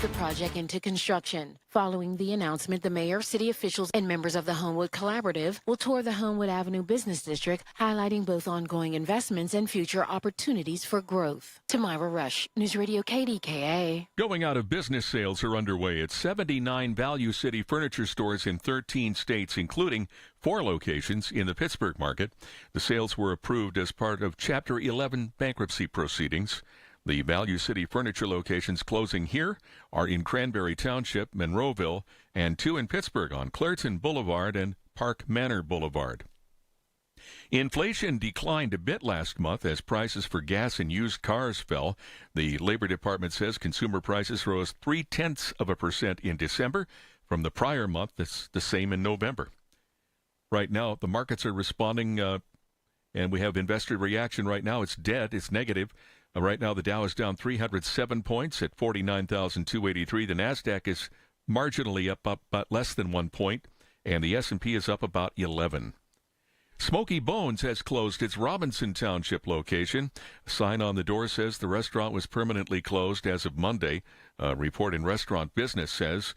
the project into construction. Following the announcement, the mayor, city officials, and members of the Homewood Collaborative will tour the Homewood Avenue Business District, highlighting both ongoing investments and future opportunities for growth. Tamira Rush, News Radio KDKA. Going out of business sales are underway at 79 Value City furniture stores in 13 states, including 4 locations in the Pittsburgh market. The sales were approved as part of Chapter 11 bankruptcy proceedings. The Value City furniture locations closing here are in Cranberry Township, Monroeville, and 2 in Pittsburgh on Clairton Boulevard and Park Manor Boulevard. Inflation declined a bit last month as prices for gas and used cars fell. The Labor Department says consumer prices rose 0.3% in December from the prior month. That's the same in November. Right now, the markets are responding, and we have investor reaction right now. It's dead. It's negative. Right now, the Dow is down 307 points at 49,283. The NASDAQ is marginally up but less than 1 point, and the S&P is up about 11. Smoky Bones has closed its Robinson Township location. A sign on the door says the restaurant was permanently closed as of Monday. A report in Restaurant Business says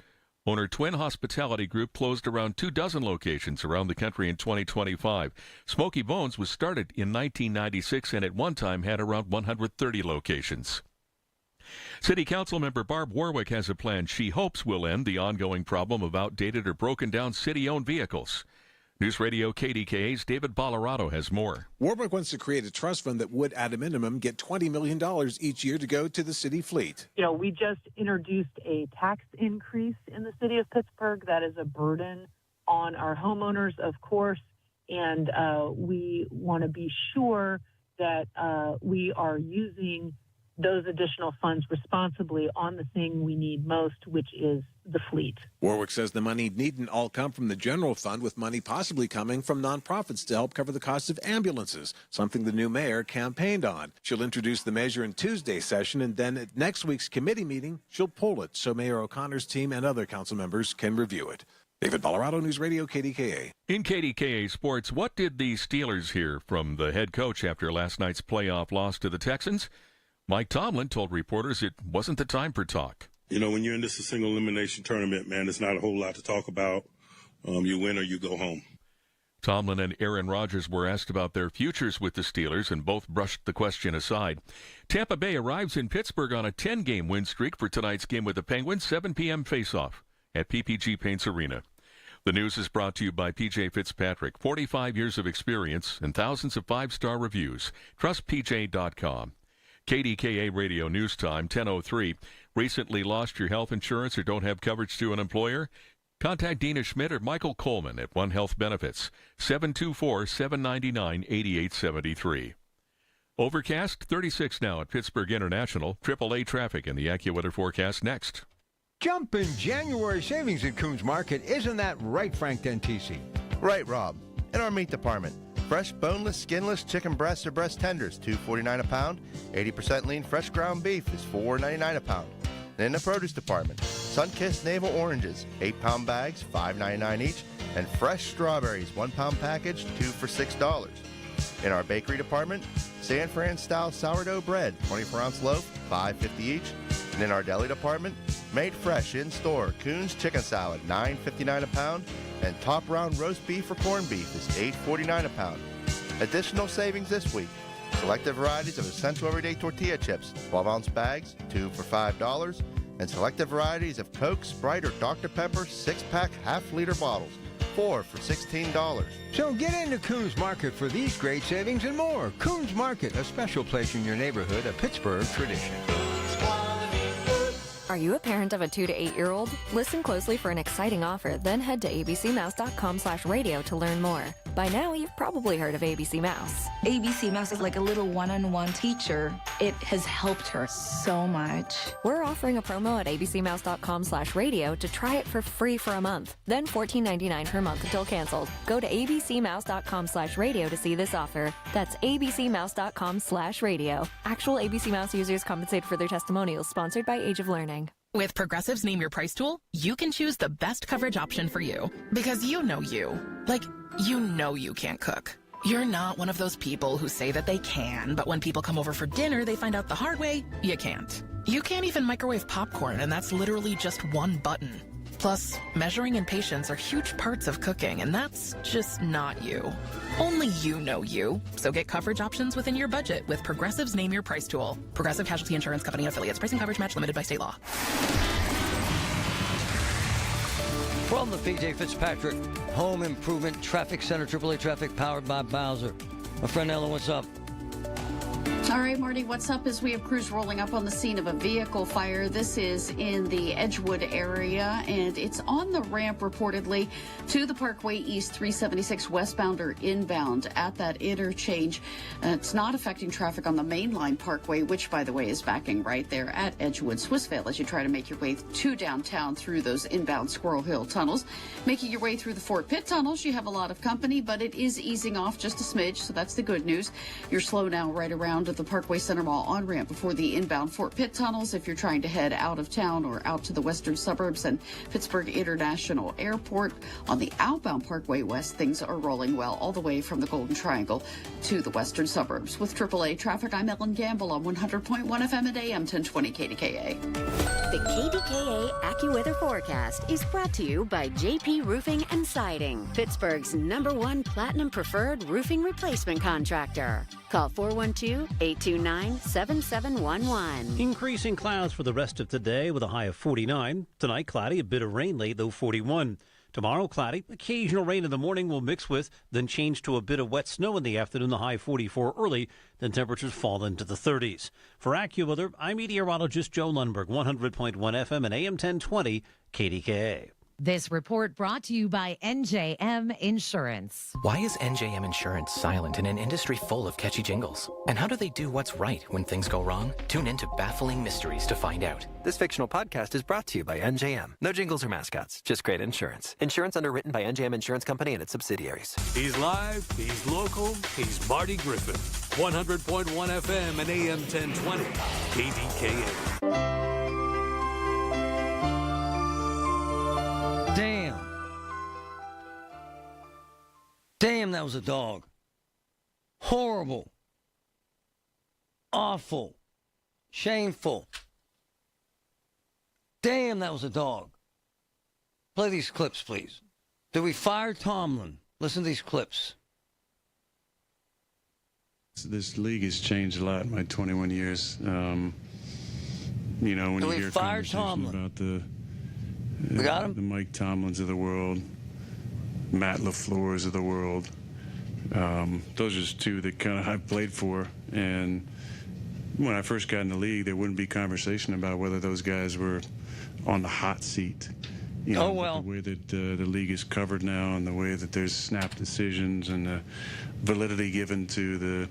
owner Twin Hospitality Group closed around 24 locations around the country in 2025. Smoky Bones was started in 1996 and at one time had around 130 locations. City Council member Barb Warwick has a plan she hopes will end the ongoing problem of outdated or broken down city-owned vehicles. News Radio KDKA's David Ballarado has more. Warwick wants to create a trust fund that would, at a minimum, get $20 million each year to go to the city fleet. You know, we just introduced a tax increase in the city of Pittsburgh that is a burden on our homeowners, of course, and we want to be sure that we are using those additional funds responsibly on the thing we need most, which is the fleet. Warwick says the money needn't all come from the general fund, with money possibly coming from nonprofits to help cover the cost of ambulances, something the new mayor campaigned on. She'll introduce the measure in Tuesday's session, and then at next week's committee meeting, she'll pull it so Mayor O'Connor's team and other council members can review it. David Ballarado, News Radio KDKA. In KDKA Sports, what did the Steelers hear from the head coach after last night's playoff loss to the Texans? Mike Tomlin told reporters it wasn't the time for talk. You know, when you're in this single elimination tournament, man, there's not a whole lot to talk about. You win or you go home. Tomlin and Aaron Rodgers were asked about their futures with the Steelers, and both brushed the question aside. Tampa Bay arrives in Pittsburgh on a 10-game win streak for tonight's game with the Penguins, 7 p.m. face-off at PPG Paints Arena. The news is brought to you by PJ Fitzpatrick, 45 years of experience and thousands of 5-star reviews. Trust PJ.com. KDKA Radio News Time, 10:03. Recently lost your health insurance or don't have coverage through an employer? Contact Dina Schmidt or Michael Coleman at One Health Benefits, 724-799-8873. Overcast, 36 now at Pittsburgh International. AAA traffic in the AccuWeather forecast next. Jump in January savings at Coons Market. Isn't that right, Frank Dentisi? Right, Rob. In our meat department, fresh, boneless, skinless chicken breasts or breast tenders, $2.49 a pound. 80% lean fresh ground beef is $4.99 a pound. And in the produce department, sun-kissed navel oranges, 8-pound bags, $5.99 each, and fresh strawberries, 1-pound package, 2 for $6. In our bakery department, San Fran-style sourdough bread, 24-ounce loaf, $5.50 each. And in our deli department, made fresh in-store, Coons chicken salad, $9.59 a pound, and top round roast beef or corned beef is $8.49 a pound. Additional savings this week. Selected varieties of essential everyday tortilla chips, 12-ounce bags, 2 for $5, and selected varieties of Coke, Sprite, or Dr. Pepper 6-pack half-liter bottles, 4 for $16. So get into Coons Market for these great savings and more. Coons Market, a special place in your neighborhood, a Pittsburgh tradition. Are you a parent of a 2 to 8-year-old? Listen closely for an exciting offer, then head to abcmouse.com/radio to learn more. By now, you've probably heard of ABC Mouse. ABC Mouse is like a little one-on-one teacher. It has helped her so much. We're offering a promo at abcmouse.com/radio to try it for free for a month, then $14.99 per month until canceled. Go to abcmouse.com/radio to see this offer. That's abcmouse.com/radio. Actual ABC Mouse users compensate for their testimonials, sponsored by Age of Learning. With Progressive's Name Your Price tool, you can choose the best coverage option for you. Because you know you. Like, you know you can't cook. You're not one of those people who say that they can, but when people come over for dinner, they find out the hard way, you can't. You can't even microwave popcorn, and that's literally just one button. Plus, measuring and patience are huge parts of cooking, and that's just not you. Only you know you. So get coverage options within your budget with Progressive's Name Your Price tool. Progressive Casualty Insurance Company and Affiliates. Pricing coverage match limited by state law. From the P.J. Fitzpatrick Home Improvement Traffic Center, AAA Traffic, powered by Bowser. My friend Ellen, what's up? All right, Marty, what's up is we have crews rolling up on the scene of a vehicle fire. This is in the Edgewood area, and it's on the ramp reportedly to the Parkway East 376 westbound or inbound at that interchange. It's not affecting traffic on the mainline Parkway, which, by the way, is backing right there at Edgewood Swissvale as you try to make your way to downtown through those inbound Squirrel Hill tunnels. Making your way through the Fort Pitt tunnels, you have a lot of company, but it is easing off just a smidge, so that's the good news. You're slow now right around the Parkway Center Mall on-ramp before the inbound Fort Pitt tunnels if you're trying to head out of town or out to the western suburbs and Pittsburgh International Airport. On the outbound Parkway West, things are rolling well all the way from the Golden Triangle to the western suburbs. With AAA traffic, I'm Ellen Gamble on 100.1 FM and AM 1020 KDKA. The KDKA AccuWeather forecast is brought to you by JP Roofing and Siding, Pittsburgh's #1 Platinum Preferred Roofing Replacement Contractor. Call 412-829-7711. Increasing clouds for the rest of today with a high of 49. Tonight, cloudy, a bit of rain late, though 41. Tomorrow, cloudy, occasional rain in the morning will mix with, then change to a bit of wet snow in the afternoon, the high 44 early, then temperatures fall into the 30s. For AccuWeather, I'm meteorologist Joe Lundberg, 100.1 FM and AM 1020 KDKA. This report brought to you by NJM Insurance. Why is NJM Insurance silent in an industry full of catchy jingles? And how do they do what's right when things go wrong? Tune in to Baffling Mysteries to find out. This fictional podcast is brought to you by NJM. No jingles or mascots, just great insurance. Insurance underwritten by NJM Insurance Company and its subsidiaries. He's live, he's local, he's Marty Griffin. 100.1 FM and AM 1020 KDKA. Damn, that was a dog. Horrible. Awful. Shameful. Damn, that was a dog. Play these clips, please. Did we fire Tomlin? Listen to these clips. This league has changed a lot in my 21 years. You know, when you hear conversations about the Mike Tomlins of the world, Matt LaFleur's of the world. Those are just two that kind of I played for. And when I first got in the league, there wouldn't be conversation about whether those guys were on the hot seat. You know, the way that the league is covered now and the way that there's snap decisions and the validity given to the,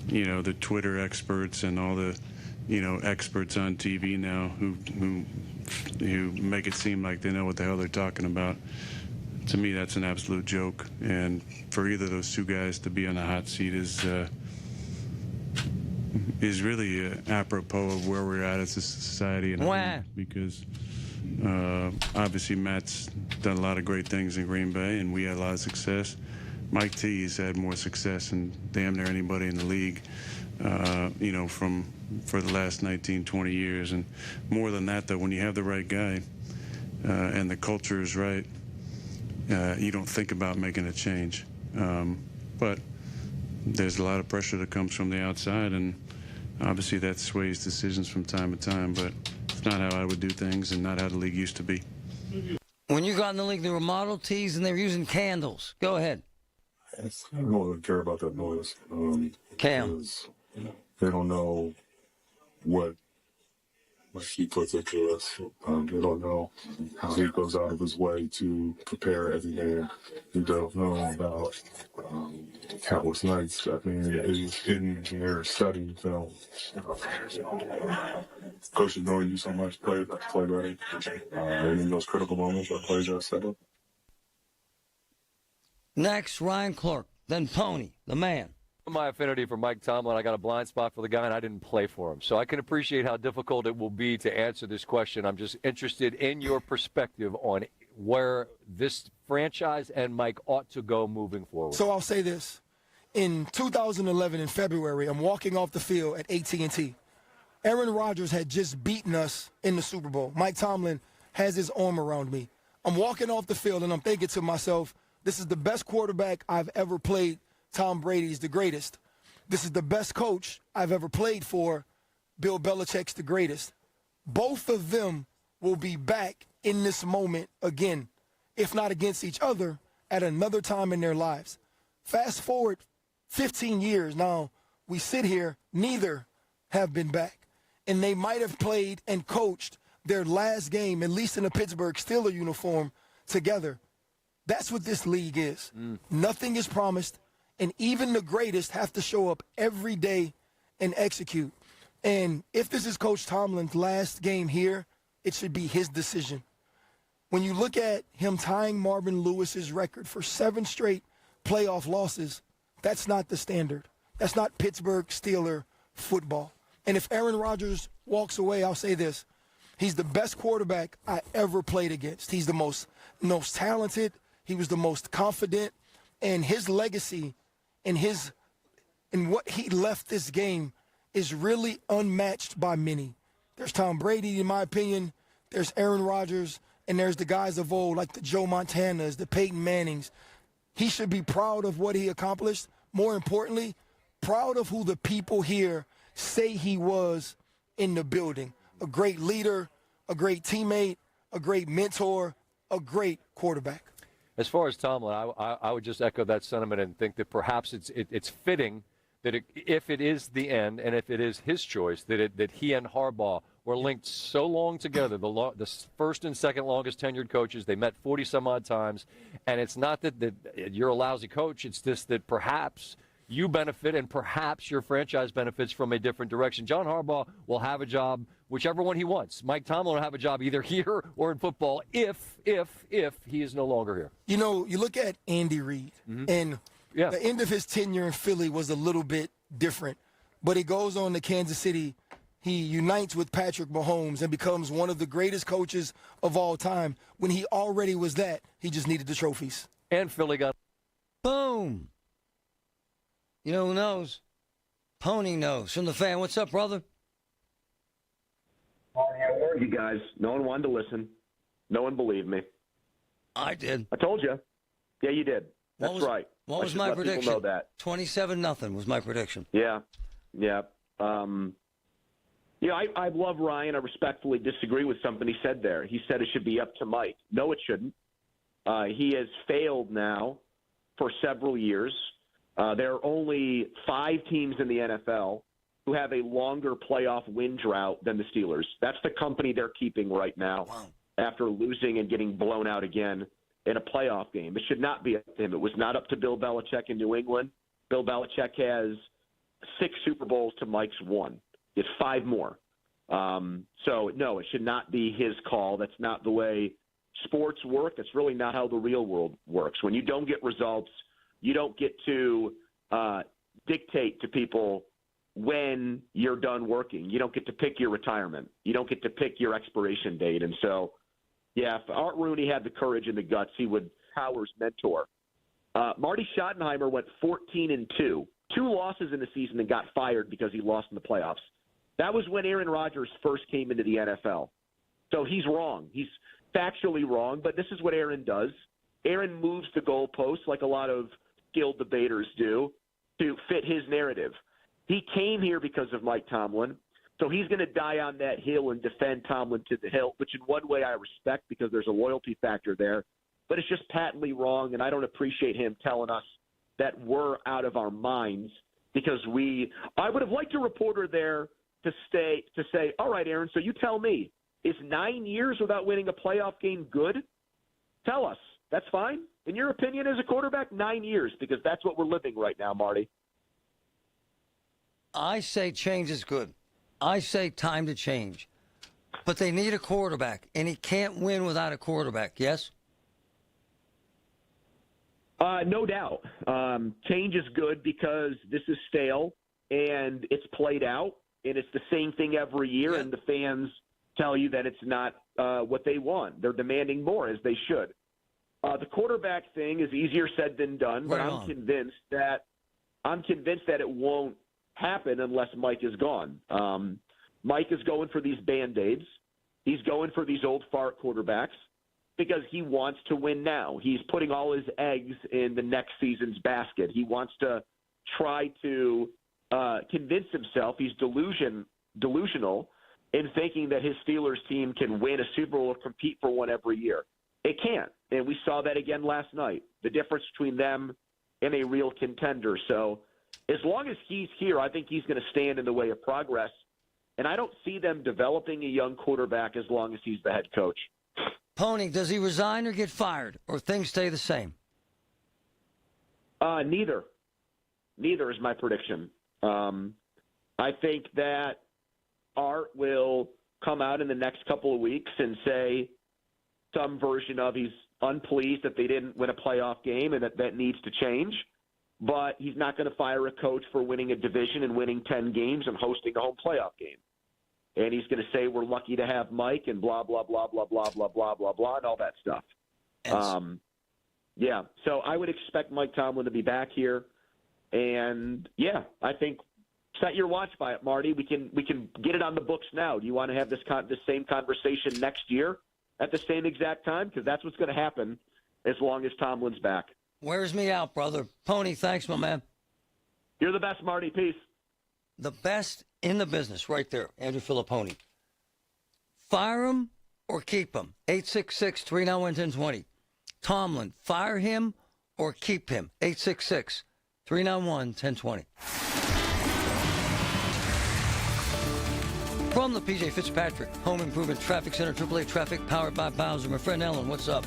you know, the Twitter experts and all the, you know, experts on TV now who make it seem like they know what the hell they're talking about. To me, that's an absolute joke. And for either of those two guys to be on the hot seat is really apropos of where we're at as a society. And because obviously Matt's done a lot of great things in Green Bay, and we had a lot of success. Mike T has had more success than damn near anybody in the league, you know, for the last 19, 20 years. And more than that, though, when you have the right guy and the culture is right, you don't think about making a change. But there's a lot of pressure that comes from the outside, and obviously that sways decisions from time to time, but it's not how I would do things and not how the league used to be. When you got in the league, there were Model Ts and they were using candles. Go ahead. I don't really care about that noise. Cam. They don't know what he puts into us. They don't know how he goes out of his way to prepare every game. They don't know about countless nights. I mean, in here studying film. Coach is knowing you so much, play ready. And in those critical moments where players are set up. Next, Ryan Clark, then Pony, the man. My affinity for Mike Tomlin, I got a blind spot for the guy, and I didn't play for him. So I can appreciate how difficult it will be to answer this question. I'm just interested in your perspective on where this franchise and Mike ought to go moving forward. So I'll say this. In 2011, in February, I'm walking off the field at AT&T. Aaron Rodgers had just beaten us in the Super Bowl. Mike Tomlin has his arm around me. I'm walking off the field, and I'm thinking to myself, this is the best quarterback I've ever played. Tom Brady's the greatest. This is the best coach I've ever played for. Bill Belichick's the greatest. Both of them will be back in this moment again, if not against each other, at another time in their lives. Fast forward 15 years now, we sit here, neither have been back. And they might have played and coached their last game, at least in a Pittsburgh Steelers uniform, together. That's what this league is. Nothing is promised, and even the greatest have to show up every day and execute. And if this is Coach Tomlin's last game here, it should be his decision. When you look at him tying Marvin Lewis's record for 7 straight playoff losses, that's not the standard. That's not Pittsburgh Steeler football. And if Aaron Rodgers walks away, I'll say this. He's the best quarterback I ever played against. He's the most talented. He was the most confident. And his legacy and what he left this game is really unmatched by many. There's Tom Brady, in my opinion. There's Aaron Rodgers. And there's the guys of old, like the Joe Montanas, the Peyton Mannings. He should be proud of what he accomplished. More importantly, proud of who the people here say he was in the building. A great leader, a great teammate, a great mentor, a great quarterback. As far as Tomlin, I would just echo that sentiment and think that perhaps it's fitting that if it is the end and if it is his choice, that he and Harbaugh were linked so long together, the first and second longest tenured coaches. They met 40-some-odd times, and it's not that you're a lousy coach. It's just that perhaps you benefit and perhaps your franchise benefits from a different direction. John Harbaugh will have a job, whichever one he wants. Mike Tomlin will have a job either here or in football if he is no longer here. You know, you look at Andy Reid, and the end of his tenure in Philly was a little bit different, but he goes on to Kansas City. He unites with Patrick Mahomes and becomes one of the greatest coaches of all time. When he already was that, he just needed the trophies. And Philly got... Boom. You know who knows? Pony knows. From the Fan. What's up, brother? I warned you guys. No one wanted to listen. No one believed me. I did. I told you. Yeah, you did. That's right. What was my prediction? People know that. 27-0 was my prediction. Yeah. I love Ryan. I respectfully disagree with something he said there. He said it should be up to Mike. No, it shouldn't. He has failed now for several years. There are only 5 teams in the NFL who have a longer playoff win drought than the Steelers. That's the company they're keeping right now after losing and getting blown out again in a playoff game. It should not be up to him. It was not up to Bill Belichick in New England. Bill Belichick has 6 Super Bowls to Mike's 1. It's 5 more. So, no, it should not be his call. That's not the way sports work. That's really not how the real world works. When you don't get results, you don't get to dictate to people when you're done working. You don't get to pick your retirement. You don't get to pick your expiration date. And so, yeah, if Art Rooney had the courage and the guts, he would Howard's mentor. Marty Schottenheimer went 14-2. 2 losses in the season and got fired because he lost in the playoffs. That was when Aaron Rodgers first came into the NFL. So he's wrong. He's factually wrong, but this is what Aaron does. Aaron moves the goalposts like a lot of skilled debaters do to fit his narrative. He came here because of Mike Tomlin, so he's going to die on that hill and defend Tomlin to the hilt, which in one way I respect because there's a loyalty factor there. But it's just patently wrong, and I don't appreciate him telling us that we're out of our minds because I would have liked a reporter there to say, all right, Aaron, so you tell me, is 9 years without winning a playoff game good? Tell us. That's fine. In your opinion as a quarterback, 9 years, because that's what we're living right now, Marty. I say change is good. I say time to change. But they need a quarterback, and he can't win without a quarterback, yes? No doubt. Change is good because this is stale, and it's played out, and it's the same thing every year, and the fans tell you that it's not what they want. They're demanding more, as they should. The quarterback thing is easier said than done, but I'm convinced that I'm convinced that it won't happen unless Mike is gone. Mike is going for these Band-Aids. He's going for these old fart quarterbacks because he wants to win now. He's putting all his eggs in the next season's basket. He wants to try to convince himself he's delusional in thinking that his Steelers team can win a Super Bowl or compete for one every year. It can't, and we saw that again last night, the difference between them and a real contender. So as long as he's here, I think he's going to stand in the way of progress, and I don't see them developing a young quarterback as long as he's the head coach. Pony, does he resign or get fired, or things stay the same? Neither. Neither is my prediction. I think that Art will come out in the next couple of weeks and say some version of he's unpleased that they didn't win a playoff game and that needs to change. But he's not going to fire a coach for winning a division and winning 10 games and hosting a home playoff game. And he's going to say we're lucky to have Mike and blah, blah, blah, blah, blah, blah, blah, blah, blah, and all that stuff. Yeah, so I would expect Mike Tomlin to be back here. And, yeah, I think set your watch by it, Marty. We can get it on the books now. Do you want to have this same conversation next year at the same exact time? Because that's what's going to happen as long as Tomlin's back. Wears me out, brother. Pony, thanks, my man. You're the best, Marty. Peace. The best in the business right there, Andrew Filipponi. Fire him or keep him. 866-391-1020. Tomlin, fire him or keep him. 866-391-1020. From the P.J. Fitzpatrick Home Improvement Traffic Center, AAA Traffic, powered by Bowser. My friend Ellen, what's up?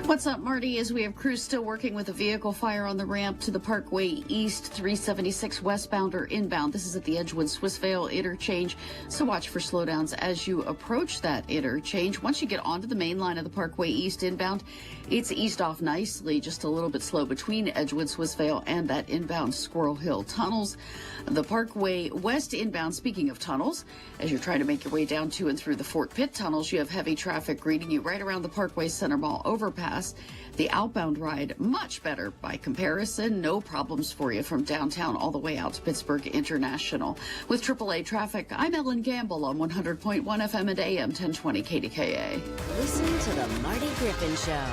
What's up, Marty? As we have crews still working with a vehicle fire on the ramp to the Parkway East 376 westbound or inbound. This is at the Edgewood Swissvale interchange, so watch for slowdowns as you approach that interchange. Once you get onto the main line of the Parkway East inbound, it's eased off nicely, just a little bit slow between Edgewood Swissvale and that inbound Squirrel Hill tunnels. The Parkway West inbound, speaking of tunnels, as you're trying to make your way down to and through the Fort Pitt tunnels, you have heavy traffic greeting you right around the Parkway Center Mall overpass. The outbound ride, much better by comparison. No problems for you from downtown all the way out to Pittsburgh International. With AAA traffic, I'm Ellen Gamble on 100.1 FM and AM 1020 KDKA. Listen to the Marty Griffin Show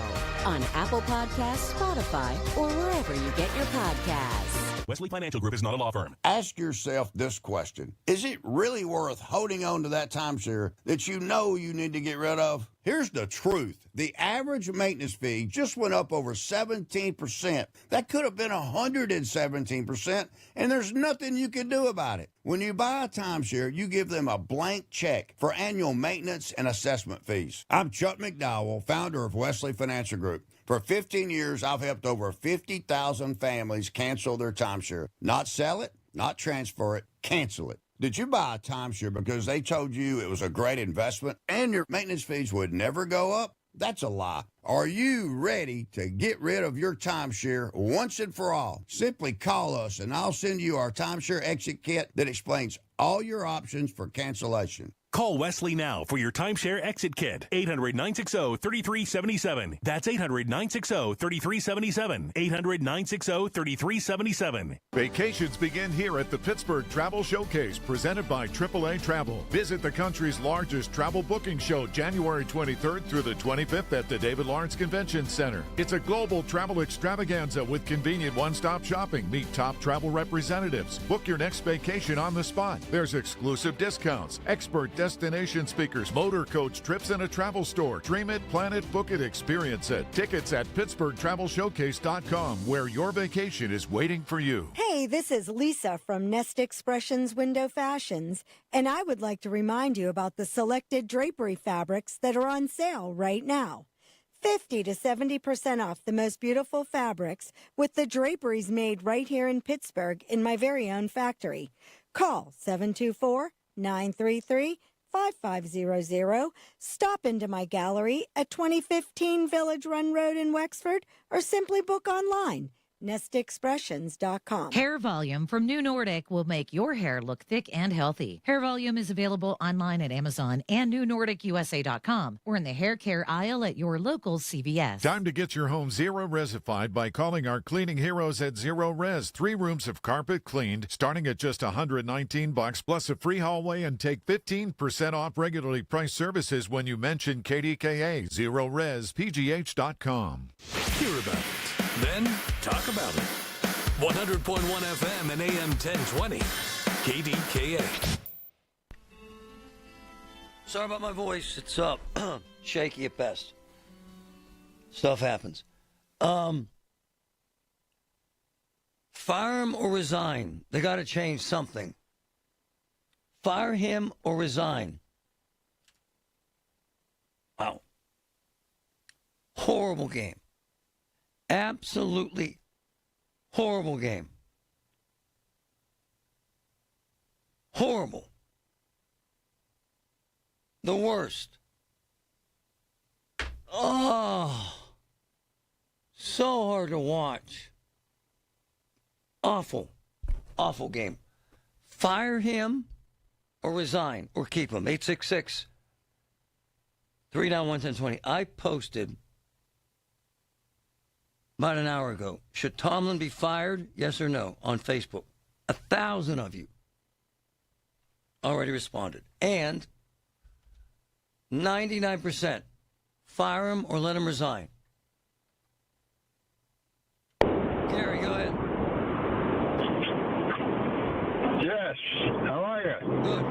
on Apple Podcasts, Spotify, or wherever you get your podcasts. Wesley Financial Group is not a law firm. Ask yourself this question. Is it really worth holding on to that timeshare that you know you need to get rid of? Here's the truth. The average maintenance fee just went up over 17%. That could have been 117%, and there's nothing you can do about it. When you buy a timeshare, you give them a blank check for annual maintenance and assessment fees. I'm Chuck McDowell, founder of Wesley Financial Group. For 15 years, I've helped over 50,000 families cancel their timeshare. Not sell it, not transfer it, cancel it. Did you buy a timeshare because they told you it was a great investment and your maintenance fees would never go up? That's a lie. Are you ready to get rid of your timeshare once and for all? Simply call us and I'll send you our timeshare exit kit that explains all your options for cancellation. Call Wesley now for your timeshare exit kit. 800-960-3377. That's 800-960-3377. 800-960-3377. Vacations begin here at the Pittsburgh Travel Showcase, presented by AAA Travel. Visit the country's largest travel booking show January 23rd through the 25th at the David Lawrence Convention Center. It's a global travel extravaganza with convenient one-stop shopping. Meet top travel representatives. Book your next vacation on the spot. There's exclusive discounts, expert destination speakers, motor coach trips, and a travel store. Dream it, plan it, book it, experience it. Tickets at PittsburghTravelShowcase.com, where your vacation is waiting for you. Hey, this is Lisa from Nest Expressions Window Fashions, and I would like to remind you about the selected drapery fabrics that are on sale right now. 50 to 70% off the most beautiful fabrics with the draperies made right here in Pittsburgh in my very own factory. Call 724-933-5500. Stop into my gallery at 2015 Village Run Road in Wexford, or simply book online. nestexpressions.com. Hair Volume from New Nordic will make your hair look thick and healthy. Hair Volume is available online at Amazon and newnordicusa.com or in the hair care aisle at your local CVS. Time to get your home zero resified by calling our cleaning heroes at Zero Res. 3 rooms of carpet cleaned, starting at just $119 plus a free hallway, and take 15% off regularly priced services when you mention KDKA. ZeroResPGH.com. Hear about it, then talk about it. 100.1 FM and AM 1020. KDKA. Sorry about my voice. It's up. Shaky at best. Stuff happens. Fire him or resign. They got to change something. Fire him or resign. Wow. Horrible game. Absolutely horrible game. Horrible. The worst. Oh. So hard to watch. Awful. Awful game. Fire him or resign or keep him. 866-391-1020. I posted about an hour ago, should Tomlin be fired, yes or no, on Facebook. 1,000 of you already responded. And 99%, fire him or let him resign. Gary, go ahead. Yes. How are you? Good.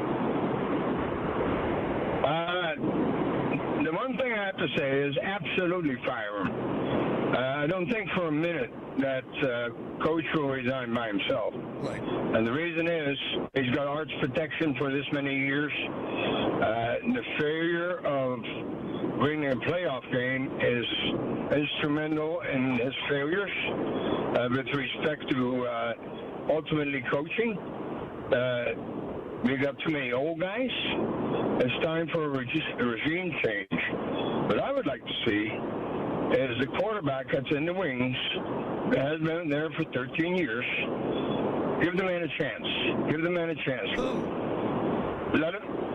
The one thing I have to say is absolutely fire him. I don't think for a minute that Coach will resign by himself. Right. And the reason is he's got arts protection for this many years. The failure of winning a playoff game is instrumental in his failures with respect to ultimately coaching. We got too many old guys. It's time for a regime change. What I would like to see is the quarterback that's in the wings that has been there for 13 years. Give the man a chance. Give the man a chance.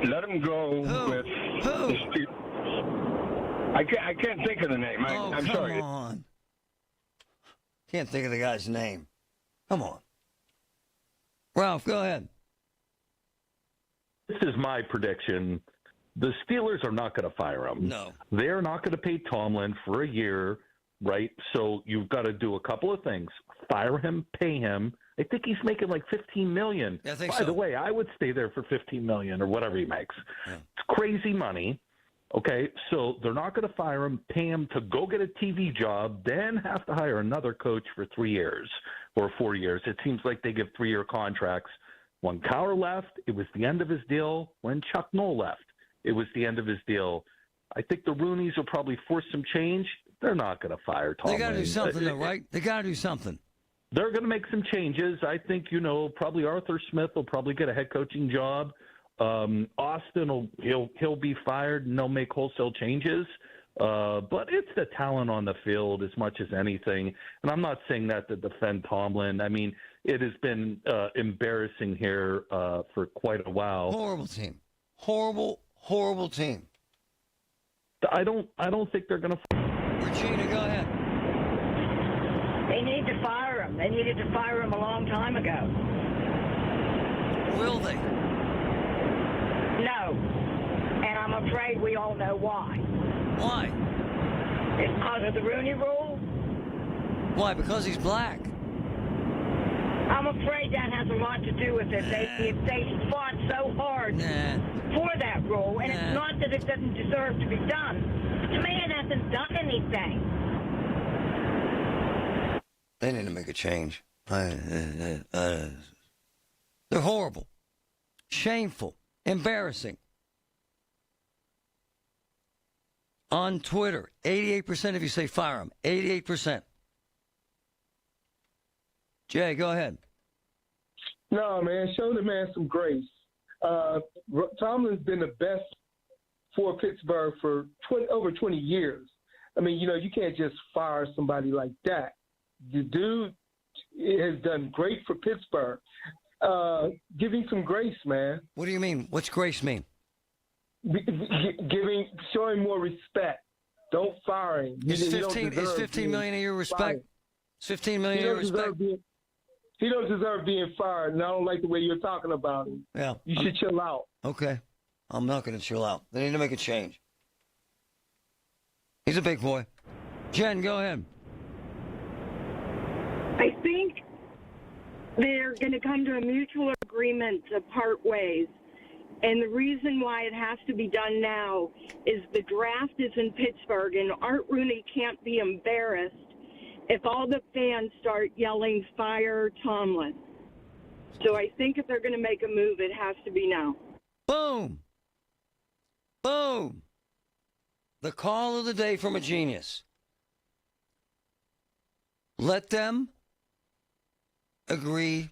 Let him go with the Steelers. I can't think of the name. I'm sorry. Come on. Can't think of the guy's name. Come on. Ralph, go ahead. This is my prediction. The Steelers are not going to fire him. No. They're not going to pay Tomlin for a year, right? So you've got to do a couple of things. Fire him, pay him. I think he's making like $15 million. Yeah, I think By the way, I would stay there for $15 million or whatever he makes. Yeah. It's crazy money. Okay, so they're not going to fire him, pay him to go get a TV job, then have to hire another coach for 3 years or 4 years. It seems like they give 3-year contracts. When Cowher left, it was the end of his deal. When Chuck Noll left, it was the end of his deal. I think the Rooneys will probably force some change. They're not going to fire Tomlin. They got to do something, though, right? They got to do something. They're going to make some changes. I think, probably Arthur Smith will probably get a head coaching job. Austin he'll be fired and they'll make wholesale changes. But it's the talent on the field as much as anything. And I'm not saying that to defend Tomlin. I mean, it has been embarrassing here for quite a while. Horrible team. Horrible team. I don't think they're going to. Regina, go ahead. They need to fire him. They needed to fire him a long time ago. Will they? No. And I'm afraid we all know why. Why? It's because of the Rooney Rule. Why? Because he's black. I'm afraid that has a lot to do with it. They fought so hard for that rule, and it's not that it doesn't deserve to be done. The man hasn't done anything. They need to make a change. They're horrible, shameful, embarrassing. On Twitter, 88% of you say fire him. 88%. Jay, go ahead. No, man, show the man some grace. Tomlin's been the best for Pittsburgh for over 20 years. I mean, you can't just fire somebody like that. The dude has done great for Pittsburgh. Give him some grace, man. What do you mean? What's grace mean? Showing more respect. Don't fire him. Is $15 million a year respect? It's $15 million a year respect. He don't deserve being fired, and I don't like the way you're talking about him. Yeah, you should chill out. Okay, I'm not going to chill out. They need to make a change. He's a big boy. Jen, go ahead. I think they're going to come to a mutual agreement to part ways. And the reason why it has to be done now is the draft is in Pittsburgh, and Art Rooney can't be embarrassed if all the fans start yelling, fire Tomlin. So I think if they're going to make a move, it has to be now. Boom. Boom. The call of the day from a genius. Let them agree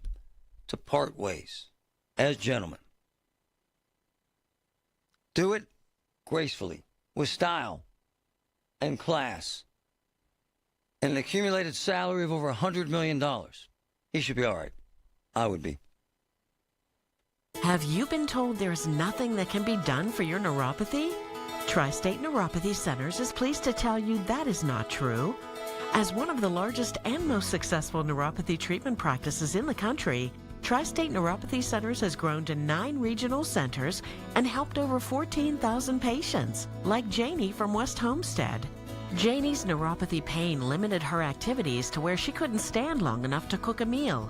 to part ways as gentlemen. Do it gracefully, with style and class, and an accumulated salary of over $100 million. He should be all right. I would be. Have you been told there's nothing that can be done for your neuropathy? Tri-State Neuropathy Centers is pleased to tell you that is not true. As one of the largest and most successful neuropathy treatment practices in the country, Tri-State Neuropathy Centers has grown to 9 regional centers and helped over 14,000 patients, like Janie from West Homestead. Janie's neuropathy pain limited her activities to where she couldn't stand long enough to cook a meal.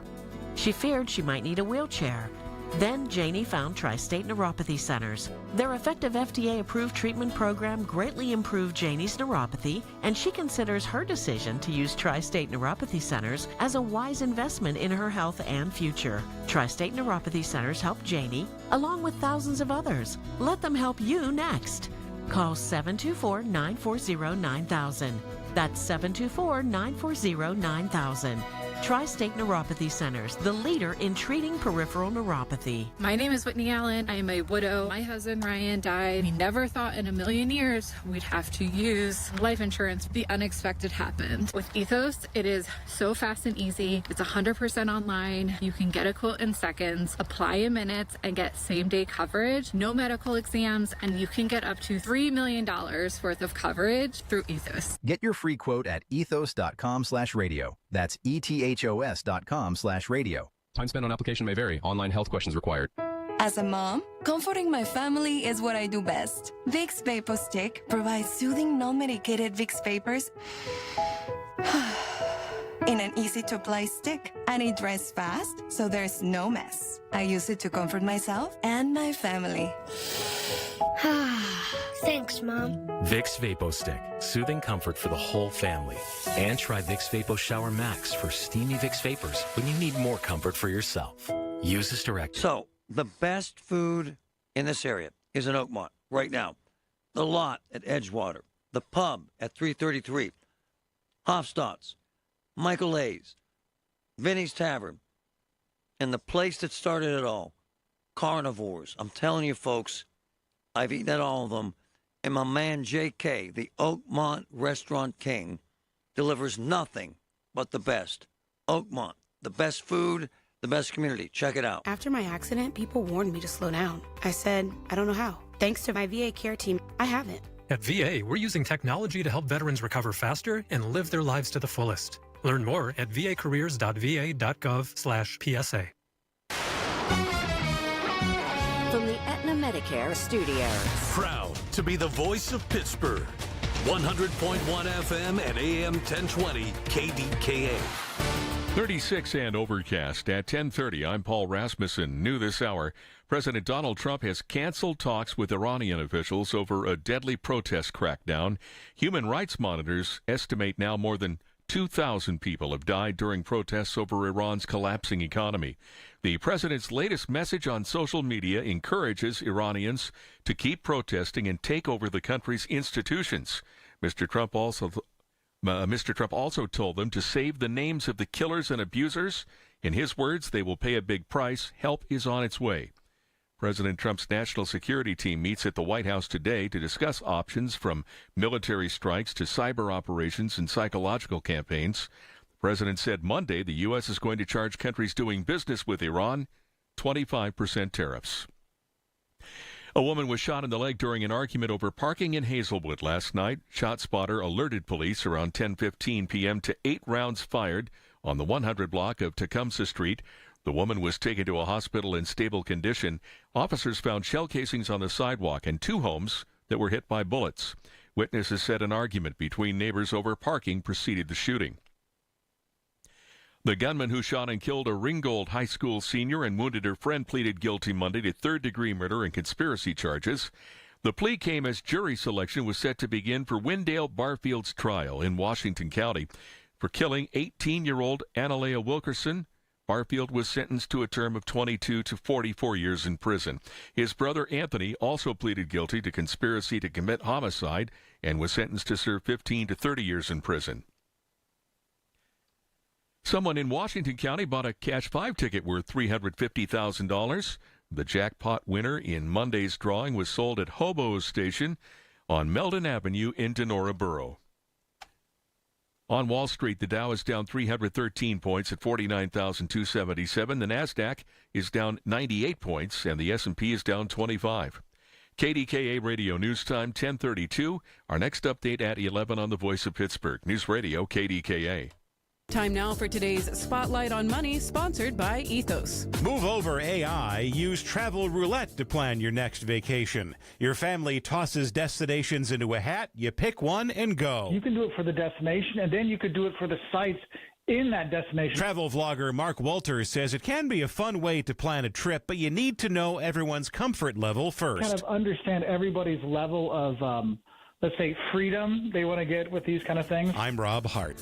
She feared she might need a wheelchair. Then Janie found Tri-State Neuropathy Centers. Their effective FDA-approved treatment program greatly improved Janie's neuropathy, and she considers her decision to use Tri-State Neuropathy Centers as a wise investment in her health and future. Tri-State Neuropathy Centers help Janie, along with thousands of others. Let them help you next. Call 724-940-9000. That's 724-940-9000. Tri-State Neuropathy Centers, the leader in treating peripheral neuropathy. My name is Whitney Allen. I am a widow. My husband Ryan died. We never thought in a million years we'd have to use life insurance. The unexpected happened. With Ethos, it is so fast and easy. It's 100% online. You can get a quote in seconds, apply in minutes, and get same-day coverage. No medical exams, and you can get up to $3 million worth of coverage through Ethos. Get your free quote at ethos.com/radio. That's ethos.com/radio. Time spent on application may vary. Online health questions required. As a mom, comforting my family is what I do best. Vicks Vapor Stick provides soothing, non-medicated Vicks vapors in an easy-to-apply stick, and it dries fast, so there's no mess. I use it to comfort myself and my family. Thanks, Mom. Vicks Vapo Stick, soothing comfort for the whole family. And try Vicks Vapo Shower Max for steamy Vicks Vapors when you need more comfort for yourself. Use as directed. So, the best food in this area is in Oakmont right now. The Lot at Edgewater. The Pub at 333. Hofstadt's. Michael A's. Vinny's Tavern. And the place that started it all, Carnivores. I'm telling you, folks, I've eaten at all of them. And my man J.K., the Oakmont Restaurant King, delivers nothing but the best. Oakmont, the best food, the best community. Check it out. After my accident, people warned me to slow down. I said, I don't know how. Thanks to my VA care team, I haven't. At VA, we're using technology to help veterans recover faster and live their lives to the fullest. Learn more at vacareers.va.gov/PSA. From the Aetna Medicare Studios. Proud to be the voice of Pittsburgh. 100.1 FM and AM 1020 KDKA. 36 and overcast at 10:30. I'm Paul Rasmussen. New this hour, President Donald Trump has canceled talks with Iranian officials over a deadly protest crackdown. Human rights monitors estimate now more than 2,000 people have died during protests over Iran's collapsing economy. The president's latest message on social media encourages Iranians to keep protesting and take over the country's institutions. Mr. Trump also told them to save the names of the killers and abusers. In his words, they will pay a big price. Help is on its way. President Trump's national security team meets at the White House today to discuss options from military strikes to cyber operations and psychological campaigns. The President said Monday the U.S. is going to charge countries doing business with Iran 25% tariffs. A woman was shot in the leg during an argument over parking in Hazelwood last night. ShotSpotter alerted police around 10:15 p.m. to 8 rounds fired on the 100 block of Tecumseh Street. The woman was taken to a hospital in stable condition. Officers found shell casings on the sidewalk and 2 homes that were hit by bullets. Witnesses said an argument between neighbors over parking preceded the shooting. The gunman who shot and killed a Ringgold High School senior and wounded her friend pleaded guilty Monday to third-degree murder and conspiracy charges. The plea came as jury selection was set to begin for Wendell Barfield's trial in Washington County. For killing 18-year-old Analea Wilkerson, Barfield was sentenced to a term of 22 to 44 years in prison. His brother Anthony also pleaded guilty to conspiracy to commit homicide and was sentenced to serve 15 to 30 years in prison. Someone in Washington County bought a Cash 5 ticket worth $350,000. The jackpot winner in Monday's drawing was sold at Hobo's Station on Meldon Avenue in Denora Borough. On Wall Street, the Dow is down 313 points at 49,277. The Nasdaq is down 98 points, and the S&P is down 25. KDKA Radio News Time, 10:32. Our next update at 11 on the Voice of Pittsburgh. News Radio, KDKA. Time now for today's Spotlight on Money, sponsored by Ethos. Move over AI. Use Travel Roulette to plan your next vacation. Your family tosses destinations into a hat. You pick one and go. You can do it for the destination, and then you could do it for the sites in that destination. Travel vlogger Mark Walters says it can be a fun way to plan a trip, but you need to know everyone's comfort level first. Kind of understand everybody's level of, let's say, freedom they want to get with these kind of things. I'm Rob Hart.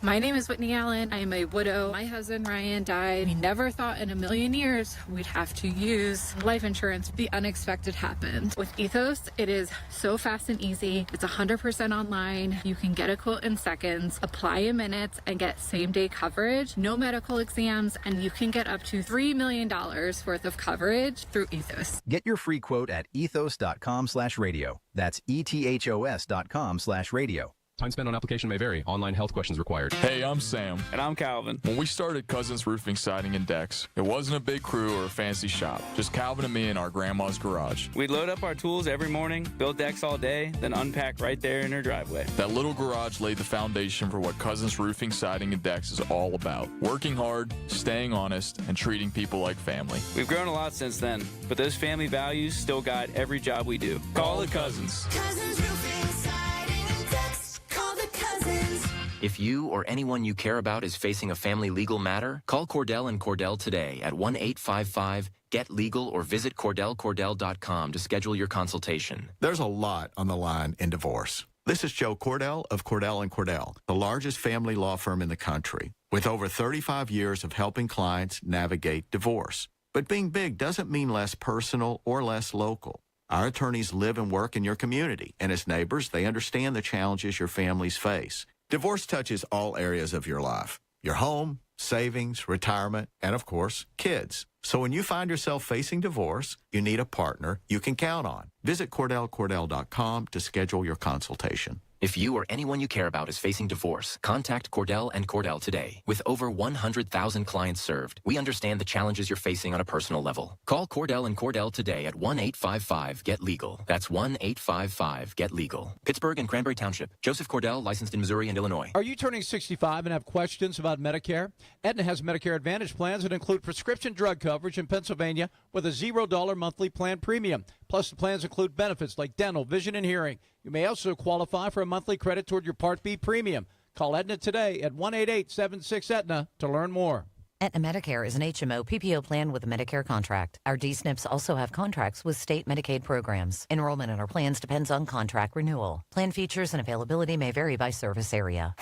My name is Whitney Allen. I am a widow. My husband, Ryan, died. We never thought in a million years we'd have to use life insurance. The unexpected happened. With Ethos, it is so fast and easy. It's 100% online. You can get a quote in seconds, apply in minutes, and get same-day coverage, no medical exams, and you can get up to $3 million worth of coverage through Ethos. Get your free quote at ethos.com/radio. That's ethos.com/radio. Time spent on application may vary. Online health questions required. Hey, I'm Sam. And I'm Calvin. When we started Cousins Roofing, Siding, and Decks, it wasn't a big crew or a fancy shop. Just Calvin and me in our grandma's garage. We'd load up our tools every morning, build decks all day, then unpack right there in her driveway. That little garage laid the foundation for what Cousins Roofing, Siding, and Decks is all about. Working hard, staying honest, and treating people like family. We've grown a lot since then, but those family values still guide every job we do. Call the Cousins. Cousins Roofing, Siding, and Decks. Call the Cousins. If you or anyone you care about is facing a family legal matter, call Cordell and Cordell today at 1-855-GET-LEGAL or visit CordellCordell.com to schedule your consultation. There's a lot on the line in divorce. This is Joe Cordell of Cordell & Cordell, the largest family law firm in the country, with over 35 years of helping clients navigate divorce. But being big doesn't mean less personal or less local. Our attorneys live and work in your community, and as neighbors, they understand the challenges your families face. Divorce touches all areas of your life: your home, savings, retirement, and of course, kids. So when you find yourself facing divorce, you need a partner you can count on. Visit CordellCordell.com to schedule your consultation. If you or anyone you care about is facing divorce, contact Cordell and Cordell today. With over 100,000 clients served, we understand the challenges you're facing on a personal level. Call Cordell and Cordell today at 1-855-GET-LEGAL. That's 1-855-GET-LEGAL. Pittsburgh and Cranberry Township. Joseph Cordell, licensed in Missouri and Illinois. Are you turning 65 and have questions about Medicare? Aetna has Medicare Advantage plans that include prescription drug coverage in Pennsylvania with a $0 monthly plan premium. Plus, the plans include benefits like dental, vision, and hearing. You may also qualify for a monthly credit toward your Part B premium. Call Aetna today at 1-888-76-AETNA to learn more. Aetna Medicare is an HMO PPO plan with a Medicare contract. Our D-SNPs also have contracts with state Medicaid programs. Enrollment in our plans depends on contract renewal. Plan features and availability may vary by service area.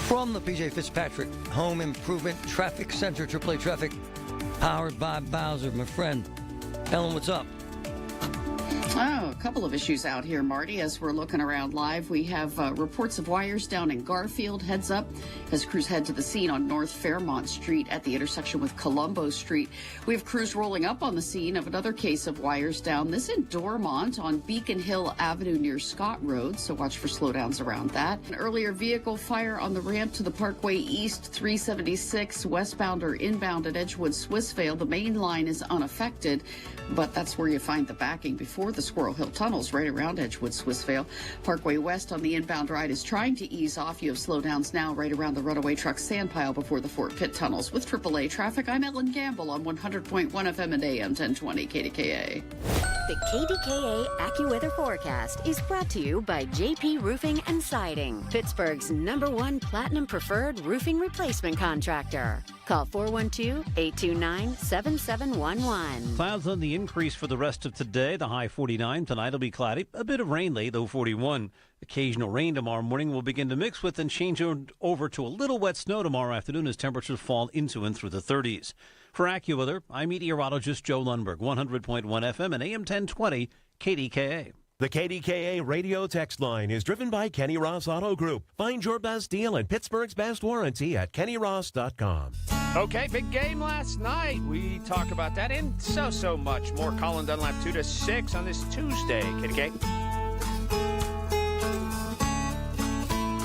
From the P.J. Fitzpatrick Home Improvement Traffic Center, AAA Traffic, powered by Bowser, my friend. Ellen, what's up? Oh, a couple of issues out here, Marty. As we're looking around live, we have reports of wires down in Garfield. Heads up as crews head to the scene on North Fairmont Street at the intersection with Colombo Street. We have crews rolling up on the scene of another case of wires down. This in Dormont on Beacon Hill Avenue near Scott Road, so watch for slowdowns around that. An earlier vehicle fire on the ramp to the Parkway East 376 westbound or inbound at Edgewood Swissvale. The main line is unaffected, but that's where you find the backing before the Squirrel Hill tunnels right around Edgewood Swissvale. Parkway West on the inbound ride is trying to ease off. You have slowdowns now right around the runaway truck sand pile before the Fort Pitt tunnels. With AAA traffic, I'm Ellen Gamble on 100.1 FM and AM 1020 KDKA. The KDKA AccuWeather forecast is brought to you by JP Roofing and Siding, Pittsburgh's #1 Platinum Preferred Roofing Replacement Contractor. Call 412-829-7711. Clouds on the increase for the rest of today. The high 49. Tonight will be cloudy. A bit of rain late, though 41. Occasional rain tomorrow morning will begin to mix with and change over to a little wet snow tomorrow afternoon as temperatures fall into and through the 30s. For AccuWeather, I'm meteorologist Joe Lundberg, 100.1 FM and AM 1020 KDKA. The KDKA radio text line is driven by Kenny Ross Auto Group. Find your best deal and Pittsburgh's best warranty at kennyross.com. Okay, big game last night. We talk about that and so much more. Colin Dunlap 2 to 6 on this Tuesday. KDK.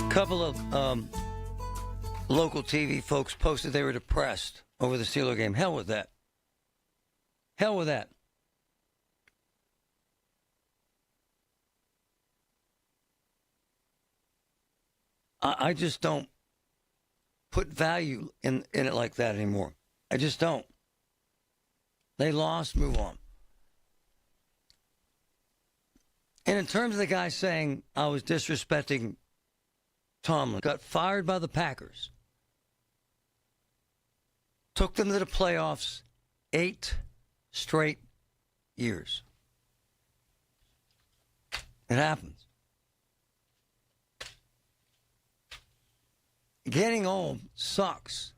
Couple of local TV folks posted they were depressed over the Steeler game. Hell with that. Hell with that. I just don't put value in it like that anymore. I just don't. They lost, move on. And in terms of the guy saying I was disrespecting Tomlin, got fired by the Packers, took them to the playoffs 8 straight years. It happens. Getting old sucks.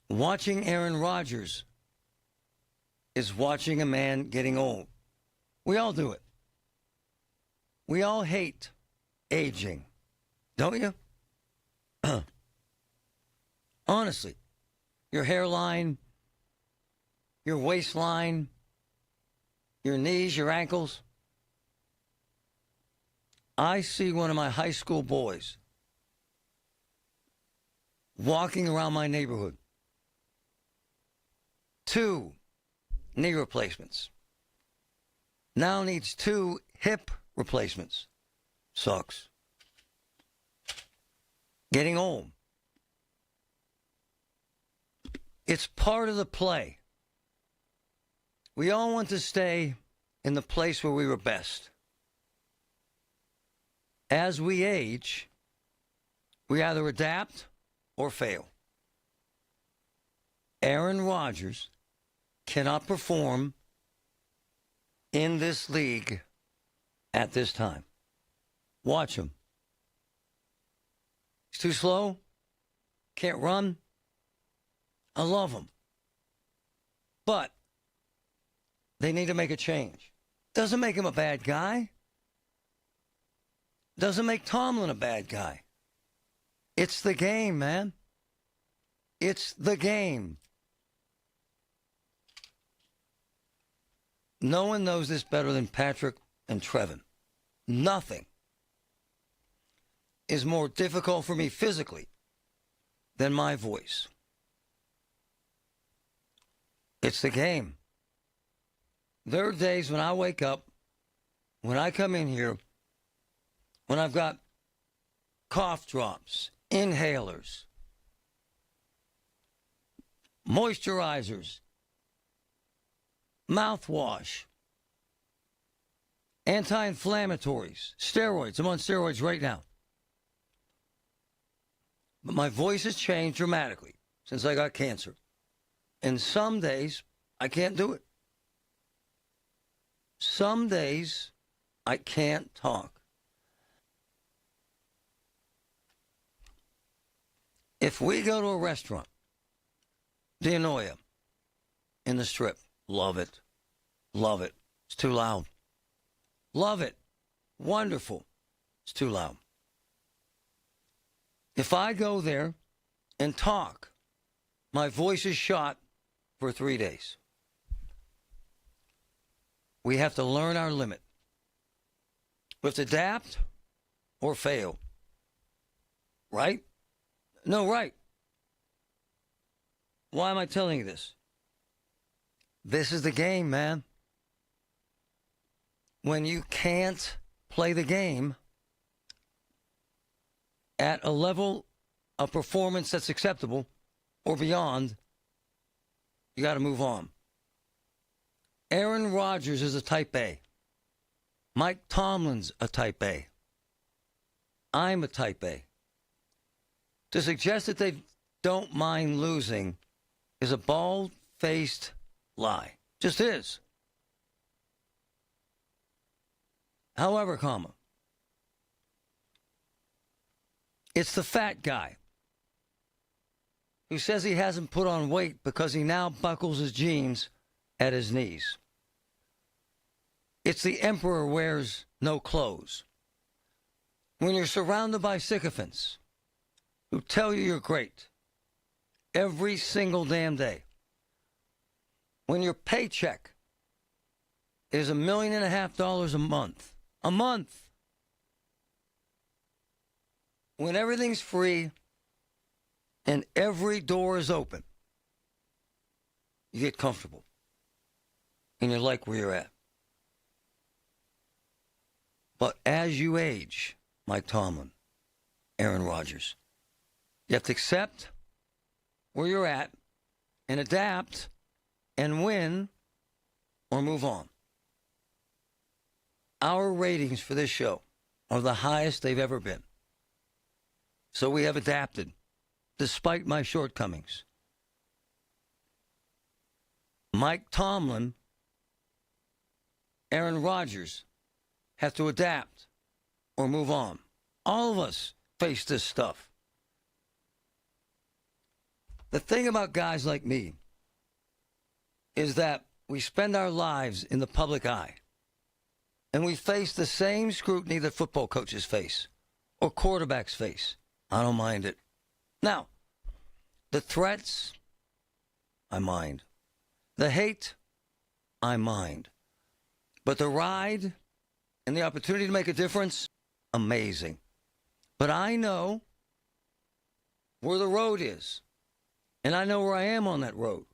Watching Aaron Rodgers is watching a man getting old. We all do it. We all hate aging, don't you? Honestly, your hairline, your waistline, your knees, your ankles. I see one of my high school boys walking around my neighborhood. 2 knee replacements. Now needs 2 hip replacements. Sucks. Getting old. It's part of the play. We all want to stay in the place where we were best. As we age, we either adapt or fail. Aaron Rodgers cannot perform in this league at this time. Watch him. He's too slow. Can't run. I love him. But they need to make a change. Doesn't make him a bad guy. Doesn't make Tomlin a bad guy. It's the game, man. It's the game. No one knows this better than Patrick and Trevin. Nothing is more difficult for me physically than my voice. It's the game. There are days when I wake up, when I come in here, when I've got cough drops, inhalers, moisturizers, mouthwash, anti-inflammatories, steroids. I'm on steroids right now. But my voice has changed dramatically since I got cancer. And some days, I can't do it. Some days, I can't talk. If we go to a restaurant, D'Anoia, in the Strip. Love it. Love it. It's too loud. Love it. Wonderful. It's too loud. If I go there and talk, my voice is shot for 3 days. We have to learn our limit. We have to adapt or fail. Right? No, right. Why am I telling you this? This is the game, man. When you can't play the game at a level of performance that's acceptable or beyond, you got to move on. Aaron Rodgers is a type A. Mike Tomlin's a type A. I'm a type A. To suggest that they don't mind losing is a bald-faced lie. Just is. However, it's the fat guy who says he hasn't put on weight because he now buckles his jeans at his knees. It's the emperor wears no clothes. When you're surrounded by sycophants who tell you you're great every single damn day, when your paycheck is $1.5 million a month, when everything's free and every door is open, you get comfortable and you like where you're at. But as you age, Mike Tomlin, Aaron Rodgers, you have to accept where you're at and adapt and win or move on. Our ratings for this show are the highest they've ever been. So we have adapted, despite my shortcomings. Mike Tomlin, Aaron Rodgers have to adapt or move on. All of us face this stuff. The thing about guys like me is that we spend our lives in the public eye, and we face the same scrutiny that football coaches face or quarterbacks face. I don't mind it. Now, the threats, I mind. The hate, I mind. But the ride and the opportunity to make a difference, amazing. But I know where the road is, and I know where I am on that road.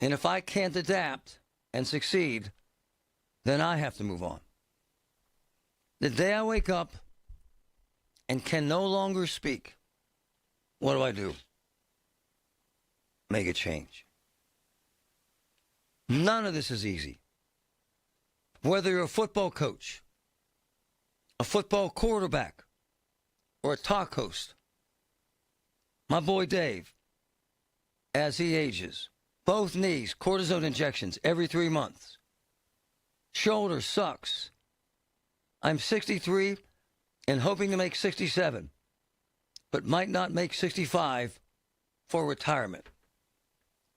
And if I can't adapt and succeed, then I have to move on. The day I wake up and can no longer speak, what do? Make a change. None of this is easy. Whether you're a football coach, a football quarterback, or a talk host, my boy Dave, as he ages, both knees, cortisone injections every 3 months. Shoulder sucks. I'm 63 and hoping to make 67, but might not make 65 for retirement.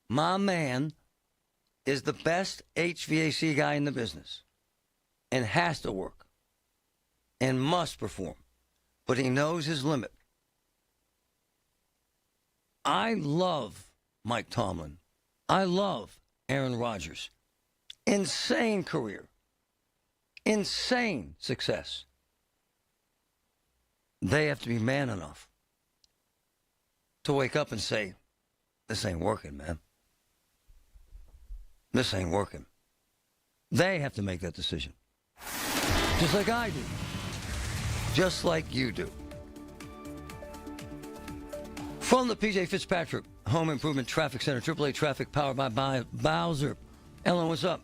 My man is the best HVAC guy in the business and has to work and must perform, but he knows his limit. I love Mike Tomlin. I love Aaron Rodgers. Insane career. Insane success. They have to be man enough to wake up and say, this ain't working, man. This ain't working. They have to make that decision. Just like I do. Just like you do. From the PJ Fitzpatrick Home Improvement Traffic Center, AAA Traffic powered by Bowser. Ellen, what's up?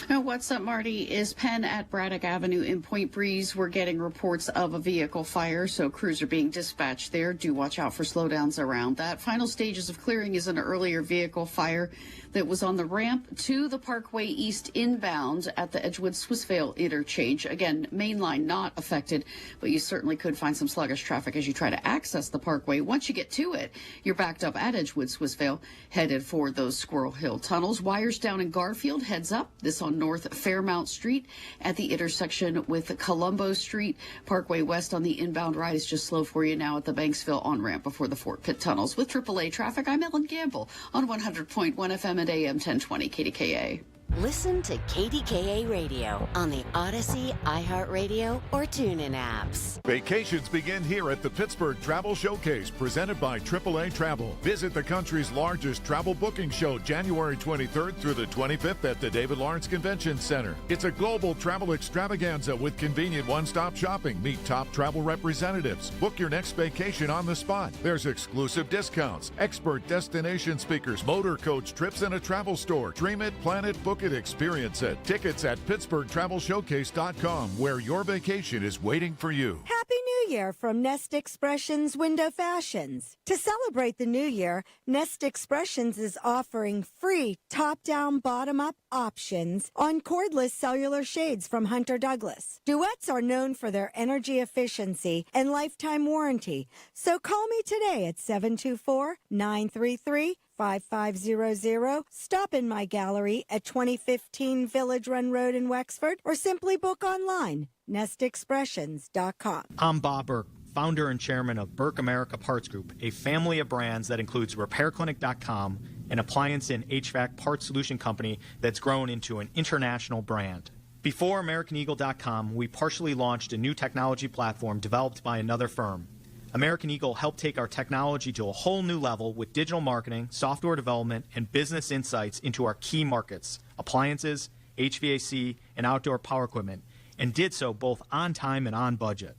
What's up, Marty? Is Penn at Braddock Avenue in Point Breeze. We're getting reports of a vehicle fire, so crews are being dispatched there. Do watch out for slowdowns around that. Final stages of clearing is an earlier vehicle fire that was on the ramp to the Parkway East inbound at the Edgewood-Swissvale interchange. Again, main line not affected, but you certainly could find some sluggish traffic as you try to access the Parkway. Once you get to it, you're backed up at Edgewood-Swissvale, headed for those Squirrel Hill tunnels. Wires down in Garfield, heads up. This on North Fairmount Street at the intersection with Colombo Street. Parkway West on the inbound ride is just slow for you now at the Banksville on-ramp before the Fort Pitt tunnels. With AAA traffic, I'm Ellen Gamble on 100.1 FM and AM 1020 KDKA. Listen to KDKA Radio on the Odyssey, iHeartRadio, or TuneIn apps. Vacations begin here at the Pittsburgh Travel Showcase, presented by AAA Travel. Visit the country's largest travel booking show January 23rd through the 25th at the David Lawrence Convention Center. It's a global travel extravaganza with convenient one-stop shopping. Meet top travel representatives. Book your next vacation on the spot. There's exclusive discounts, expert destination speakers, motor coach trips, and a travel store. Dream it, plan it, book it, experience it. Tickets at PittsburghTravelShowcase.com, where your vacation is waiting for you. Happy New Year from Nest Expressions Window Fashions. To celebrate the new year, Nest Expressions is offering free top-down, bottom-up options on cordless cellular shades from Hunter Douglas. Duets are known for their energy efficiency and lifetime warranty. So call me today at 724-933-5500. Stop in my gallery at 2015 Village Run Road in Wexford, or simply book online, nestexpressions.com. I'm Bob Burke, founder and chairman of Burke America Parts Group, a family of brands that includes RepairClinic.com, an appliance and HVAC parts solution company that's grown into an international brand. Before AmericanEagle.com, we partially launched a new technology platform developed by another firm. American Eagle helped take our technology to a whole new level with digital marketing, software development, and business insights into our key markets, appliances, HVAC, and outdoor power equipment, and did so both on time and on budget.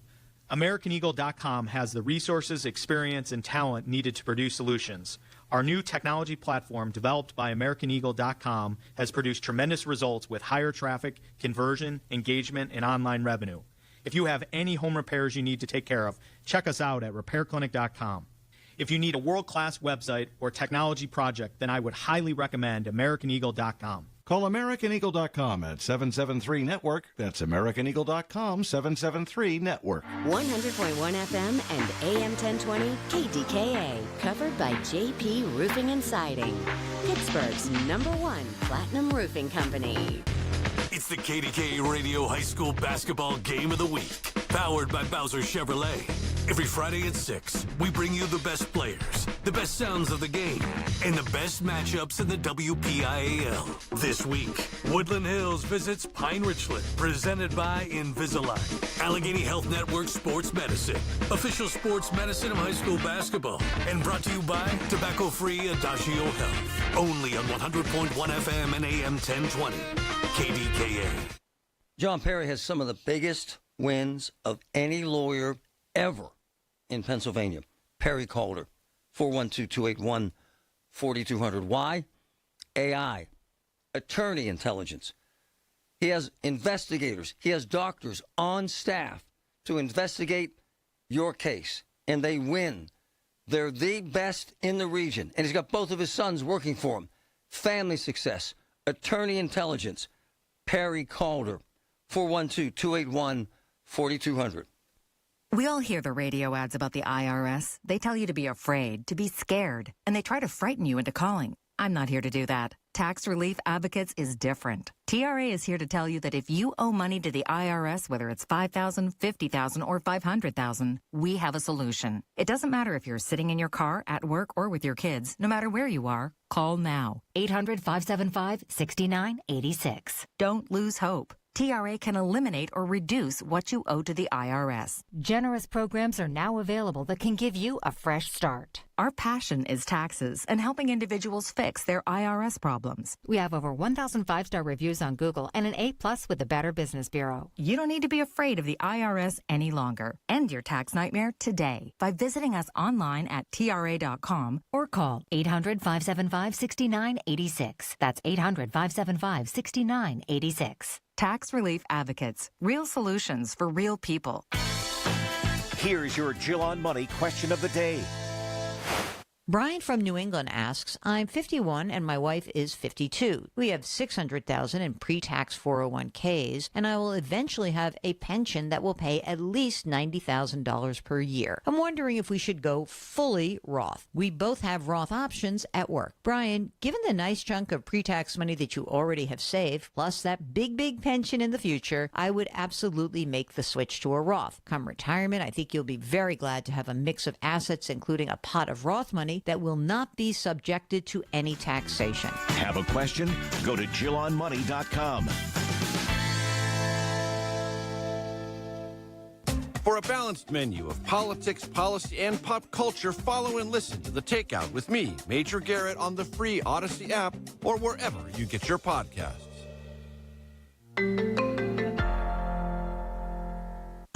AmericanEagle.com has the resources, experience, and talent needed to produce solutions. Our new technology platform, developed by AmericanEagle.com, has produced tremendous results with higher traffic, conversion, engagement, and online revenue. If you have any home repairs you need to take care of, check us out at RepairClinic.com. If you need a world-class website or technology project, then I would highly recommend AmericanEagle.com. Call AmericanEagle.com at 773-NETWORK. That's AmericanEagle.com, 773-NETWORK. 100.1 FM and AM 1020 KDKA. Covered by JP Roofing and Siding. Pittsburgh's #1 platinum roofing company. It's the KDKA Radio High School Basketball Game of the Week, powered by Bowser Chevrolet. Every Friday at 6, we bring you the best players, the best sounds of the game, and the best matchups in the WPIAL. This week, Woodland Hills visits Pine Richland, presented by Invisalign. Allegheny Health Network Sports Medicine, official sports medicine of high school basketball, and brought to you by tobacco-free Adagio Health. Only on 100.1 FM and AM 1020. KDKA. John Perry has some of the biggest wins of any lawyer ever in Pennsylvania. Perry Calder, 412-281-4200. Why? AI, attorney intelligence. He has investigators, he has doctors on staff to investigate your case, and they win. They're the best in the region, and he's got both of his sons working for him. Family success, attorney intelligence. Perry Calder, 412-281-4200. We all hear the radio ads about the IRS. They tell you to be afraid, to be scared, and they try to frighten you into calling. I'm not here to do that. Tax Relief Advocates is different. TRA is here to tell you that if you owe money to the IRS, whether it's $5,000, $50,000, or $500,000, we have a solution. It doesn't matter if you're sitting in your car, at work, or with your kids. No matter where you are, call now. 800-575-6986. Don't lose hope. TRA can eliminate or reduce what you owe to the IRS. Generous programs are now available that can give you a fresh start. Our passion is taxes and helping individuals fix their IRS problems. We have over 1,000 5-star reviews on Google and an A+ with the Better Business Bureau. You don't need to be afraid of the IRS any longer. End your tax nightmare today by visiting us online at TRA.com or call 800-575-6986. That's 800-575-6986. Tax Relief Advocates. Real solutions for real people. Here's your Jill on Money question of the day. Brian from New England asks, I'm 51 and my wife is 52. We have $600,000 in pre-tax 401ks, and I will eventually have a pension that will pay at least $90,000 per year. I'm wondering if we should go fully Roth. We both have Roth options at work. Brian, given the nice chunk of pre-tax money that you already have saved, plus that big pension in the future, I would absolutely make the switch to a Roth. Come retirement, I think you'll be very glad to have a mix of assets, including a pot of Roth money that will not be subjected to any taxation. Have a question? Go to JillOnMoney.com. For a balanced menu of politics, policy, and pop culture, follow and listen to The Takeout with me, Major Garrett, on the free Odyssey app or wherever you get your podcasts.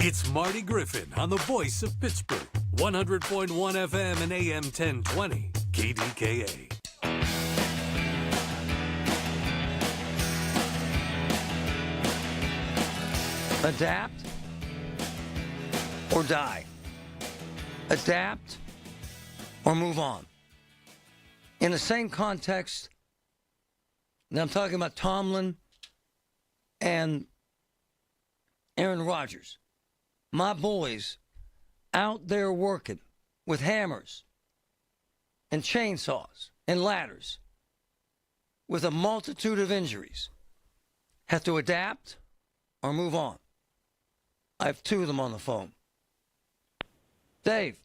It's Marty Griffin on the voice of Pittsburgh. 100.1 FM and AM 1020. KDKA. Adapt or die. Adapt or move on. In the same context, now I'm talking about Tomlin and Aaron Rodgers. My boys out there working with hammers and chainsaws and ladders with a multitude of injuries have to adapt or move on. I have two of them on the phone. Dave.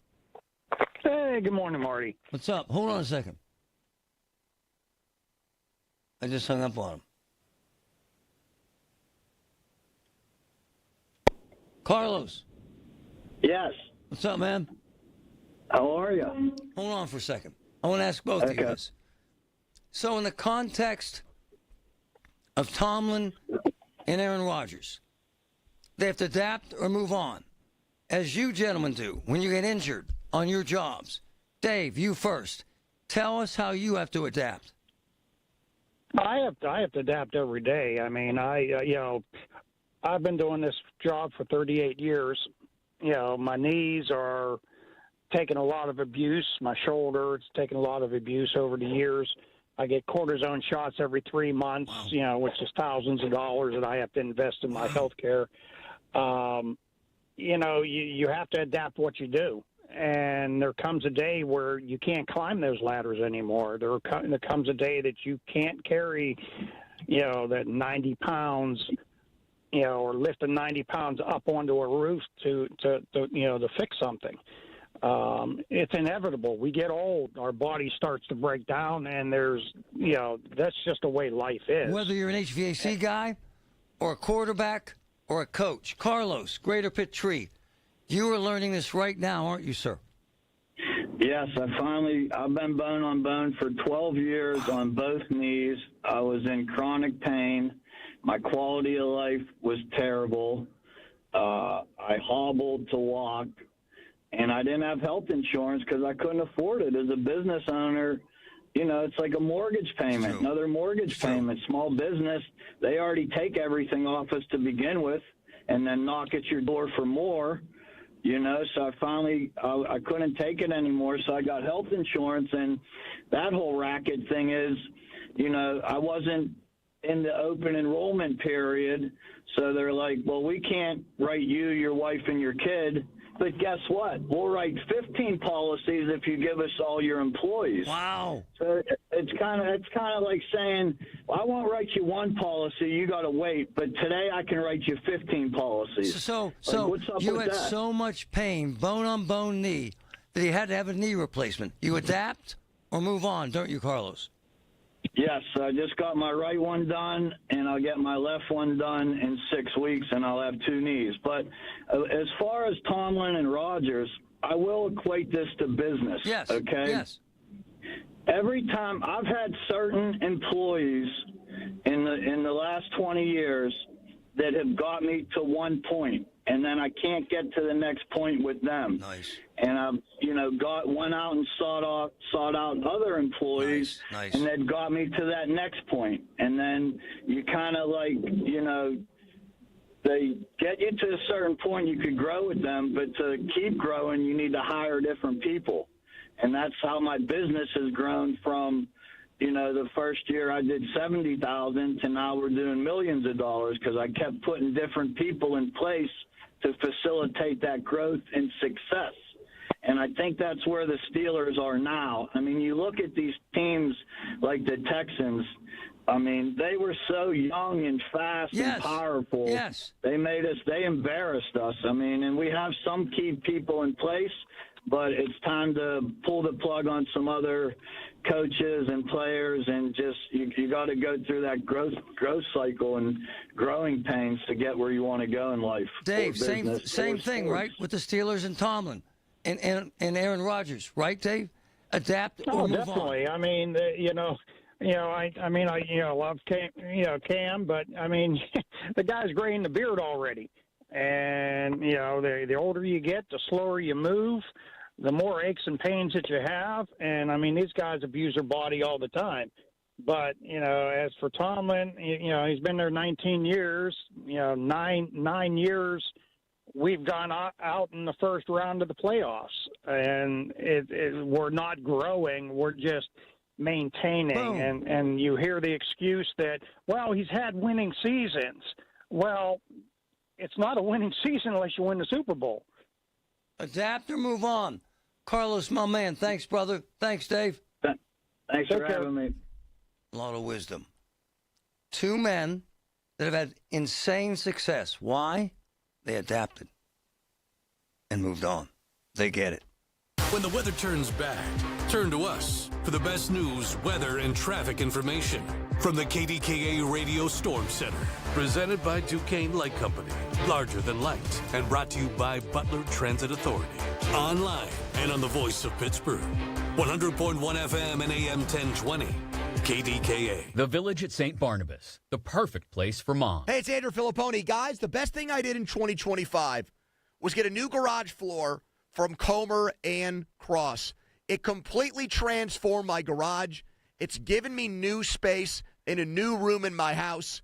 Hey, good morning, Marty. What's up? Hold on a second. I just hung up on him. Carlos. Yes. What's up, man? How are you? Hold on for a second. I want to ask both of you this. So in the context of Tomlin and Aaron Rodgers, they have to adapt or move on, as you gentlemen do when you get injured on your jobs. Dave, you first. Tell us how you have to adapt. I have to adapt every day. I mean, I've been doing this job for 38 years. My knees are taking a lot of abuse. My shoulder, it's taken a lot of abuse over the years. I get cortisone shots every 3 months, which is thousands of dollars that I have to invest in my health care. You have to adapt what you do. And there comes a day where you can't climb those ladders anymore. There comes a day that you can't carry, that 90 pounds, or lifting 90 pounds up onto a roof to fix something. It's inevitable. We get old, our body starts to break down, and that's just the way life is. Whether you're an HVAC guy or a quarterback or a coach. Carlos, Greater Pitt Tree, you are learning this right now, aren't you, sir? Yes, I've been bone on bone for 12 years on both knees. I was in chronic pain. My quality of life was terrible. I hobbled to walk, and I didn't have health insurance because I couldn't afford it. As a business owner, it's like a mortgage payment, another mortgage payment. Small business, they already take everything off us to begin with and then knock at your door for more, So I couldn't take it anymore, so I got health insurance, and that whole racket thing is, I wasn't in the open enrollment period, so they're like, well, we can't write you, your wife, and your kid, but guess what? We'll write 15 policies if you give us all your employees. Wow. So it's kind of like saying, well, I won't write you one policy, you got to wait, but today I can write you 15 policies. So what's up you with had that? so much pain, bone on bone knee, that you had to have a knee replacement. You adapt or move on, don't you, Carlos? Yes, I just got my right one done, and I'll get my left one done in 6 weeks, and I'll have 2 knees. But as far as Tomlin and Rodgers, I will equate this to business. Yes. Okay. Yes. Every time I've had certain employees in the last 20 years that have got me to one point, and then I can't get to the next point with them. Nice. And I've, went out and sought out other employees, Nice. and that got me to that next point. And then you kind of they get you to a certain point, you could grow with them, but to keep growing, you need to hire different people. And that's how my business has grown from, the first year I did $70,000 to now we're doing millions of dollars, because I kept putting different people in place to facilitate that growth and success. And I think that's where the Steelers are now. I mean, you look at these teams like the Texans. I mean, they were so young and fast and powerful. Yes. They embarrassed us. I mean, and we have some key people in place, but it's time to pull the plug on some other coaches and players, and just you got to go through that growth cycle and growing pains to get where you want to go in life. Dave, same thing, right, with the Steelers and Tomlin and Aaron Rodgers, right, Dave? Adapt or move definitely. on. I mean, I love Cam, but I mean, the guy's graying the beard already, and the older you get, the slower you move, the more aches and pains that you have. And I mean, these guys abuse their body all the time. But as for Tomlin, he's been there 19 years. 9 years. We've gone out in the first round of the playoffs, and we're not growing. We're just maintaining. And you hear the excuse that, well, he's had winning seasons. Well, it's not a winning season unless you win the Super Bowl. Adapt or move on. Carlos, my man, thanks, brother. Thanks, Dave. Thanks for having me. A lot of wisdom. 2 men that have had insane success. Why? They adapted and moved on. They get it. When the weather turns bad, turn to us for the best news, weather, and traffic information from the KDKA Radio Storm Center. Presented by Duquesne Light Company. Larger than light. And brought to you by Butler Transit Authority. Online and on the voice of Pittsburgh. 100.1 FM and AM 1020. KDKA. The Village at St. Barnabas. The perfect place for mom. Hey, it's Andrew Filipponi. Guys, the best thing I did in 2025 was get a new garage floor from Comer and Cross. It completely transformed my garage. It's given me new space in a new room in my house.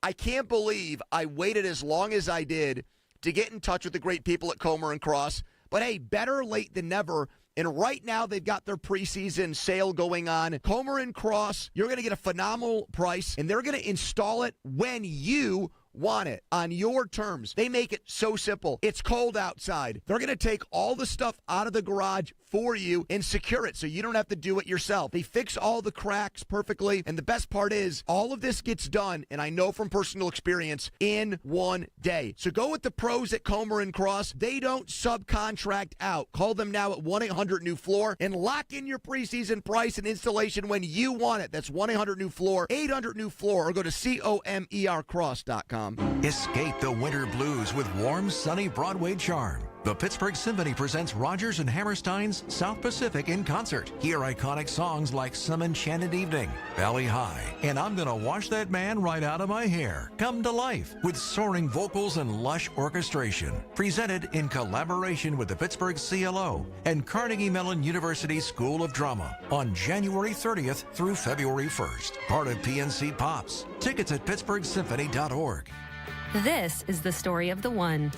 I can't believe I waited as long as I did to get in touch with the great people at Comer and Cross. But hey, better late than never. And right now, they've got their preseason sale going on. Comer and Cross, you're going to get a phenomenal price, and they're going to install it when you want it on your terms. They make it so simple. It's cold outside. They're going to take all the stuff out of the garage for you and secure it so you don't have to do it yourself. They fix all the cracks perfectly. And the best part is all of this gets done, and I know from personal experience, in one day. So go with the pros at Comer and Cross. They don't subcontract out. Call them now at 1-800-NEW-FLOOR and lock in your preseason price and installation when you want it. That's 1-800-NEW-FLOOR, 800-NEW-FLOOR, or go to COMERcross.com. Escape the winter blues with warm, sunny Broadway charm. The Pittsburgh Symphony presents Rodgers and Hammerstein's South Pacific in concert. Hear iconic songs like Some Enchanted Evening, Valley High, and I'm Gonna Wash That Man Right Out of My Hair come to life with soaring vocals and lush orchestration. Presented in collaboration with the Pittsburgh CLO and Carnegie Mellon University School of Drama on January 30th through February 1st. Part of PNC Pops. Tickets at pittsburghsymphony.org. This is the story of the one.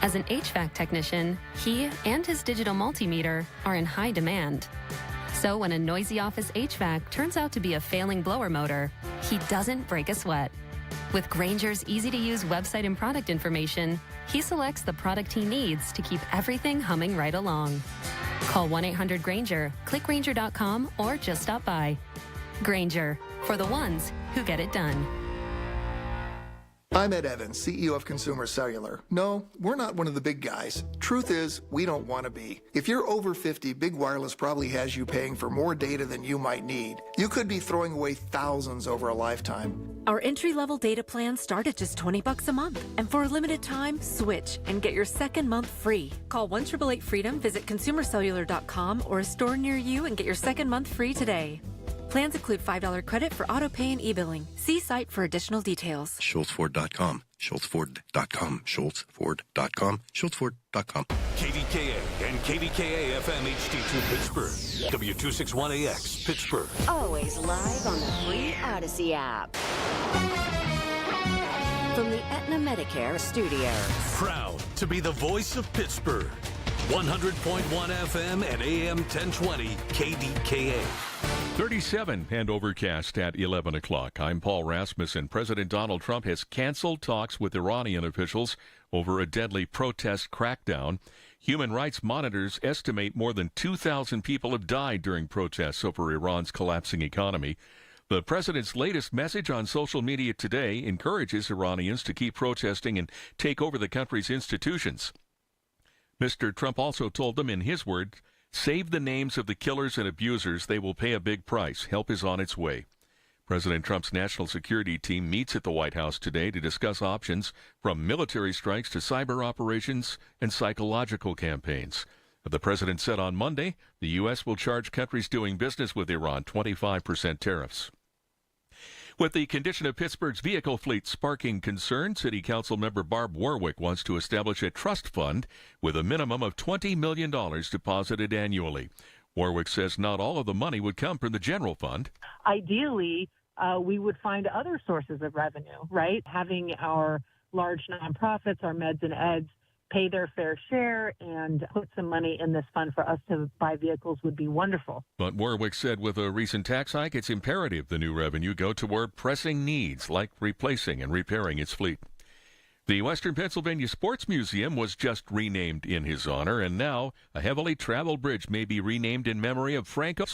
As an HVAC technician, he and his digital multimeter are in high demand. So when a noisy office HVAC turns out to be a failing blower motor, he doesn't break a sweat. With Grainger's easy-to-use website and product information, he selects the product he needs to keep everything humming right along. Call 1-800-GRAINGER, click Grainger.com, or just stop by. Grainger, for the ones who get it done. I'm Ed Evans, CEO of Consumer Cellular. No, we're not one of the big guys. Truth is, we don't want to be. If you're over 50, Big Wireless probably has you paying for more data than you might need. You could be throwing away thousands over a lifetime. Our entry-level data plans start at just $20 a month. And for a limited time, switch and get your second month free. Call 1-888-FREEDOM, visit consumercellular.com or a store near you and get your second month free today. Plans include $5 credit for auto pay and e-billing. See site for additional details. SchultzFord.com. SchultzFord.com. SchultzFord.com. SchultzFord.com. KDKA and KDKA FM HD2 Pittsburgh. W261AX Pittsburgh. Always live on the free Odyssey app. From the Aetna Medicare studios. Proud to be the voice of Pittsburgh. 100.1 FM and AM 1020 KDKA. 37 and overcast at 11 o'clock. I'm Paul Rasmussen. President Donald Trump has canceled talks with Iranian officials over a deadly protest crackdown. Human rights monitors estimate more than 2,000 people have died during protests over Iran's collapsing economy. The president's latest message on social media today encourages Iranians to keep protesting and take over the country's institutions. Mr. Trump also told them, in his words, "Save the names of the killers and abusers. They will pay a big price. Help is on its way." President Trump's national security team meets at the White House today to discuss options from military strikes to cyber operations and psychological campaigns. The president said on Monday the U.S. will charge countries doing business with Iran 25% tariffs. With the condition of Pittsburgh's vehicle fleet sparking concern, City Council member Barb Warwick wants to establish a trust fund with a minimum of $20 million deposited annually. Warwick says not all of the money would come from the general fund. Ideally, we would find other sources of revenue, right? Having our large nonprofits, our meds and eds, pay their fair share and put some money in this fund for us to buy vehicles would be wonderful. But Warwick said with a recent tax hike, it's imperative the new revenue go toward pressing needs like replacing and repairing its fleet. The Western Pennsylvania Sports Museum was just renamed in his honor, and now a heavily traveled bridge may be renamed in memory of Franco.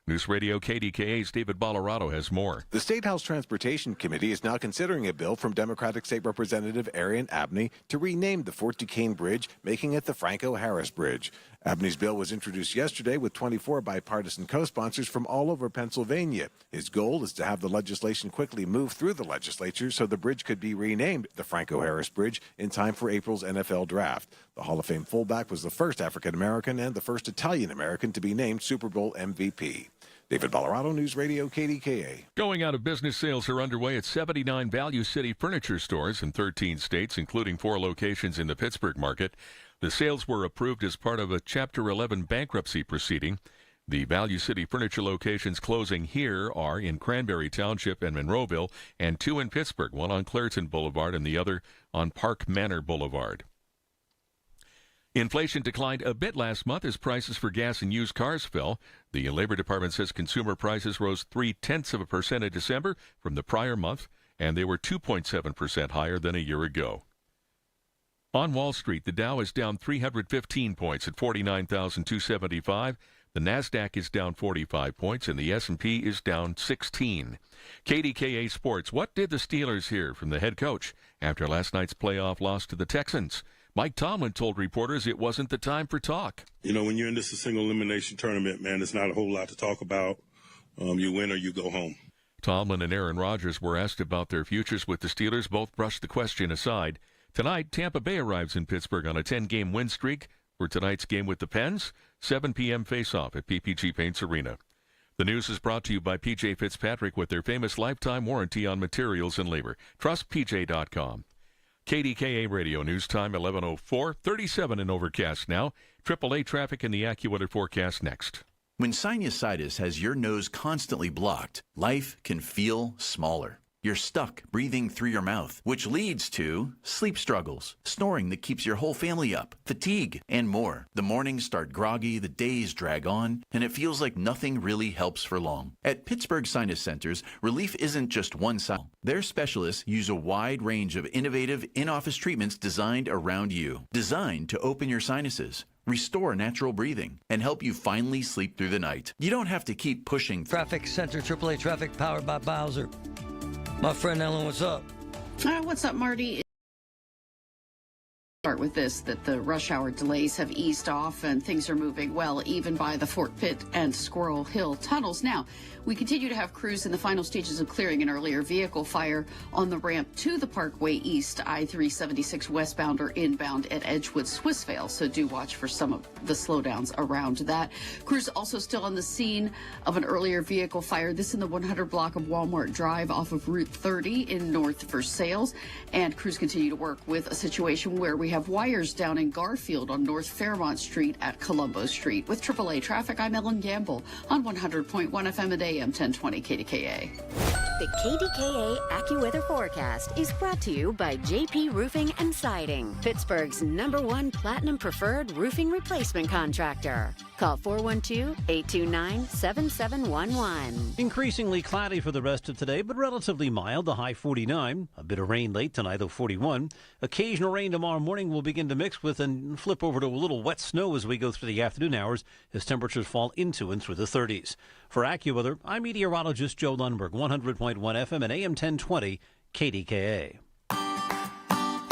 News Radio KDKA's David Ballarado has more. The State House Transportation Committee is now considering a bill from Democratic State Representative Arian Abney to rename the Fort Duquesne Bridge, making it the Franco-Harris Bridge. Abney's bill was introduced yesterday with 24 bipartisan co-sponsors from all over Pennsylvania. His goal is to have the legislation quickly move through the legislature so the bridge could be renamed the Franco-Harris Bridge in time for April's NFL draft. The Hall of Fame fullback was the first African-American and the first Italian-American to be named Super Bowl MVP. David Ballarado, News Radio KDKA. Going out of business sales are underway at 79 Value City furniture stores in 13 states, including 4 locations in the Pittsburgh market. The sales were approved as part of a Chapter 11 bankruptcy proceeding. The Value City furniture locations closing here are in Cranberry Township and Monroeville, and 2 in Pittsburgh, one on Clairton Boulevard and the other on Park Manor Boulevard. Inflation declined a bit last month as prices for gas and used cars fell. The Labor Department says consumer prices rose 0.3% in December from the prior month, and they were 2.7% higher than a year ago. On Wall Street, the Dow is down 315 points at 49,275. The Nasdaq is down 45 points, and the S&P is down 16. KDKA Sports. What did the Steelers hear from the head coach after last night's playoff loss to the Texans? Mike Tomlin told reporters it wasn't the time for talk. You know, when you're in this a single elimination tournament, man, it's not a whole lot to talk about. You win or you go home. Tomlin and Aaron Rodgers were asked about their futures with the Steelers. Both brushed the question aside. Tonight, Tampa Bay arrives in Pittsburgh on a 10-game win streak for tonight's game with the Pens. 7 p.m. face-off at PPG Paints Arena. The news is brought to you by P.J. Fitzpatrick with their famous lifetime warranty on materials and labor. Trust PJ.com. KDKA Radio News Time 11:04, 37 in overcast now. AAA traffic in the AccuWeather forecast next. When sinusitis has your nose constantly blocked, life can feel smaller. You're stuck breathing through your mouth, which leads to sleep struggles, snoring that keeps your whole family up, fatigue, and more. The mornings start groggy, the days drag on, and it feels like nothing really helps for long. At Pittsburgh Sinus Centers, relief isn't just one side. Their specialists use a wide range of innovative in-office treatments designed around you, designed to open your sinuses, restore natural breathing, and help you finally sleep through the night. You don't have to keep pushing. Traffic Center, AAA Traffic, powered by Bowser. My friend Ellen, what's up? What's up, Marty? Start with this, that the rush hour delays have eased off and things are moving well, even by the Fort Pitt and Squirrel Hill tunnels. Now, we continue to have crews in the final stages of clearing an earlier vehicle fire on the ramp to the Parkway East, I-376 westbound or inbound at Edgewood Swissvale. So do watch for some of the slowdowns around that. Crews also still on the scene of an earlier vehicle fire. This in the 100 block of Walmart Drive off of Route 30 in North Versailles. And crews continue to work with a situation where we have wires down in Garfield on North Fairmont Street at Colombo Street. With AAA Traffic, I'm Ellen Gamble on 100.1 FM and AM 1020 KDKA. The KDKA AccuWeather forecast is brought to you by JP Roofing and Siding, Pittsburgh's #1 Platinum Preferred Roofing Replacement Contractor. Call 412-829-7711. Increasingly cloudy for the rest of today, but relatively mild, the high 49. A bit of rain late tonight, though 41. Occasional rain tomorrow morning will begin to mix with and flip over to a little wet snow as we go through the afternoon hours as temperatures fall into and through the 30s. For AccuWeather, I'm meteorologist Joe Lundberg, 100.1 FM and AM 1020 KDKA.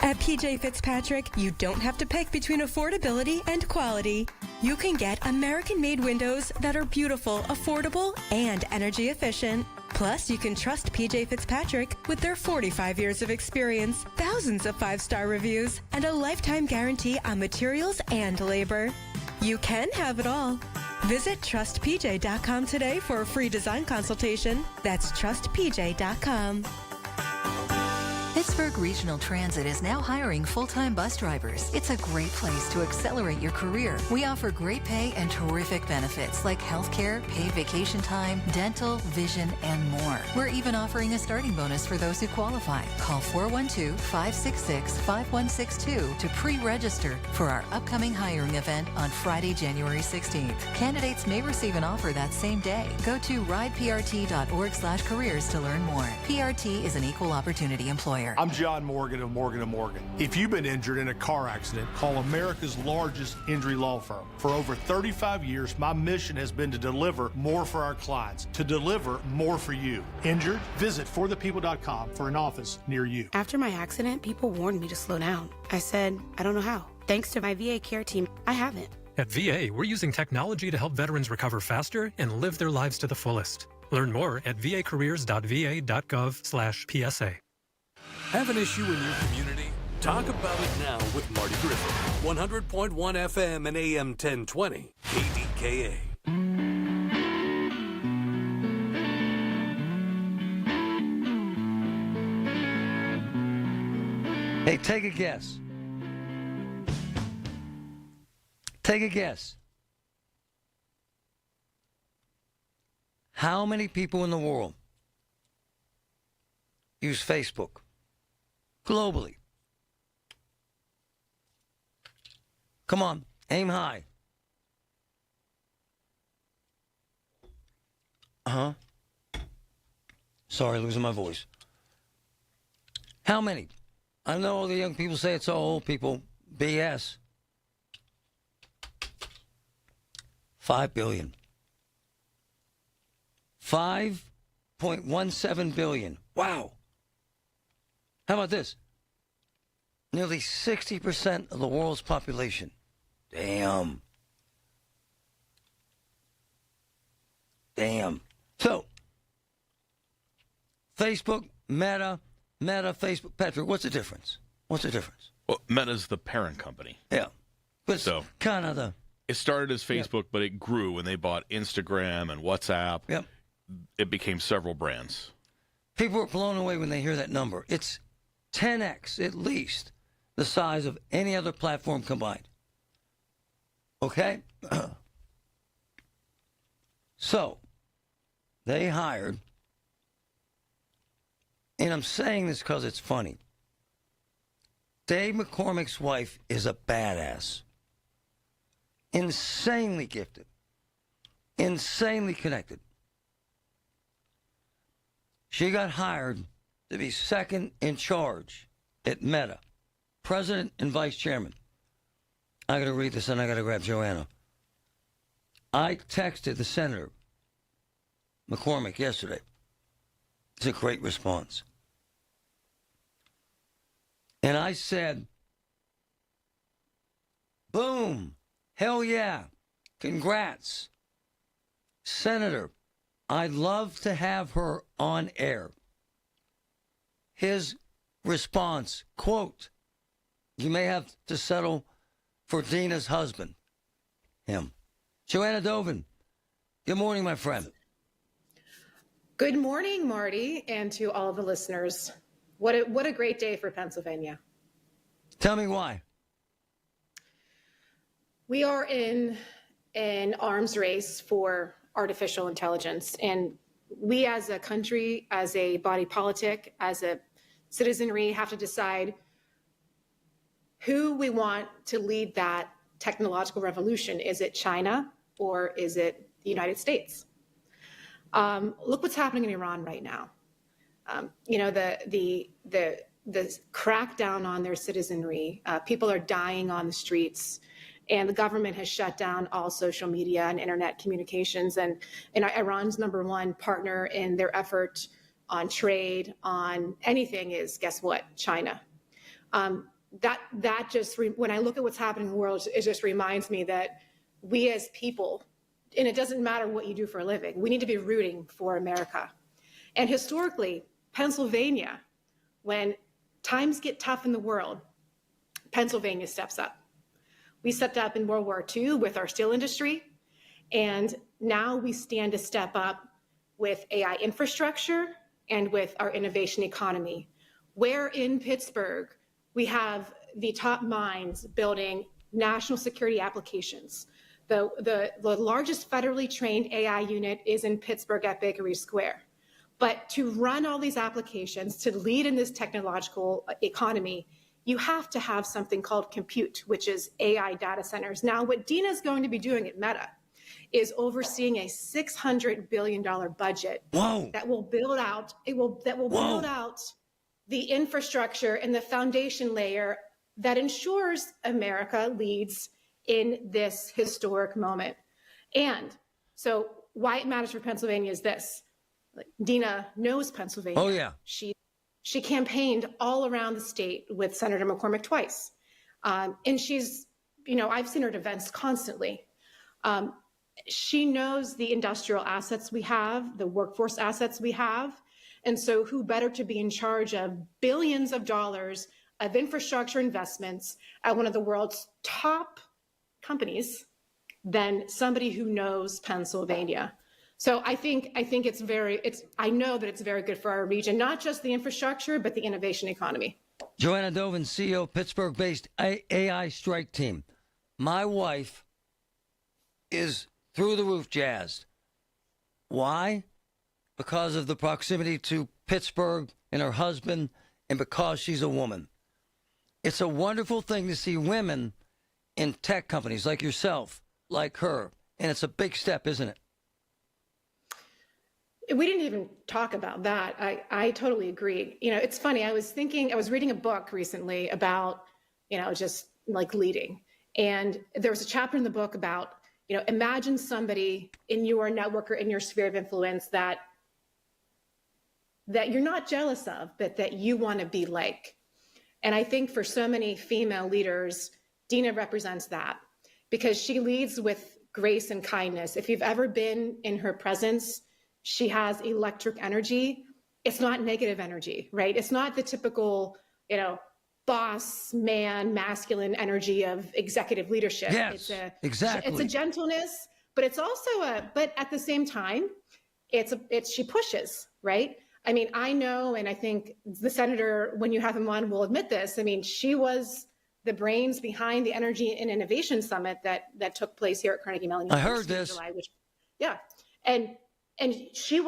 At PJ Fitzpatrick, you don't have to pick between affordability and quality. You can get American-made windows that are beautiful, affordable, and energy efficient. Plus, you can trust PJ Fitzpatrick with their 45 years of experience, thousands of 5-star reviews, and a lifetime guarantee on materials and labor. You can have it all. Visit TrustPJ.com today for a free design consultation. That's TrustPJ.com. Pittsburgh Regional Transit is now hiring full-time bus drivers. It's a great place to accelerate your career. We offer great pay and terrific benefits like healthcare, paid vacation time, dental, vision, and more. We're even offering a starting bonus for those who qualify. Call 412-566-5162 to pre-register for our upcoming hiring event on Friday, January 16th. Candidates may receive an offer that same day. Go to rideprt.org/careers to learn more. PRT is an equal opportunity employer. I'm John Morgan of Morgan & Morgan. If you've been injured in a car accident, call America's largest injury law firm. For over 35 years, my mission has been to deliver more for our clients, to deliver more for you. Injured? Visit forthepeople.com for an office near you. After my accident, people warned me to slow down. I said, I don't know how. Thanks to my VA care team, I haven't. At VA, we're using technology to help veterans recover faster and live their lives to the fullest. Learn more at vacareers.va.gov/PSA. Have an issue in your community? Talk about it now with Marty Griffin. 100.1 FM and AM 1020 KDKA. Hey, take a guess. Take a guess. How many people in the world use Facebook globally? Come on, aim high. Sorry, losing my voice. How many? I know all the young people say it's all old people. BS. 5 billion. 5.17 billion. Wow. How about this? Nearly 60% of the world's population. Damn. So, Facebook, Meta, Facebook. Patrick, what's the difference? Well, Meta's the parent company. Yeah. But so kind of the... It started as Facebook, but it grew when they bought Instagram and WhatsApp. Yep. It became several brands. People are blown away when they hear that number. It's 10x, at least, the size of any other platform combined. Okay? So, they hired, and I'm saying this because it's funny, Dave McCormick's wife is a badass. Insanely gifted. Insanely connected. She got hired to be second in charge at Meta. President and vice chairman. I got to read this and I got to grab Joanna. I texted the Senator McCormick yesterday. It's a great response. And I said, boom, hell yeah, congrats. Senator, I'd love to have her on air. His response, quote, you may have to settle for Dina's husband, him. Joanna Dovin, good morning, my friend. Good morning, Marty, and to all of the listeners. What a great day for Pennsylvania. Tell me why. We are in an arms race for artificial intelligence, and we as a country, as a body politic, as a citizenry have to decide who we want to lead that technological revolution. Is it China or is it the United States? Look what's happening in Iran right now. The crackdown on their citizenry. People are dying on the streets, and the government has shut down all social media and internet communications. And Iran's number one partner in their effort on trade, on anything is, guess what? China. That just, when I look at what's happening in the world, it just reminds me that we as people, and it doesn't matter what you do for a living, we need to be rooting for America. And historically, Pennsylvania, when times get tough in the world, Pennsylvania steps up. We stepped up in World War II with our steel industry, and now we stand to step up with AI infrastructure and with our innovation economy. Where in Pittsburgh, we have the top minds building national security applications. The largest federally trained AI unit is in Pittsburgh at Bakery Square. But to run all these applications, to lead in this technological economy, you have to have something called compute, which is AI data centers. Now, what Dina's going to be doing at Meta is overseeing a $600 billion budget that will build out, build out the infrastructure and the foundation layer that ensures America leads in this historic moment. And so why it matters for Pennsylvania is this. Dina knows Pennsylvania. Oh, yeah. She campaigned all around the state with Senator McCormick twice. And she's, I've seen her at events constantly. She knows the industrial assets we have, the workforce assets we have. And so who better to be in charge of billions of dollars of infrastructure investments at one of the world's top companies than somebody who knows Pennsylvania. So I think I know that it's very good for our region, not just the infrastructure, but the innovation economy. Joanna Dovin, CEO, Pittsburgh-based AI Strike Team. My wife is through the roof jazzed. Why? Because of the proximity to Pittsburgh and her husband, and because she's a woman. It's a wonderful thing to see women in tech companies like yourself, like her, and it's a big step, isn't it? We didn't even talk about that. I totally agree. It's funny. I was reading a book recently about, just like leading. And there was a chapter in the book about, imagine somebody in your network or in your sphere of influence that you're not jealous of, but that you want to be like. And I think for so many female leaders, Dina represents that because she leads with grace and kindness. If you've ever been in her presence, she has electric energy. It's not negative energy, right? It's not the typical, boss man, masculine energy of executive leadership. Yes, exactly. It's a gentleness, but it's also but at the same time, she pushes, right? I mean, I know, and I think the senator, when you have him on, will admit this. I mean, she was the brains behind the Energy and Innovation Summit that took place here at Carnegie Mellon University. I heard this. In July, and she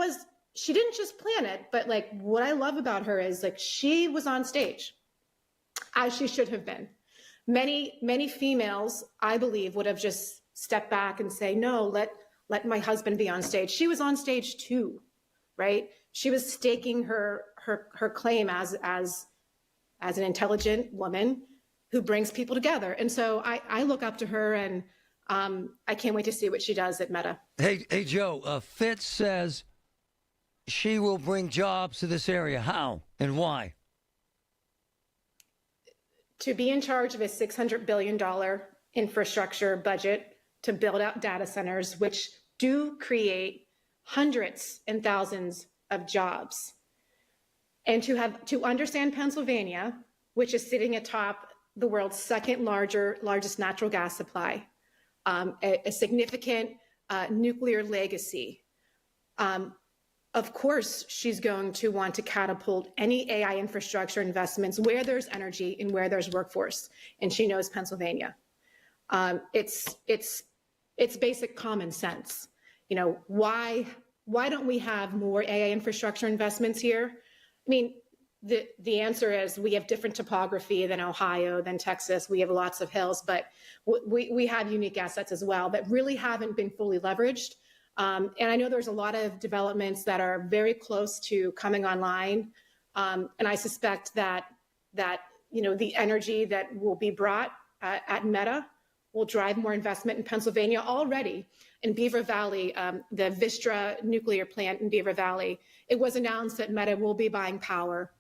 didn't just plan it, but like what I love about her is like she was on stage, as she should have been. Many females, I believe, would have just stepped back and say, no, let my husband be on stage. She was on stage too, right? She was staking her claim as an intelligent woman who brings people together. And so I look up to her, and I can't wait to see what she does at Meta. Hey, Joe, Fitz says she will bring jobs to this area. How and why? to be in charge of a $600 billion infrastructure budget to build out data centers, which do create hundreds and thousands of jobs. And to understand Pennsylvania, which is sitting atop the world's second largest natural gas supply, a significant nuclear legacy. Of course, she's going to want to catapult any AI infrastructure investments where there's energy and where there's workforce, and she knows Pennsylvania. It's basic common sense. You know, why don't we have more AI infrastructure investments here? I mean, the answer is we have different topography than Ohio, than Texas. We have lots of hills, but we have unique assets as well that really haven't been fully leveraged. And I know there's a lot of developments that are very close to coming online. And I suspect that you know, the energy that will be brought at Meta will drive more investment in Pennsylvania already. In Beaver Valley, the Vistra nuclear plant in Beaver Valley, it was announced that Meta will be buying power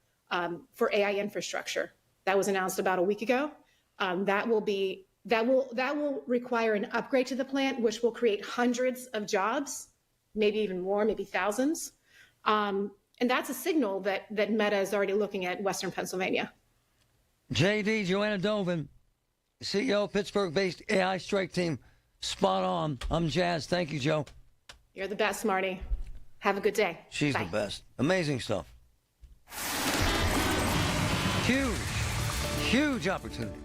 for AI infrastructure. That was announced about a week ago. That will require an upgrade to the plant, which will create hundreds of jobs, maybe even more, maybe thousands. And that's a signal that Meta is already looking at Western Pennsylvania. JD, Joanna Dovin, CEO, Pittsburgh-based AI strike team. Spot on. I'm Jazz. Thank you, Joe. You're the best, Marty. Have a good day. She's Bye. the best. Amazing stuff. Huge opportunity.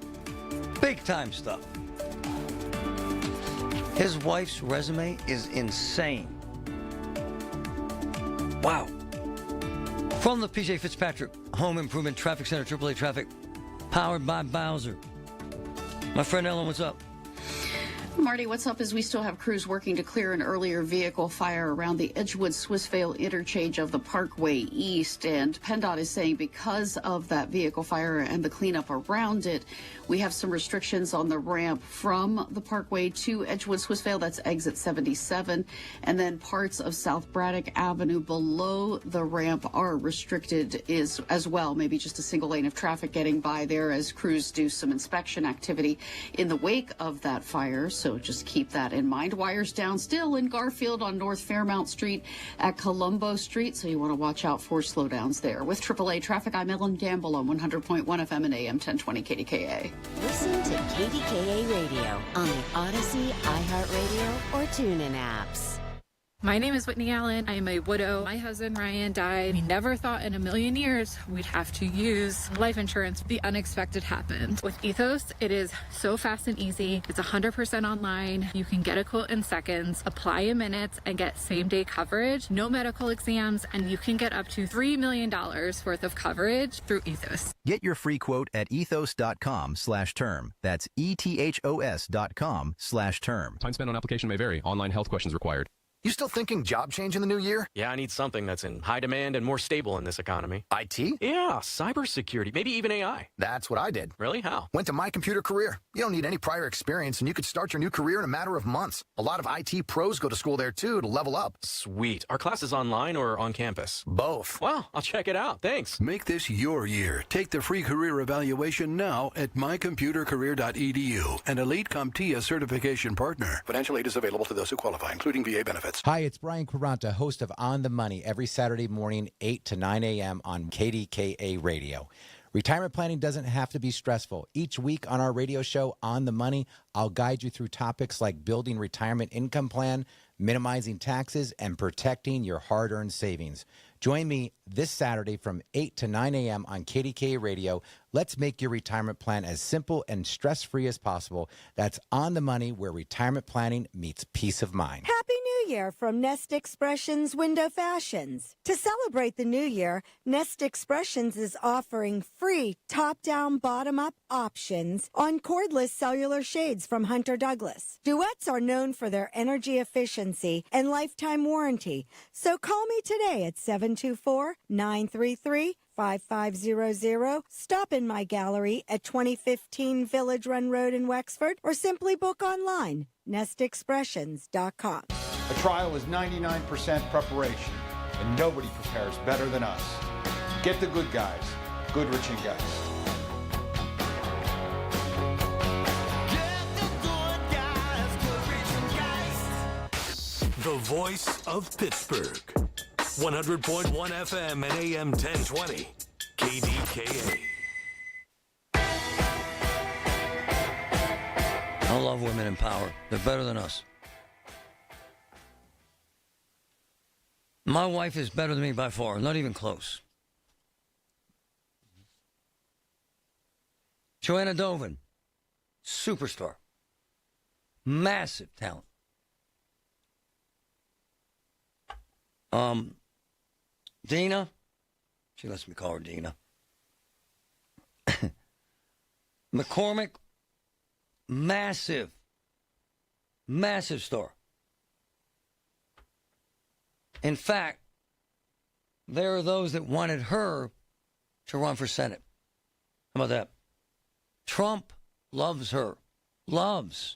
Big time stuff. His wife's resume is insane. Wow. From the PJ Fitzpatrick Home Improvement Traffic Center, AAA Traffic, powered by Bowser. My friend Ellen, what's up? Marty, what's up is we still have crews working to clear an earlier vehicle fire around the Edgewood-Swissvale interchange of the Parkway East. And PennDOT is saying because of that vehicle fire and the cleanup around it, we have some restrictions on the ramp from the Parkway to Edgewood-Swissvale. That's exit 77. And then parts of South Braddock Avenue below the ramp are restricted as well. Maybe just a single lane of traffic getting by there as crews do some inspection activity in the wake of that fire. So just keep that in mind. Wires down still in Garfield on North Fairmount Street at Colombo Street. So you want to watch out for slowdowns there. With AAA Traffic, I'm Ellen Gamble on 100.1 FM and AM 1020 KDKA. Listen to KDKA Radio on the Odyssey, iHeartRadio, or TuneIn apps. My name is Whitney Allen. I am a widow. My husband, Ryan, died. We never thought in a million years we'd have to use life insurance. The unexpected happened. With Ethos, it is so fast and easy. It's 100% online. You can get a quote in seconds, apply in minutes, and get same-day coverage. No medical exams, and you can get up to $3 million worth of coverage through Ethos. Get your free quote at ethos.com/term. That's ethos.com/term. Time spent on application may vary. Online health questions required. You still thinking job change in the new year? Yeah, I need something that's in high demand and more stable in this economy. IT? Yeah, cybersecurity, maybe even AI. That's what I did. Really? How? Went to My Computer Career. You don't need any prior experience, and you could start your new career in a matter of months. A lot of IT pros go to school there, too, to level up. Sweet. Are classes online or on campus? Both. Well, I'll check it out. Thanks. Make this your year. Take the free career evaluation now at mycomputercareer.edu, an elite CompTIA certification partner. Financial aid is available to those who qualify, including VA benefits. Hi, it's Brian Quaranta, host of On the Money, every Saturday morning, 8 to 9 a.m. on KDKA Radio. Retirement planning doesn't have to be stressful. Each week on our radio show, On the Money, I'll guide you through topics like building retirement income plan, minimizing taxes, and protecting your hard-earned savings. Join me this Saturday from 8 to 9 a.m. on KDKA Radio. Let's make your retirement plan as simple and stress-free as possible. That's On the Money, where retirement planning meets peace of mind. Happy New Year from Nest Expressions Window Fashions. To celebrate the new year, Nest Expressions is offering free top-down, bottom-up options on cordless cellular shades from Hunter Douglas. Duets are known for their energy efficiency and lifetime warranty. So call me today at 724-933-5500. Stop in my gallery at 2015 Village Run Road in Wexford, or simply book online, nestexpressions.com. A trial is 99% preparation, and nobody prepares better than us. Get the good guys, Goodrich & Geist. voice of Pittsburgh. 100.1 FM and AM 1020. KDKA. I love women in power. They're better than us. My wife is better than me by far, not even close. Joanna Dovin, superstar. Massive talent. Dina, she lets me call her Dina. McCormick, massive star. In fact, there are those that wanted her to run for Senate. How about that? Trump loves her. Loves.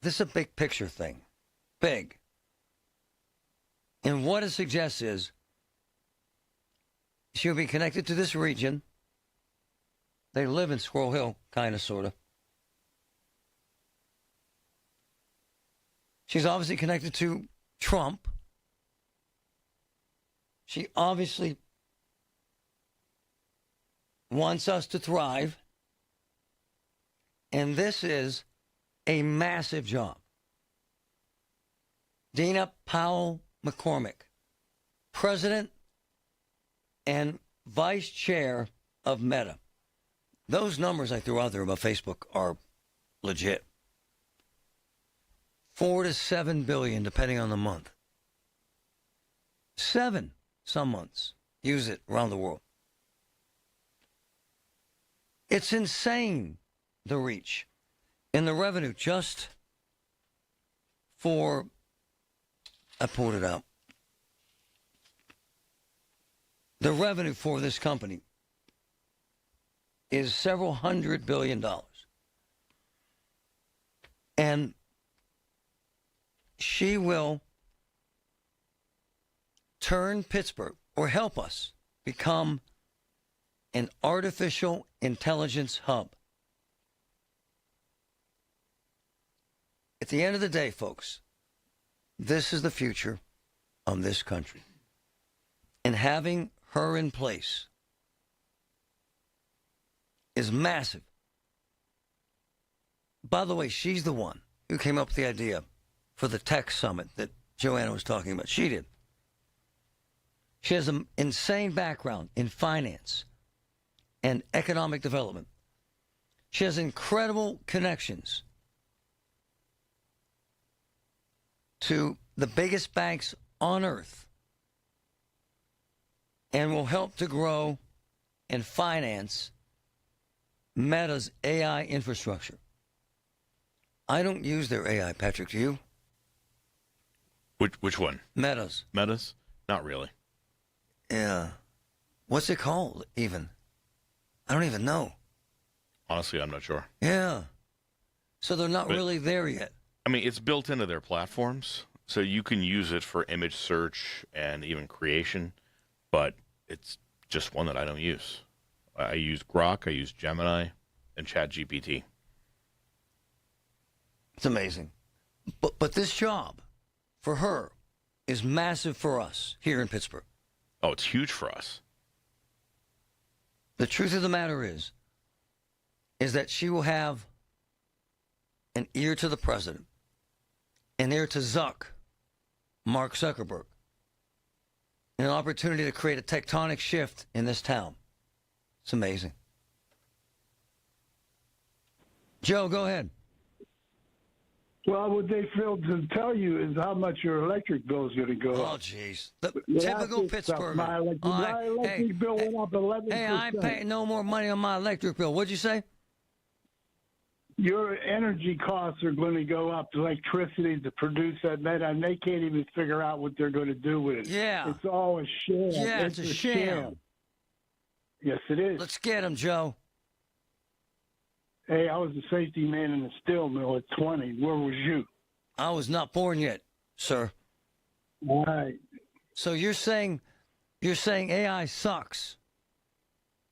This is a big picture thing. Big. And what it suggests is she'll be connected to this region. They live in Squirrel Hill, kind of, sort of. She's obviously connected to Trump. She obviously wants us to thrive. And this is a massive job. Dina Powell McCormick, President and Vice Chair of Meta. Those numbers I threw out there about Facebook are legit. 4 to 7 billion, depending on the month. 7 some months. Use it around the world. It's insane, the reach. And the revenue just for, I pulled it out. The revenue for this company is several $100 billion. And she will turn Pittsburgh, or help us become an artificial intelligence hub. At the end of the day, folks, this is the future of this country. And having her in place is massive. By the way, she's the one who came up with the idea for the tech summit that Joanna was talking about. She did. She has an insane background in finance and economic development. She has incredible connections to the biggest banks on earth and will help to grow and finance Meta's AI infrastructure. I don't use their AI, Patrick, do you? Which one? Meta's. Meta's? Not really. Yeah. What's it called, even? I don't even know. Honestly, I'm not sure. Yeah. So they're not really there yet. I mean, it's built into their platforms, so you can use it for image search and even creation, but it's just one that I don't use. I use Grok, I use Gemini, and ChatGPT. It's amazing. But this job, for her, is massive for us here in Pittsburgh. Oh, it's huge for us. The truth of the matter is that she will have an ear to the president, an ear to Mark Zuckerberg, and an opportunity to create a tectonic shift in this town. It's amazing. Joe, go ahead. Well, what they failed to tell you is how much your electric bill is going to go up. Oh, jeez. The typical Pittsburgher. My electric bill went up 11%. Hey, I ain't paying no more money on my electric bill. What'd you say? Your energy costs are going to go up, electricity to produce that meta, and they can't even figure out what they're going to do with it. Yeah. It's all a sham. Yeah, it's a sham. Yes, it is. Let's get him, Joe. Hey, I was a safety man in the steel mill at 20. Where was you? I was not born yet, sir. All right. So you're saying AI sucks?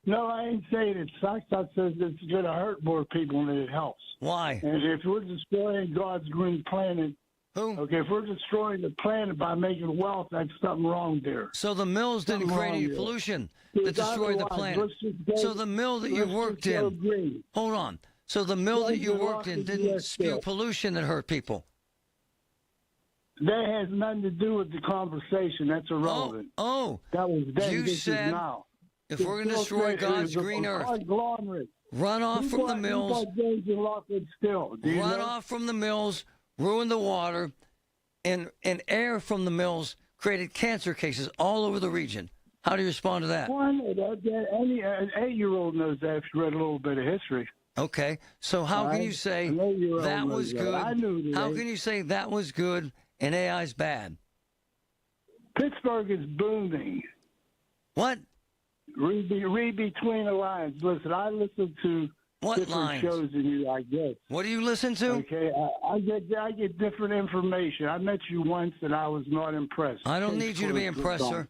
No, I ain't saying it sucks. I said it's going to hurt more people than it helps. Why? And if we're destroying God's green planet, okay, if we're destroying the planet by making wealth, that's something wrong there. So the mills didn't create any pollution that destroyed the planet. So the mill that you worked in, hold on. So the mill that you worked in didn't spew pollution that hurt people. That has nothing to do with the conversation. That's irrelevant. That was then. You this said is now. if we're going to destroy God's green earth, run off from the mills, run off from the mills, ruin the water, and air from the mills created cancer cases all over the region. How do you respond to that? Any 8-year-old knows that if you read a little bit of history. Okay, so how can you say that was good? How can you say that was good and AI's bad? Pittsburgh is booming. What? Read between the lines. Listen, I listen to different lines? shows than you, I guess. What do you listen to? Okay, I get different information. I met you once and I was not impressed. I don't need you to be impressed, sir.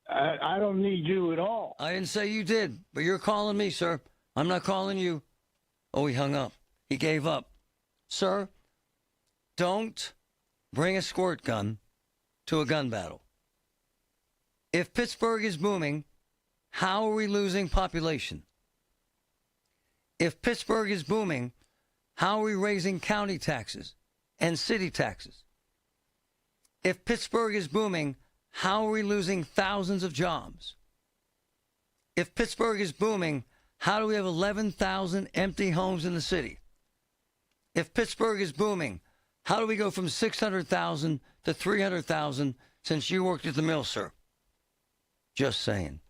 I don't need you at all. I didn't say you did, but you're calling me, sir. I'm not calling you. Oh, he hung up. He gave up. Sir, don't bring a squirt gun to a gun battle. If Pittsburgh is booming, how are we losing population? If Pittsburgh is booming, how are we raising county taxes and city taxes? If Pittsburgh is booming, how are we losing thousands of jobs? If Pittsburgh is booming, how do we have 11,000 empty homes in the city? If Pittsburgh is booming, how do we go from 600,000 to 300,000 since you worked at the mill, sir? Just saying.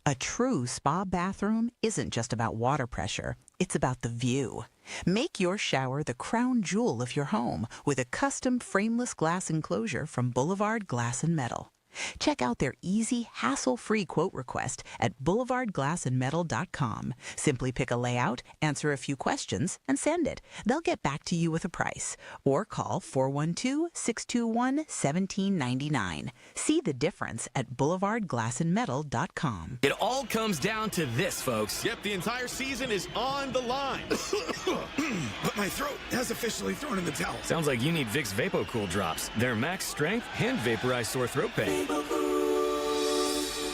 A true spa bathroom isn't just about water pressure. It's about the view. Make your shower the crown jewel of your home with a custom frameless glass enclosure from Boulevard Glass and Metal. Check out their easy, hassle-free quote request at boulevardglassandmetal.com. Simply pick a layout, answer a few questions, and send it. They'll get back to you with a price. Or call 412-621-1799. See the difference at boulevardglassandmetal.com. It all comes down to this, folks. Yep, the entire season is on the line. But my throat has officially thrown in the towel. Sounds like you need Vicks VapoCool drops. Their max strength and vaporize sore throat pain.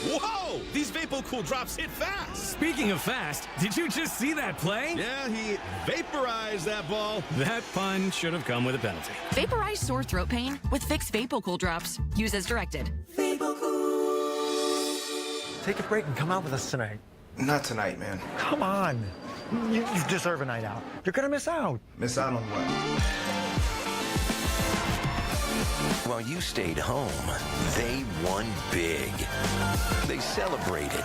Whoa! These VapoCool drops hit fast. Speaking of fast, did you just see that play? Yeah, he vaporized that ball. That pun should have come with a penalty. Vaporize sore throat pain with Vicks VapoCool drops. Use as directed. Take a break and come out with us tonight. Not tonight, man. Come on. You deserve a night out. You're going to miss out. Miss out on what? While you stayed home, they won big. They celebrated.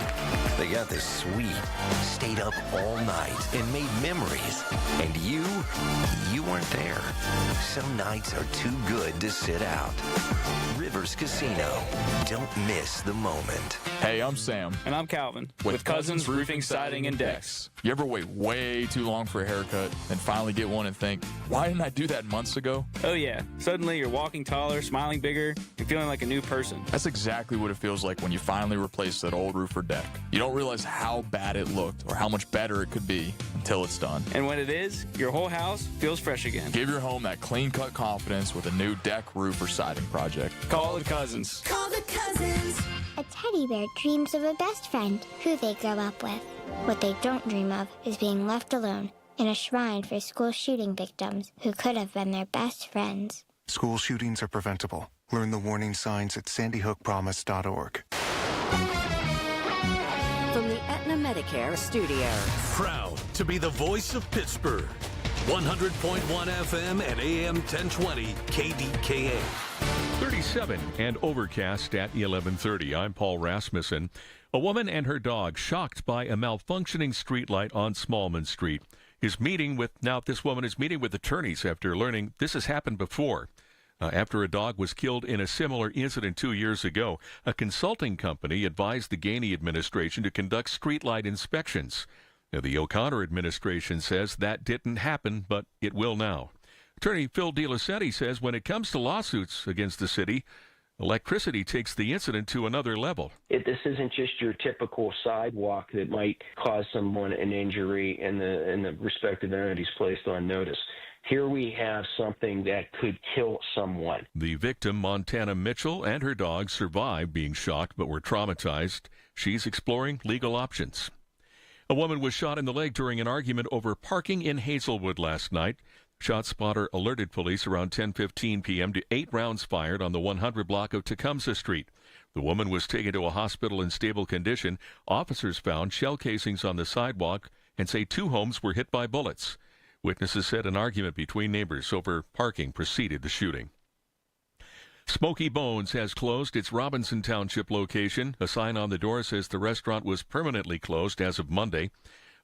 They got this sweet, stayed up all night and made memories. And you weren't there. Some nights are too good to sit out. Rivers Casino. Don't miss the moment. Hey, I'm Sam. And I'm Calvin. With Cousins Roofing, Siding, and Decks. You ever wait way too long for a haircut and finally get one and think, why didn't I do that months ago? Oh, yeah. Suddenly you're walking taller, smiling bigger, and feeling like a new person. That's exactly what it feels like when you finally replace that old roof or deck. You don't realize how bad it looked or how much better it could be until it's done. And when it is, your whole house feels fresh again. Give your home that clean-cut confidence with a new deck, roof, or siding project. Call the Cousins. Call the Cousins. A teddy bear dreams of a best friend who they grow up with. What they don't dream of is being left alone in a shrine for school shooting victims who could have been their best friends. School shootings are preventable. Learn the warning signs at sandyhookpromise.org. From the Aetna Medicare studios. Proud to be the voice of Pittsburgh. 100.1 FM and AM 1020 KDKA. 37 and overcast at 11:30. I'm Paul Rasmussen. A woman and her dog shocked by a malfunctioning streetlight on Smallman Street. This woman is meeting with attorneys after learning this has happened before. After a dog was killed in a similar incident 2 years ago, a consulting company advised the Gainey administration to conduct streetlight inspections. Now, the O'Connor administration says that didn't happen, but it will now. Attorney Phil DeLacetti says when it comes to lawsuits against the city, Electricity takes the incident to another level. This isn't just your typical sidewalk that might cause someone an injury and the respective entities placed on notice. Here we have something that could kill someone. The victim, Montana Mitchell, and her dog survived being shocked but were traumatized. She's exploring legal options. A woman was shot in the leg during an argument over parking in Hazelwood last night. Shot spotter alerted police around 10:15 p.m. to 8 rounds fired on the 100 block of Tecumseh Street. The woman was taken to a hospital in stable condition. Officers found shell casings on the sidewalk and say 2 homes were hit by bullets. Witnesses said an argument between neighbors over parking preceded the shooting. Smoky Bones has closed its Robinson Township location. A sign on the door says the restaurant was permanently closed as of Monday.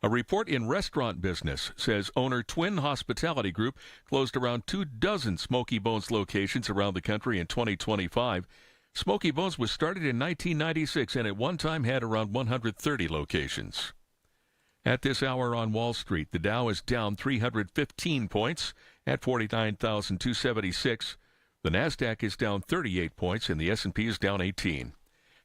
A report in Restaurant Business says owner Twin Hospitality Group closed around 24 Smoky Bones locations around the country in 2025. Smoky Bones was started in 1996 and at one time had around 130 locations. At this hour on Wall Street, the Dow is down 315 points at 49,276. The Nasdaq is down 38 points and the S&P is down 18.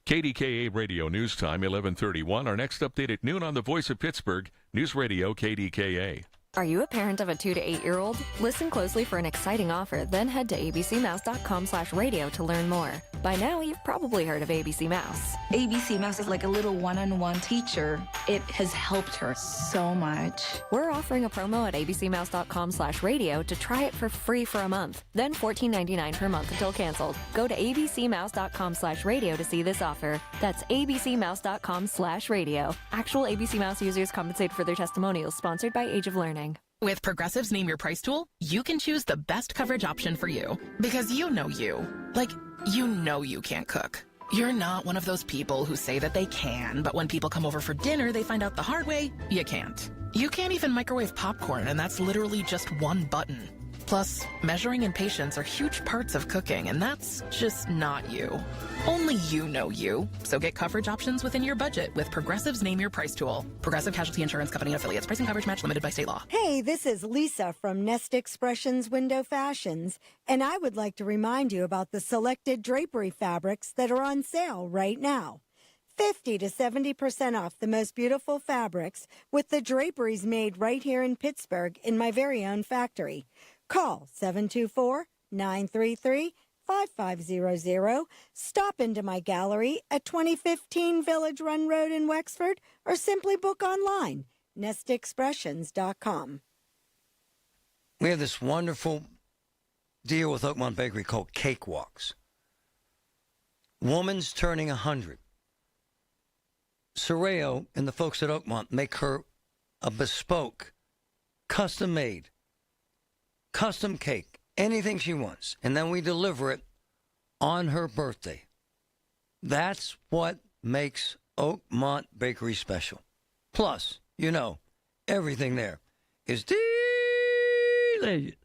KDKA Radio News Time, 11:31. Our next update at noon on the Voice of Pittsburgh, News Radio KDKA. Are you a parent of a 2 to 8 year old? Listen closely for an exciting offer, then head to abcmouse.com/radio to learn more. By now, you've probably heard of ABC Mouse. ABC Mouse is like a little one-on-one teacher. It has helped her so much. We're offering a promo at abcmouse.com/radio to try it for free for a month, then $14.99 per month until canceled. Go to abcmouse.com/radio to see this offer. That's abcmouse.com/radio. Actual ABC Mouse users compensate for their testimonials, sponsored by Age of Learning. With Progressive's Name Your Price tool, you can choose the best coverage option for you. Because you know you. Like, you know you can't cook. You're not one of those people who say that they can, but when people come over for dinner, they find out the hard way, you can't. You can't even microwave popcorn, and that's literally just one button. Plus, measuring and patience are huge parts of cooking, and that's just not you. Only you know you. So get coverage options within your budget with Progressive's Name Your Price tool. Progressive Casualty Insurance Company and affiliates. Price and coverage match limited by state law. Hey, this is Lisa from Nest Expressions Window Fashions, and I would like to remind you about the selected drapery fabrics that are on sale right now. 50 to 70% off the most beautiful fabrics with the draperies made right here in Pittsburgh in my very own factory. Call 724-933-5500. Stop into my gallery at 2015 Village Run Road in Wexford, or simply book online, nestexpressions.com. We have this wonderful deal with Oakmont Bakery called Cakewalks. Woman's turning 100. Sorreo and the folks at Oakmont make her a bespoke, custom-made, custom cake, anything she wants, and then we deliver it on her birthday. That's what makes Oakmont Bakery special. Plus, you know, everything there is delicious.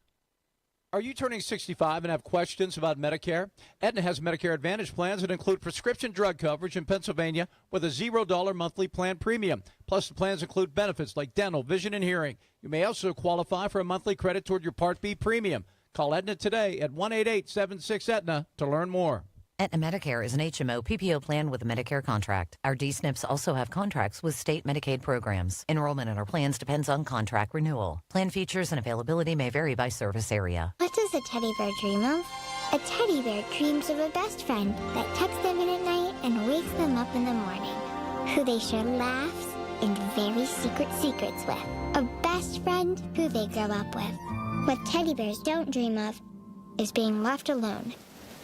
Are you turning 65 and have questions about Medicare? Aetna has Medicare Advantage plans that include prescription drug coverage in Pennsylvania with a $0 monthly plan premium. Plus, the plans include benefits like dental, vision, and hearing. You may also qualify for a monthly credit toward your Part B premium. Call Aetna today at 1-888-76-AETNA to learn more. Aetna Medicare is an HMO PPO plan with a Medicare contract. Our D-SNPs also have contracts with state Medicaid programs. Enrollment in our plans depends on contract renewal. Plan features and availability may vary by service area. What does a teddy bear dream of? A teddy bear dreams of a best friend that tucks them in at night and wakes them up in the morning, who they share laughs and very secret secrets with. A best friend who they grow up with. What teddy bears don't dream of is being left alone,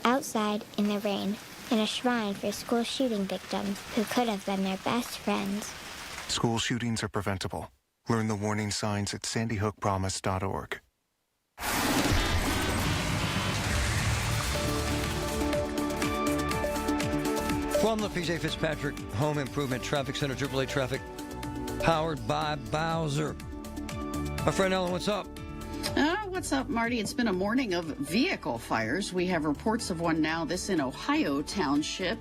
outside in the rain, in a shrine for school shooting victims who could have been their best friends. School shootings are preventable. Learn the warning signs at sandyhookpromise.org. From the PJ Fitzpatrick Home Improvement Traffic Center, AAA Traffic, powered by Bowser. My friend Ellen, what's up? What's up, Marty? It's been a morning of vehicle fires. We have reports of one now, this in Ohio Township.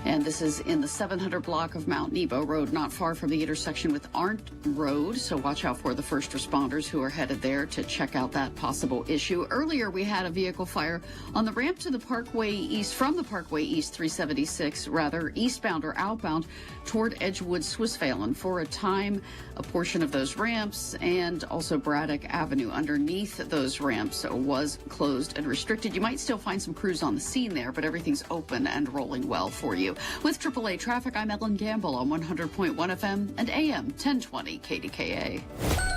And this is in the 700 block of Mount Nebo Road, not far from the intersection with Arndt Road. So watch out for the first responders who are headed there to check out that possible issue. Earlier, we had a vehicle fire on the ramp to the Parkway East, from the Parkway East 376, rather, eastbound or outbound toward Edgewood, Swissvalen. For a time, a portion of those ramps and also Braddock Avenue underneath those ramps was closed and restricted. You might still find some crews on the scene there, but everything's open and rolling well for you. With AAA Traffic, I'm Ellen Gamble on 100.1 FM and AM 1020 KDKA.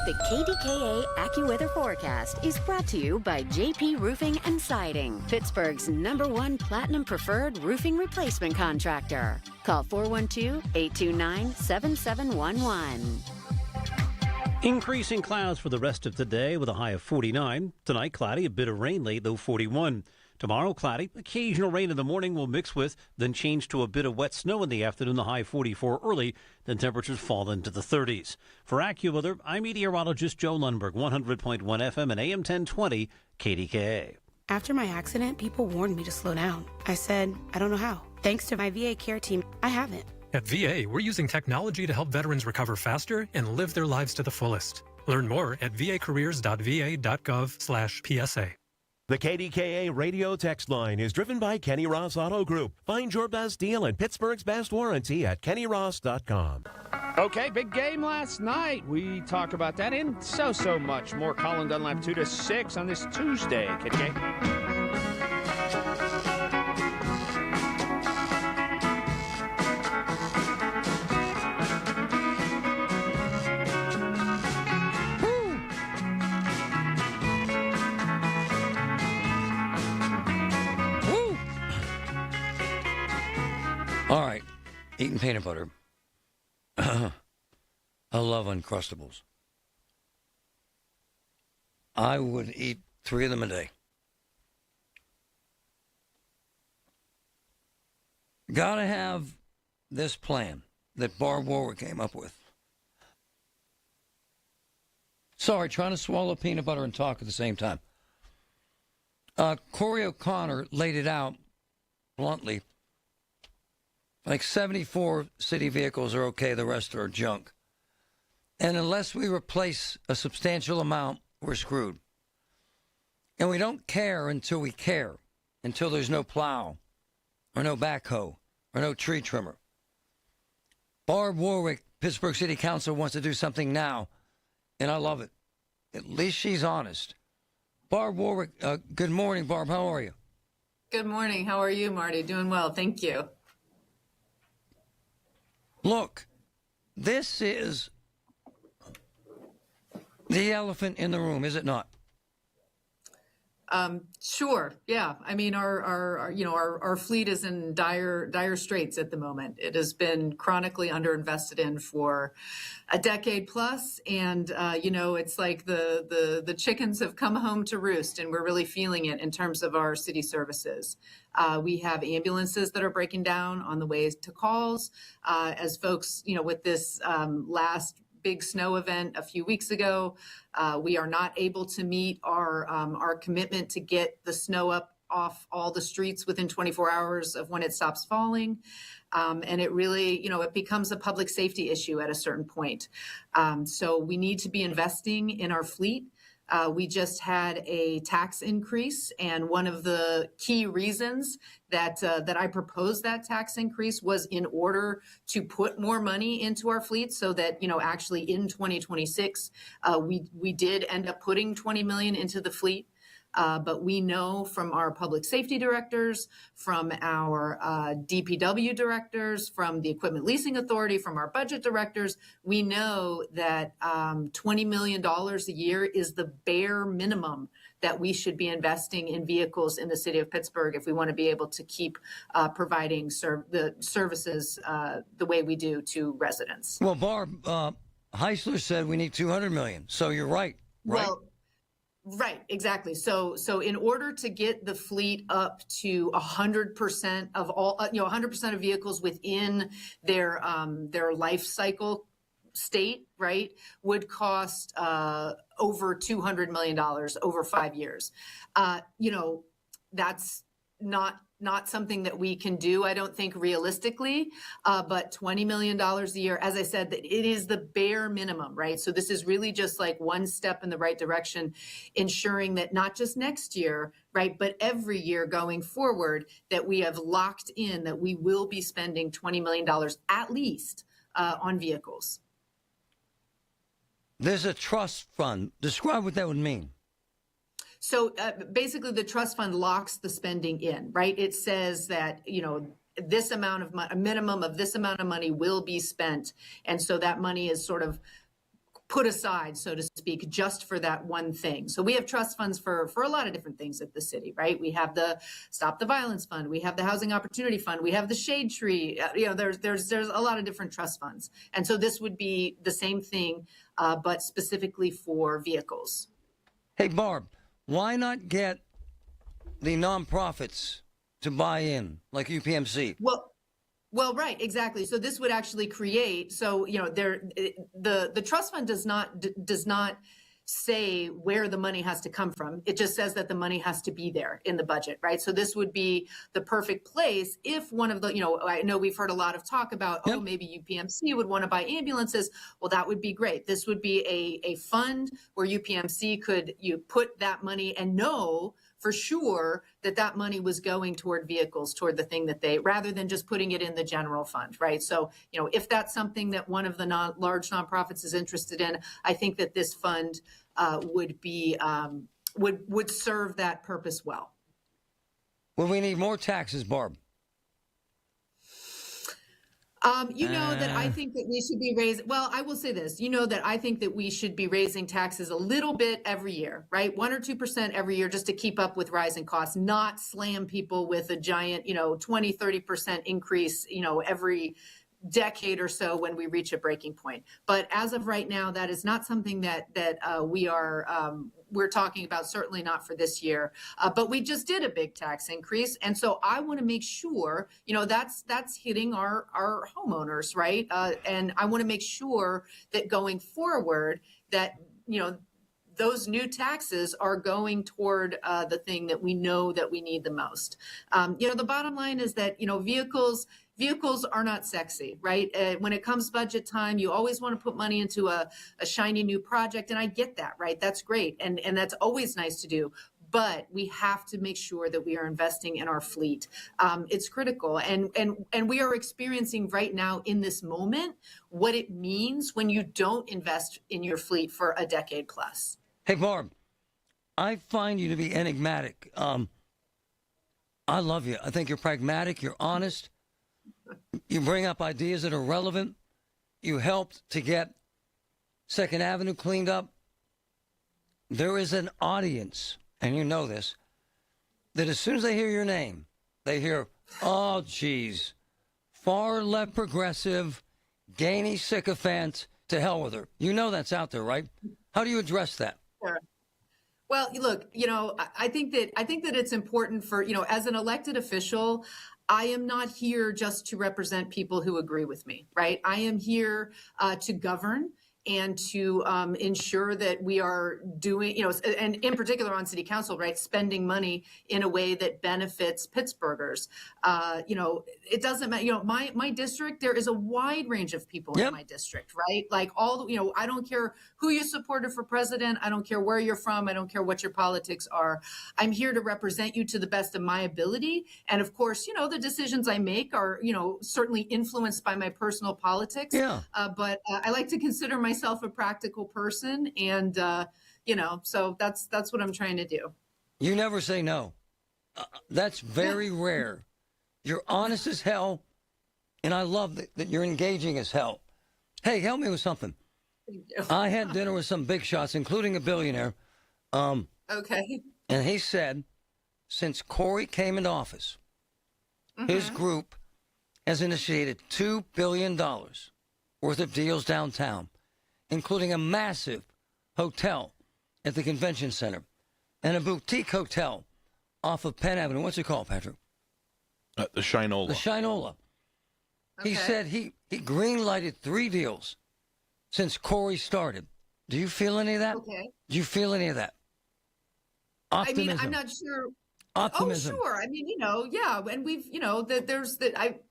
The KDKA AccuWeather forecast is brought to you by JP Roofing and Siding, Pittsburgh's #1 Platinum Preferred Roofing Replacement Contractor. Call 412-829-7711. Increasing clouds for the rest of today with a high of 49. Tonight, cloudy, a bit of rain late, low 41. Tomorrow, cloudy, occasional rain in the morning will mix with, then change to a bit of wet snow in the afternoon, the high 44 early, then temperatures fall into the 30s. For AccuWeather, I'm meteorologist Joe Lundberg, 100.1 FM and AM 1020 KDKA. After my accident, people warned me to slow down. I said, I don't know how. Thanks to my VA care team, I haven't. At VA, we're using technology to help veterans recover faster and live their lives to the fullest. Learn more at vacareers.va.gov/PSA. The KDKA radio text line is driven by Kenny Ross Auto Group. Find your best deal and Pittsburgh's best warranty at kennyross.com. Okay, big game last night. We talk about that and so much more. Colin Dunlap 2 to 6 on this Tuesday. KDK. All right, eating peanut butter. I love Uncrustables. I would eat 3 of them a day. Gotta have this plan that Barb Warwick came up with. Sorry, trying to swallow peanut butter and talk at the same time. Corey O'Connor laid it out bluntly. Like 74 city vehicles are okay, the rest are junk. And unless we replace a substantial amount, we're screwed. And we don't care until we care, until there's no plow, or no backhoe, or no tree trimmer. Barb Warwick, Pittsburgh City Council, wants to do something now, and I love it. At least she's honest. Barb Warwick, good morning, Barb. How are you? Good morning. How are you, Marty? Doing well. Thank you. Look, this is the elephant in the room, is it not? Sure. Yeah. I mean, our fleet is in dire straits at the moment. It has been chronically underinvested in for a decade plus. And, it's like the chickens have come home to roost, and we're really feeling it in terms of our city services. We have ambulances that are breaking down on the way to calls, as folks, with this last big snow event a few weeks ago. We are not able to meet our commitment to get the snow up off all the streets within 24 hours of when it stops falling. And it really, it becomes a public safety issue at a certain point. So we need to be investing in our fleet. We just had a tax increase, and one of the key reasons that I proposed that tax increase was in order to put more money into our fleet, so that actually in 2026 we did end up putting $20 million into the fleet. But we know from our public safety directors, from our DPW directors, from the Equipment Leasing Authority, from our budget directors, we know that $20 million a year is the bare minimum that we should be investing in vehicles in the city of Pittsburgh if we want to be able to keep providing the services the way we do to residents. Well, Barb, Heisler said we need $200 million. So you're right, right? Well, right, exactly. So in order to get the fleet up to 100% of all, 100% of vehicles within their life cycle state, right, would cost over $200 million over 5 years. That's not not something that we can do, I don't think, realistically, but $20 million a year, as I said, that it is the bare minimum, right? So this is really just like one step in the right direction, ensuring that not just next year, right, but every year going forward, that we have locked in that we will be spending $20 million at least on vehicles. There's a trust fund. Describe what that would mean. So basically, the trust fund locks the spending in, right? It says that, this amount of a minimum of this amount of money will be spent. And so that money is sort of put aside, so to speak, just for that one thing. So we have trust funds for a lot of different things at the city, right? We have the Stop the Violence Fund. We have the Housing Opportunity Fund. We have the Shade Tree. There's a lot of different trust funds. And so this would be the same thing, but specifically for vehicles. Hey, Barb. Why not get the nonprofits to buy in, like UPMC? Well, right, exactly. So this would actually create. So the trust fund does not say where the money has to come from. It just says that the money has to be there in the budget, right? So this would be the perfect place if one of the, I know we've heard a lot of talk about, maybe UPMC would want to buy ambulances. Well, that would be great. This would be a fund where UPMC could put that money and know for sure that money was going toward vehicles, toward the thing that rather than just putting it in the general fund, right? So, if that's something that one of the large nonprofits is interested in, I think that this fund would be would serve that purpose well. Well, we need more taxes, Barb. That I think that we should be raising, well, I will say this, that I think that we should be raising taxes a little bit every year, right? 1 or 2% every year just to keep up with rising costs, not slam people with a giant, 20, 30% increase, every decade or so when we reach a breaking point. But as of right now, that is not something that we're talking about, certainly not for this year. But we just did a big tax increase. And so I want to make sure, that's hitting our homeowners, right? And I want to make sure that going forward that, those new taxes are going toward the thing that we know that we need the most. The bottom line is that, vehicles are not sexy, right? When it comes budget time, you always want to put money into a shiny new project. And I get that, right? That's great. And that's always nice to do. But we have to make sure that we are investing in our fleet. It's critical. And we are experiencing right now in this moment what it means when you don't invest in your fleet for a decade plus. Hey, Barb, I find you to be enigmatic. I love you. I think you're pragmatic. You're honest. You bring up ideas that are relevant. You helped to get 2nd Avenue cleaned up. There is an audience, and you know this, that as soon as they hear your name, they hear, oh, geez, far left progressive, gainy sycophant, to hell with her. You know that's out there, right? How do you address that? Sure. Well, look, I think that it's important for, as an elected official, I am not here just to represent people who agree with me, right? I am here to govern and to ensure that we are doing, and in particular on city council, right, spending money in a way that benefits Pittsburghers. It doesn't matter, my district, there is a wide range of people in my district, right? Like I don't care who you supported for president. I don't care where you're from. I don't care what your politics are. I'm here to represent you to the best of my ability. And of course, the decisions I make are, certainly influenced by my personal politics. Yeah. But I like to consider myself a practical person, and so that's what I'm trying to do. You never say no. That's very rare. You're honest as hell, and I love that you're engaging as hell. Hey, help me with something. I had dinner with some big shots, including a billionaire. Okay. And he said, since Corey came into office, his group has initiated $2 billion worth of deals downtown, including a massive hotel at the convention center and a boutique hotel off of Penn Avenue. What's it called, Patrick? The Shinola. The Shinola. Okay. He said he green-lighted 3 deals since Corey started. Do you feel any of that? Okay. Do you feel any of that? Optimism. I mean, I'm not sure. Optimism. Oh, sure. I mean, yeah, and we've,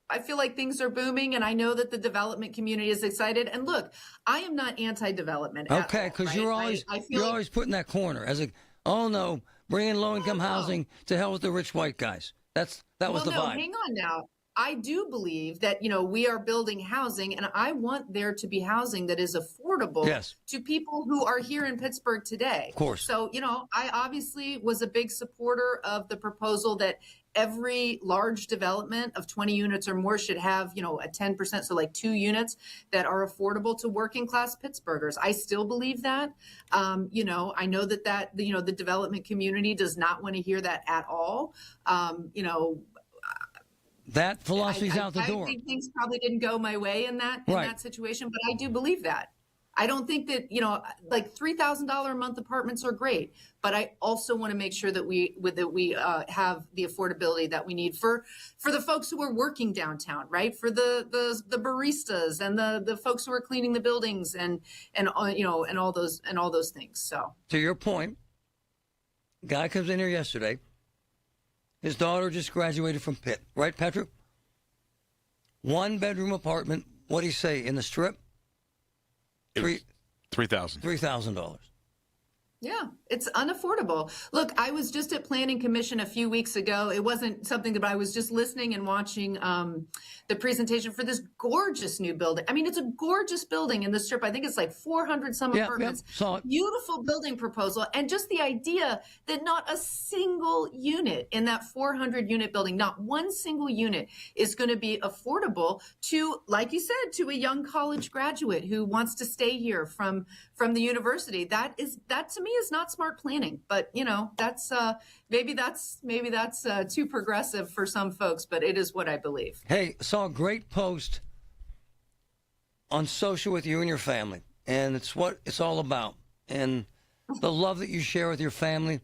I feel like things are booming, and I know that the development community is excited. And look, I am not anti-development. Okay, because right? you're always put in that corner as oh no, bring in low-income housing, to hell with the rich white guys. That was the vibe. Hang on now. I do believe that, we are building housing, and I want there to be housing that is affordable to people who are here in Pittsburgh today. Of course. So, I obviously was a big supporter of the proposal that every large development of 20 units or more should have, a 10%, so like 2 units that are affordable to working class Pittsburghers. I still believe that. I know that the development community does not want to hear that at all. That philosophy's out the door. I think things probably didn't go my way in that situation, but I do believe that. I don't think that, like $3,000 a month apartments are great, but I also want to make sure that we have the affordability that we need for the folks who are working downtown, right? For the baristas and the folks who are cleaning the buildings and all those things. So to your point, guy comes in here yesterday. His daughter just graduated from Pitt, right, Patrick? 1-bedroom apartment. What do you say in the Strip? $3,000. $3,000. Yeah, it's unaffordable. Look, I was just at Planning Commission a few weeks ago. It wasn't something that I was just listening and watching the presentation for this gorgeous new building. I mean, it's a gorgeous building in the Strip. I think it's like 400 some apartments. Saw it. Beautiful building proposal. And just the idea that not a single unit in that 400 unit building, not one single unit is going to be affordable to, like you said, to a young college graduate who wants to stay here from the university. That to me is not smart planning, but that's maybe that's too progressive for some folks, but it is what I believe. Hey, saw a great post on social with you and your family, and it's what it's all about. And the love that you share with your family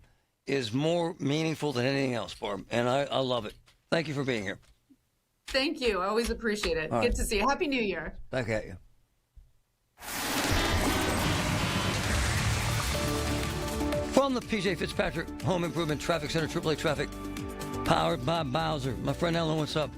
is more meaningful than anything else, Barb. And I love it. Thank you for being here. Thank you. I always appreciate it. All Good right. to see you. Happy New Year. Back at you. From the PJ Fitzpatrick Home Improvement Traffic Center, AAA Traffic, powered by Bowser. My friend Ellen, what's up?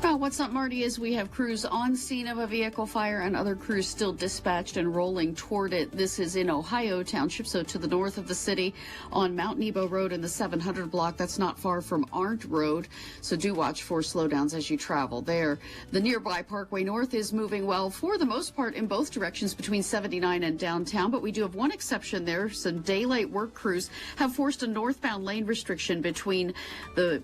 What's up, Marty, is we have crews on scene of a vehicle fire and other crews still dispatched and rolling toward it. This is in Ohio Township, so to the north of the city on Mount Nebo Road in the 700 block. That's not far from Arndt Road, so do watch for slowdowns as you travel there. The nearby Parkway North is moving well for the most part in both directions between 79 and downtown, but we do have one exception there. Some daylight work crews have forced a northbound lane restriction between the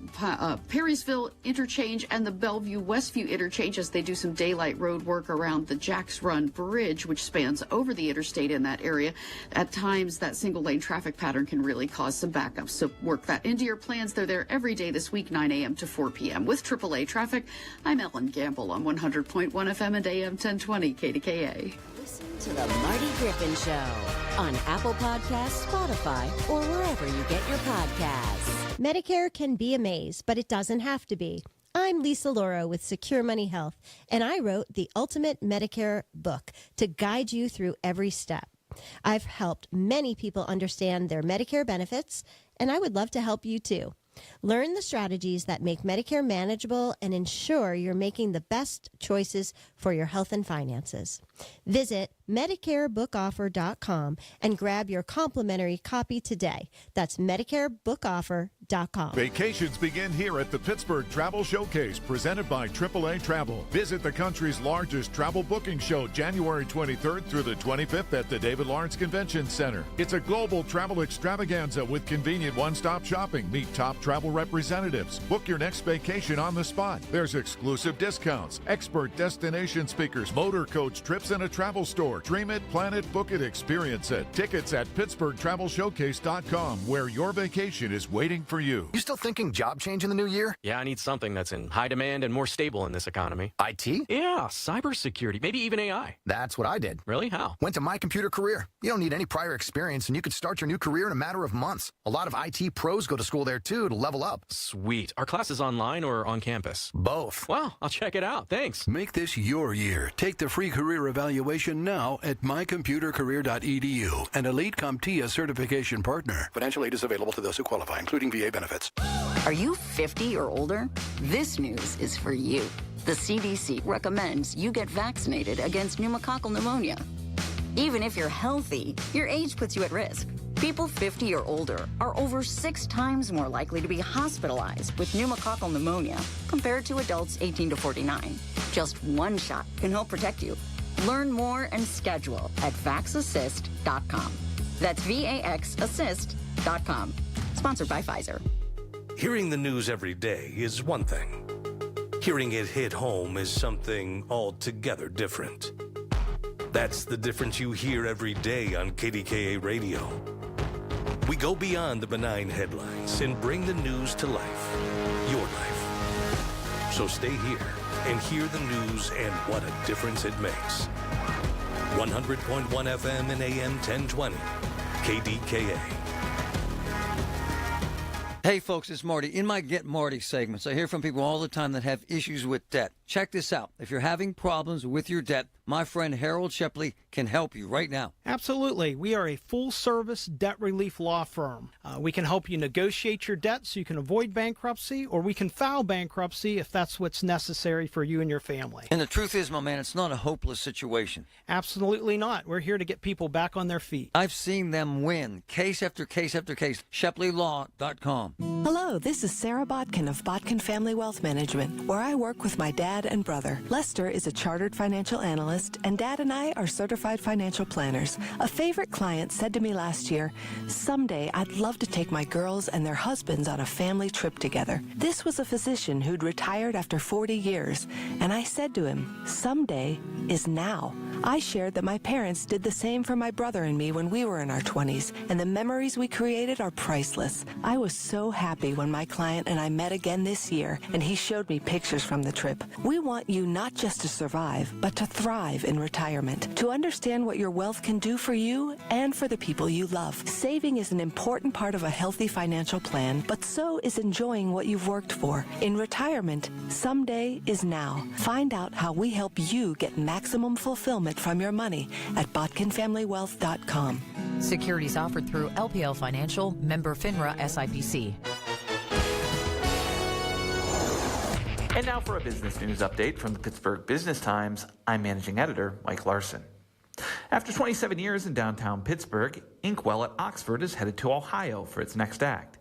Perrysville interchange and the Bellevue-Westview interchange as they do some daylight road work around the Jacks Run Bridge, which spans over the interstate in that area. At times, that single-lane traffic pattern can really cause some backups, so work that into your plans. They're there every day this week, 9 a.m. to 4 p.m. With AAA Traffic, I'm Ellen Gamble on 100.1 FM and AM 1020 KDKA. Listen to the Marty Griffin Show on Apple Podcasts, Spotify, or wherever you get your podcasts. Medicare can be a maze, but it doesn't have to be. I'm Lisa Loro with Secure Money Health, and I wrote the Ultimate Medicare book to guide you through every step. I've helped many people understand their Medicare benefits, and I would love to help you too. Learn the strategies that make Medicare manageable and ensure you're making the best choices for your health and finances. Visit MedicareBookOffer.com and grab your complimentary copy today. That's MedicareBookOffer.com. Vacations begin here at the Pittsburgh Travel Showcase, presented by AAA Travel. Visit the country's largest travel booking show January 23rd through the 25th at the David Lawrence Convention Center. It's a global travel extravaganza with convenient one-stop shopping. Meet top travel representatives. Book your next vacation on the spot. There's exclusive discounts, expert destination speakers, motor coach trips, and a travel store. Dream it, plan it, book it, experience it. Tickets at PittsburghTravelShowcase.com, where your vacation is waiting for you. You still thinking job change in the new year? Yeah, I need something that's in high demand and more stable in this economy. IT? Yeah, cybersecurity, maybe even AI. That's what I did. Really? How? Went to My Computer Career. You don't need any prior experience, and you could start your new career in a matter of months. A lot of IT pros go to school there, too, to level up. Sweet. Are classes online or on campus? Both. Wow, I'll check it out. Thanks. Make this your year. Take the free career evaluation now now at mycomputercareer.edu, an elite CompTIA certification partner. Financial aid is available to those who qualify, including VA benefits. Are you 50 or older? This news is for you. The CDC recommends you get vaccinated against pneumococcal pneumonia. Even if you're healthy, your age puts you at risk. People 50 or older are over 6 times more likely to be hospitalized with pneumococcal pneumonia compared to adults 18 to 49. Just one shot can help protect you. Learn more and schedule at vaxassist.com. That's VAXassist.com. Sponsored by Pfizer. Hearing the news every day is one thing. Hearing it hit home is something altogether different. That's the difference you hear every day on KDKA Radio. We go beyond the benign headlines and bring the news to life, your life. So stay here and hear the news and what a difference it makes. 100.1 FM and AM 1020, KDKA. Hey folks, it's Marty. In my Get Marty segments, I hear from people all the time that have issues with debt. Check this out. If you're having problems with your debt, my friend Harold Shepley can help you right now. Absolutely. We are a full-service debt relief law firm. We can help you negotiate your debt so you can avoid bankruptcy, or we can file bankruptcy if that's what's necessary for you and your family. And the truth is, my man, it's not a hopeless situation. Absolutely not. We're here to get people back on their feet. I've seen them win, case after case after case. ShepleyLaw.com. Hello, this is Sarah Botkin of Botkin Family Wealth Management, where I work with my dad and brother. Lester is a chartered financial analyst, and Dad and I are certified financial planners. A favorite client said to me last year, "Someday I'd love to take my girls and their husbands on a family trip together." This was a physician who'd retired after 40 years, and I said to him, "Someday is now." I shared that my parents did the same for my brother and me when we were in our 20s, and the memories we created are priceless. I was so happy when my client and I met again this year, and he showed me pictures from the trip. We want you not just to survive, but to thrive in retirement, to understand what your wealth can do for you and for the people you love. Saving is an important part of a healthy financial plan, but so is enjoying what you've worked for. In retirement, someday is now. Find out how we help you get maximum fulfillment from your money at botkinfamilywealth.com. Securities offered through LPL Financial, member FINRA SIPC. And now for a business news update from the Pittsburgh Business Times. I'm managing editor Mike Larson. After 27 years in downtown Pittsburgh, Inkwell at Oxford is headed to Ohio for its next act.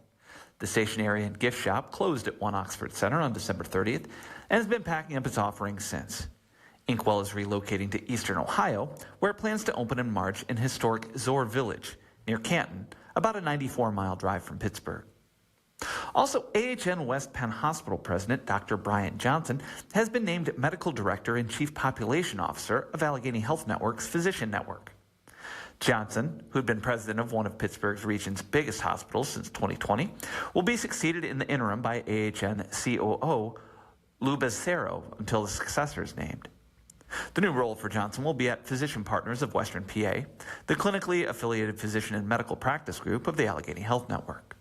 The stationery and gift shop closed at One Oxford Center on December 30th and has been packing up its offerings since. Inkwell is relocating to eastern Ohio, where it plans to open in March in historic Zoar Village near Canton, about a 94-mile drive from Pittsburgh. Also, AHN West Penn Hospital President Dr. Brian Johnson has been named Medical Director and Chief Population Officer of Allegheny Health Network's Physician Network. Johnson, who had been president of one of Pittsburgh's region's biggest hospitals since 2020, will be succeeded in the interim by AHN COO Lou Becerro until the successor is named. The new role for Johnson will be at Physician Partners of Western PA, the clinically affiliated physician and medical practice group of the Allegheny Health Network.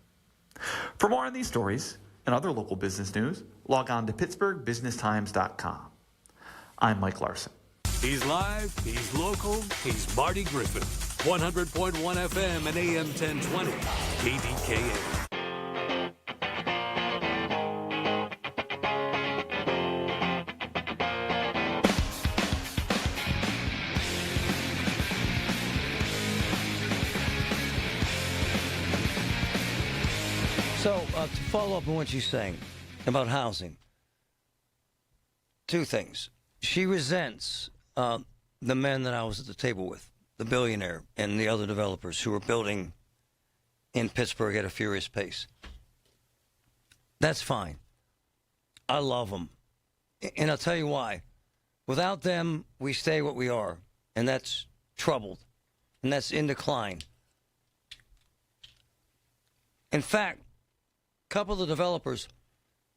For more on these stories and other local business news, log on to pittsburghbusinesstimes.com. I'm Mike Larson. He's live, he's local, he's Marty Griffin. 100.1 FM and AM 1020, KDKA. So, to follow up on what she's saying about housing, two things. She resents the men that I was at the table with, the billionaire and the other developers who were building in Pittsburgh at a furious pace. That's fine. I love them. And I'll tell you why. Without them, we stay what we are, and that's troubled, and that's in decline. In fact, a couple of the developers,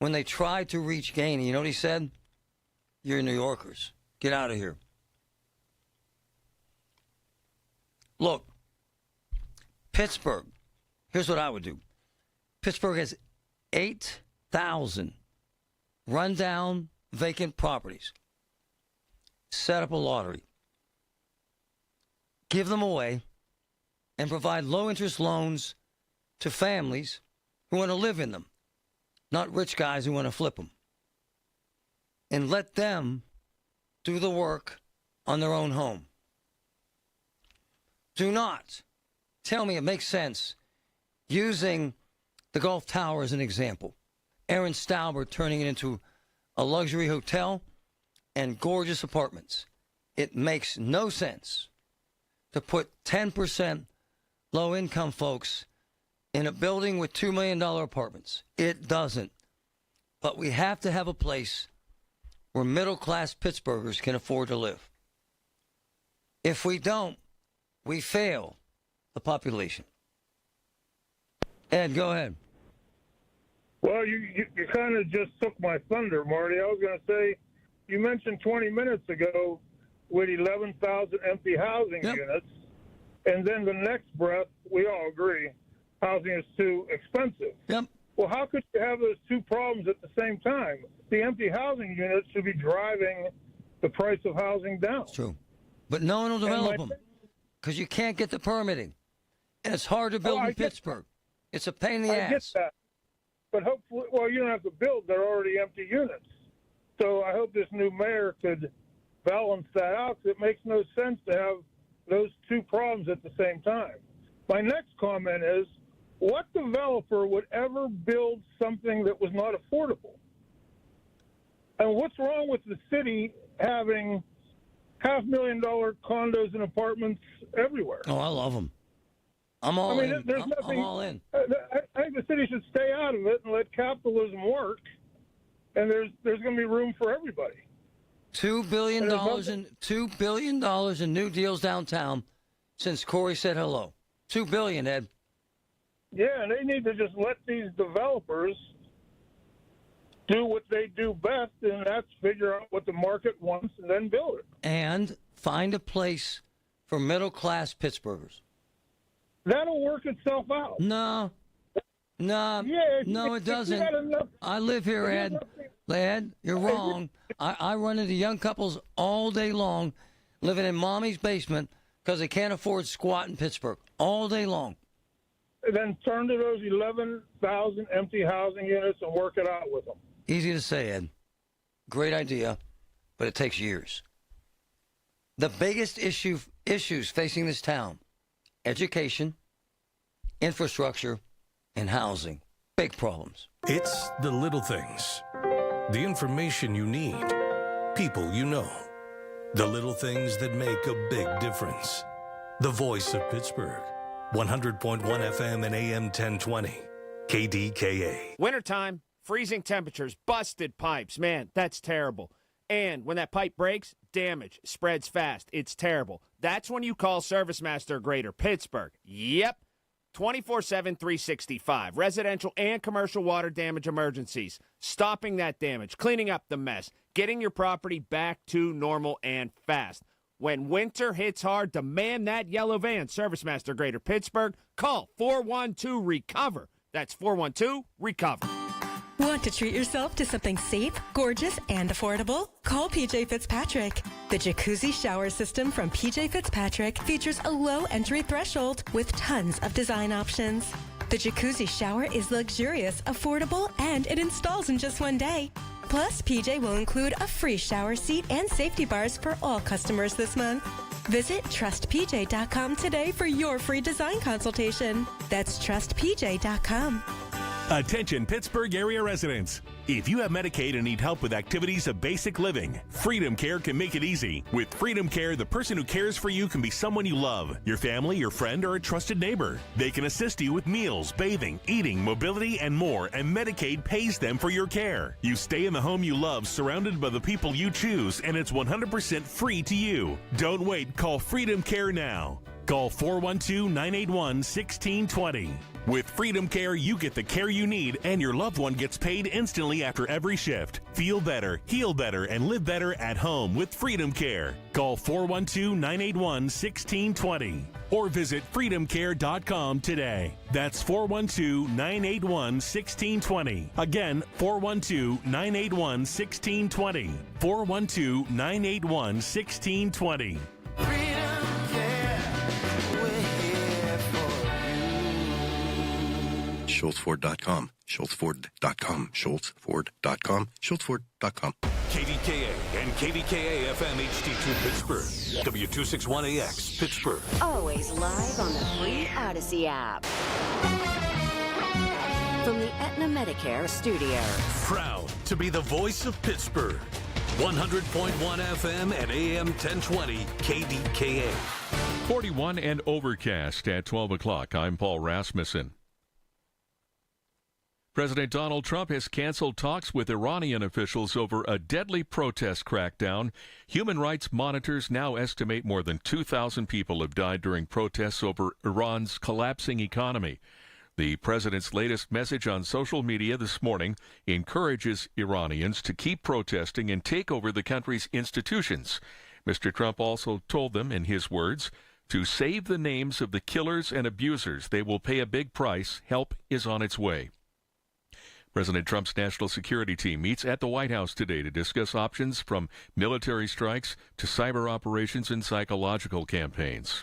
when they tried to reach Gainey, you know what he said? You're New Yorkers. Get out of here. Look, Pittsburgh, here's what I would do. Pittsburgh has 8,000 rundown, vacant properties. Set up a lottery. give them away, and provide low-interest loans to families who want to live in them, not rich guys who want to flip them. And let them do the work on their own home. Do not tell me it makes sense using the Gulf Tower as an example. Aaron Stauber turning it into a luxury hotel and gorgeous apartments. It makes no sense to put 10% low-income folks in a building with $2 million apartments. It doesn't. But we have to have a place where middle-class Pittsburghers can afford to live. If we don't, we fail the population. Ed, go ahead. Well, you kind of just took my thunder, Marty. I was going to say, you mentioned 20 minutes ago with 11,000 empty housing units, and then the next breath, we all agree, housing is too expensive. Yep. Well, how could you have those two problems at the same time? The empty housing units should be driving the price of housing down. It's true. But no one will develop them because you can't get the permitting. And it's hard to build in Pittsburgh. It's a pain in the ass. I get that. But hopefully, well, you don't have to build. They're already empty units. So I hope this new mayor could balance that out, because it makes no sense to have those two problems at the same time. My next comment is, what developer would ever build something that was not affordable? And what's wrong with the city having $500,000 condos and apartments everywhere? Oh, I love them. I'm all in. There's nothing, I'm all in. I think the city should stay out of it and let capitalism work, and there's going to be room for everybody. $2 billion in new deals downtown since Corey said hello. $2 billion, Ed. Yeah, and they need to just let these developers do what they do best, and that's figure out what the market wants and then build it. And find a place for middle-class Pittsburghers. That'll work itself out. No, it doesn't. I live here, Ed. Ed, you're wrong. I run into young couples all day long living in mommy's basement because they can't afford squat in Pittsburgh all day long. And then turn to those 11,000 empty housing units and work it out with them. Easy to say, Ed. Great idea, but it takes years. The biggest issues facing this town: education, infrastructure, and housing. Big problems. It's the little things. The information you need. People you know. The little things that make a big difference. The voice of Pittsburgh. 100.1 FM and AM 1020. KDKA. Wintertime, freezing temperatures, busted pipes. Man, that's terrible. And when that pipe breaks, damage spreads fast. It's terrible. That's when you call Service Master Greater Pittsburgh. Yep. 24/7, 365. Residential and commercial water damage emergencies. Stopping that damage, cleaning up the mess, getting your property back to normal and fast. When winter hits hard, demand that yellow van. Service Master Greater Pittsburgh. Call 412-RECOVER. That's 412-RECOVER. Want to treat yourself to something safe, gorgeous, and affordable? Call PJ Fitzpatrick. The jacuzzi shower system from PJ Fitzpatrick features a low entry threshold with tons of design options. The jacuzzi shower is luxurious, affordable, and it installs in just one day. Plus, PJ will include a free shower seat and safety bars for all customers this month. Visit TrustPJ.com today for your free design consultation. That's TrustPJ.com. Attention Pittsburgh area residents. If you have Medicaid and need help with activities of basic living, Freedom Care can make it easy. With Freedom Care, the person who cares for you can be someone you love, your family, your friend, or a trusted neighbor. They can assist you with meals, bathing, eating, mobility, and more, and Medicaid pays them for your care. You stay in the home you love, surrounded by the people you choose, and it's 100% free to you. Don't wait. Call Freedom Care now. Call 412-981-1620. With Freedom Care, you get the care you need, and your loved one gets paid instantly after every shift. Feel better, heal better, and live better at home with Freedom Care. Call 412-981-1620 or visit freedomcare.com today. That's 412-981-1620. Again, 412-981-1620. 412-981-1620. Freedom Care. SchultzFord.com. SchultzFord.com. SchultzFord.com. SchultzFord.com. KDKA and KDKA FM HD2 Pittsburgh. W261AX Pittsburgh. Always live on the free Odyssey app. From the Aetna Medicare studios. Proud to be the voice of Pittsburgh. 100.1 FM and AM 1020 KDKA. 41 and overcast at 12 o'clock. I'm Paul Rasmussen. President Donald Trump has canceled talks with Iranian officials over a deadly protest crackdown. Human rights monitors now estimate more than 2,000 people have died during protests over Iran's collapsing economy. The president's latest message on social media this morning encourages Iranians to keep protesting and take over the country's institutions. Mr. Trump also told them, in his words, to save the names of the killers and abusers. They will pay a big price. Help is on its way. President Trump's national security team meets at the White House today to discuss options from military strikes to cyber operations and psychological campaigns.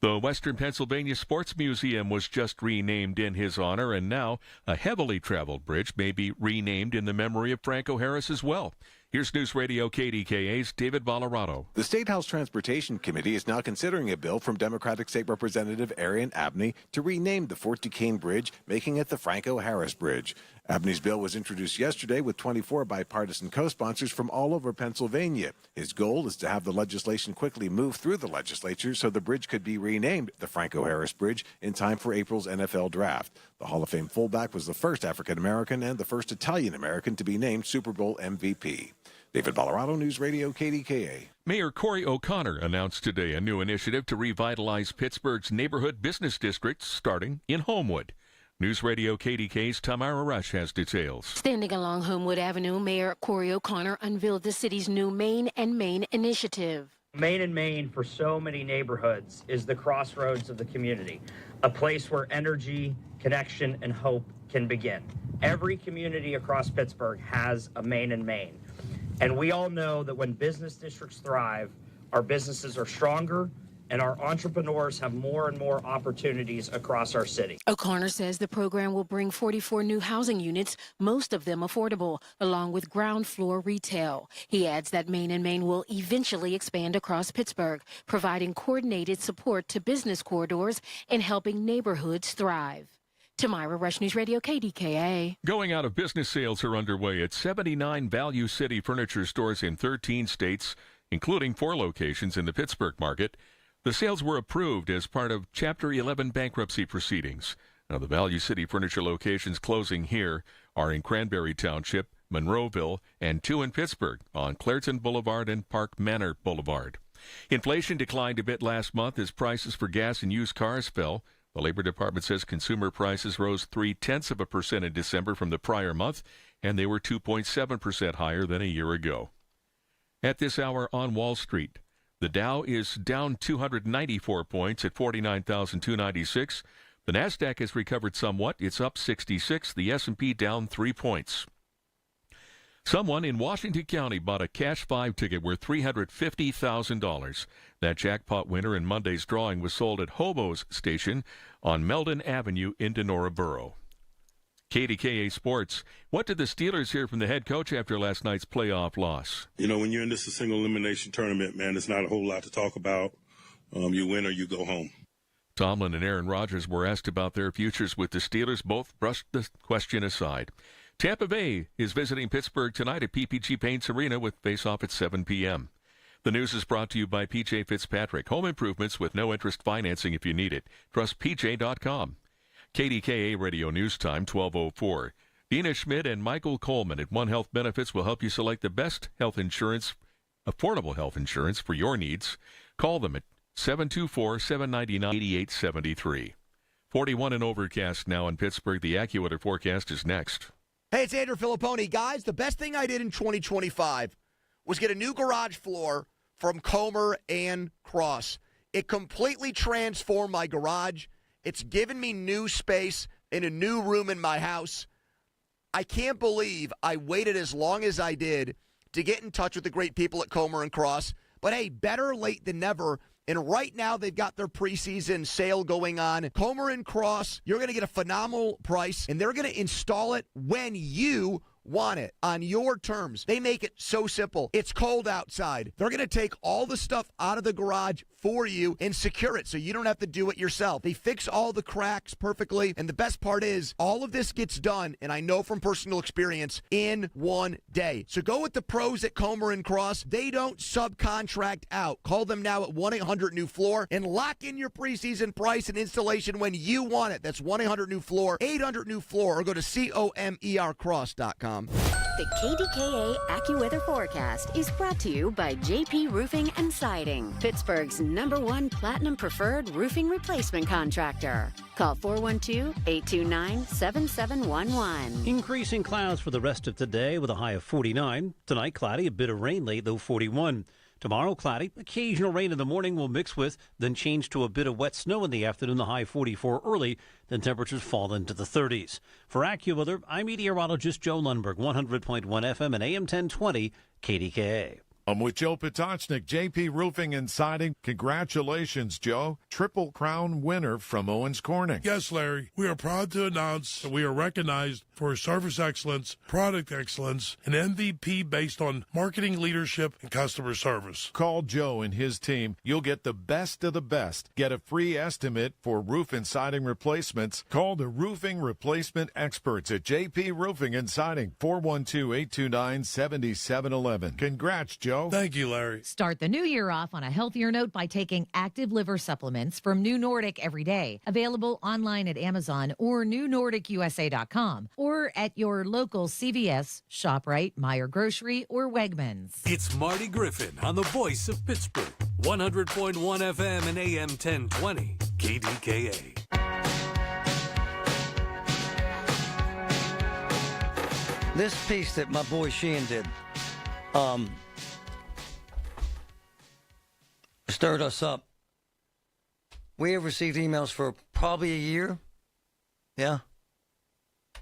The Western Pennsylvania Sports Museum was just renamed in his honor, and now a heavily traveled bridge may be renamed in the memory of Franco Harris as well. Here's News Radio KDKA's David Valerato. The State House Transportation Committee is now considering a bill from Democratic State Representative Arian Abney to rename the Fort Duquesne Bridge, making it the Franco Harris Bridge. Abney's bill was introduced yesterday with 24 bipartisan co-sponsors from all over Pennsylvania. His goal is to have the legislation quickly move through the legislature so the bridge could be renamed the Franco Harris Bridge in time for April's NFL draft. The Hall of Fame fullback was the first African-American and the first Italian-American to be named Super Bowl MVP. David Valerato, News Radio KDKA. Mayor Corey O'Connor announced today a new initiative to revitalize Pittsburgh's neighborhood business districts starting in Homewood. News Radio KDK's Tamara Rush has details. Standing along Homewood Avenue, Mayor Corey O'Connor unveiled the city's new Main and Main initiative. Main and Main for so many neighborhoods is the crossroads of the community, a place where energy, connection, and hope can begin. Every community across Pittsburgh has a Main and Main. And we all know that when business districts thrive, our businesses are stronger and our entrepreneurs have more and more opportunities across our city. O'Connor says the program will bring 44 new housing units, most of them affordable, along with ground floor retail. He adds that Main and Main will eventually expand across Pittsburgh, providing coordinated support to business corridors and helping neighborhoods thrive. Tamira Rush, News Radio KDKA. Going out of business sales are underway at 79 Value City furniture stores in 13 states, including 4 locations in the Pittsburgh market. The sales were approved as part of Chapter 11 bankruptcy proceedings. Now, the Value City furniture locations closing here are in Cranberry Township, Monroeville, and 2 in Pittsburgh on Clairton Boulevard and Park Manor Boulevard. Inflation declined a bit last month as prices for gas and used cars fell. The Labor Department says consumer prices rose 0.3% in December from the prior month, and they were 2.7% higher than a year ago. At this hour on Wall Street, the Dow is down 294 points at 49,296. The Nasdaq has recovered somewhat. It's up 66. The S&P down 3 points. Someone in Washington County bought a Cash 5 ticket worth $350,000. That jackpot winner in Monday's drawing was sold at Hobo's Station on Meldon Avenue in Denora Borough. KDKA Sports. What did the Steelers hear from the head coach after last night's playoff loss? You know, when you're in this single elimination tournament, man, it's not a whole lot to talk about. You win or you go home. Tomlin and Aaron Rodgers were asked about their futures with the Steelers. Both brushed the question aside. Tampa Bay is visiting Pittsburgh tonight at PPG Paints Arena with face-off at 7 p.m. The news is brought to you by P.J. Fitzpatrick. Home improvements with no interest financing if you need it. Trust PJ.com. KDKA Radio News Time, 12:04. Dina Schmidt and Michael Coleman at One Health Benefits will help you select the best health insurance, affordable health insurance for your needs. Call them at 724-799-8873. 41 and overcast now in Pittsburgh. The AccuWeather forecast is next. Hey, it's Andrew Filipponi. Guys, the best thing I did in 2025 was get a new garage floor from Comer and Cross. It completely transformed my garage. It's given me new space in a new room in my house. I can't believe I waited as long as I did to get in touch with the great people at Comer and Cross. But hey, better late than never. And right now, they've got their preseason sale going on. Comer and Cross, you're going to get a phenomenal price, and they're going to install it when you want it on your terms. They make it so simple. It's cold outside. They're going to take all the stuff out of the garage for you and secure it so you don't have to do it yourself. They fix all the cracks perfectly. And the best part is all of this gets done, and I know from personal experience, in one day. So go with the pros at Comer and Cross. They don't subcontract out. Call them now at 1-800-NEW-FLOOR and lock in your preseason price and installation when you want it. That's 1-800-NEW-FLOOR, 800-NEW-FLOOR, or go to COMERcross.com. The KDKA AccuWeather forecast is brought to you by JP Roofing and Siding, Pittsburgh's #1 Platinum Preferred Roofing Replacement Contractor. Call 412-829-7711. Increasing clouds for the rest of today with a high of 49. Tonight, cloudy, a bit of rain late, though 41. Tomorrow, cloudy. Occasional rain in the morning will mix with, then change to a bit of wet snow in the afternoon, the high 44 early. Then temperatures fall into the 30s. For AccuWeather, I'm meteorologist Joe Lundberg, 100.1 FM and AM 1020 KDKA. I'm with Joe Potocznik, JP Roofing and Siding. Congratulations, Joe. Triple Crown winner from Owens Corning. Yes, Larry. We are proud to announce that we are recognized for service excellence, product excellence, and MVP based on marketing leadership and customer service. Call Joe and his team. You'll get the best of the best. Get a free estimate for roof and siding replacements. Call the roofing replacement experts at JP Roofing and Siding, 412-829-7711. Congrats, Joe. Thank you, Larry. Start the new year off on a healthier note by taking Active Liver Supplements from New Nordic every day. Available online at Amazon or newnordicusa.com or at your local CVS, ShopRite, Meijer Grocery, or Wegmans. It's Marty Griffin on the voice of Pittsburgh, 100.1 FM and AM 1020 KDKA. This piece that my boy Sheehan did stirred us up. We have received emails for probably a year. Yeah.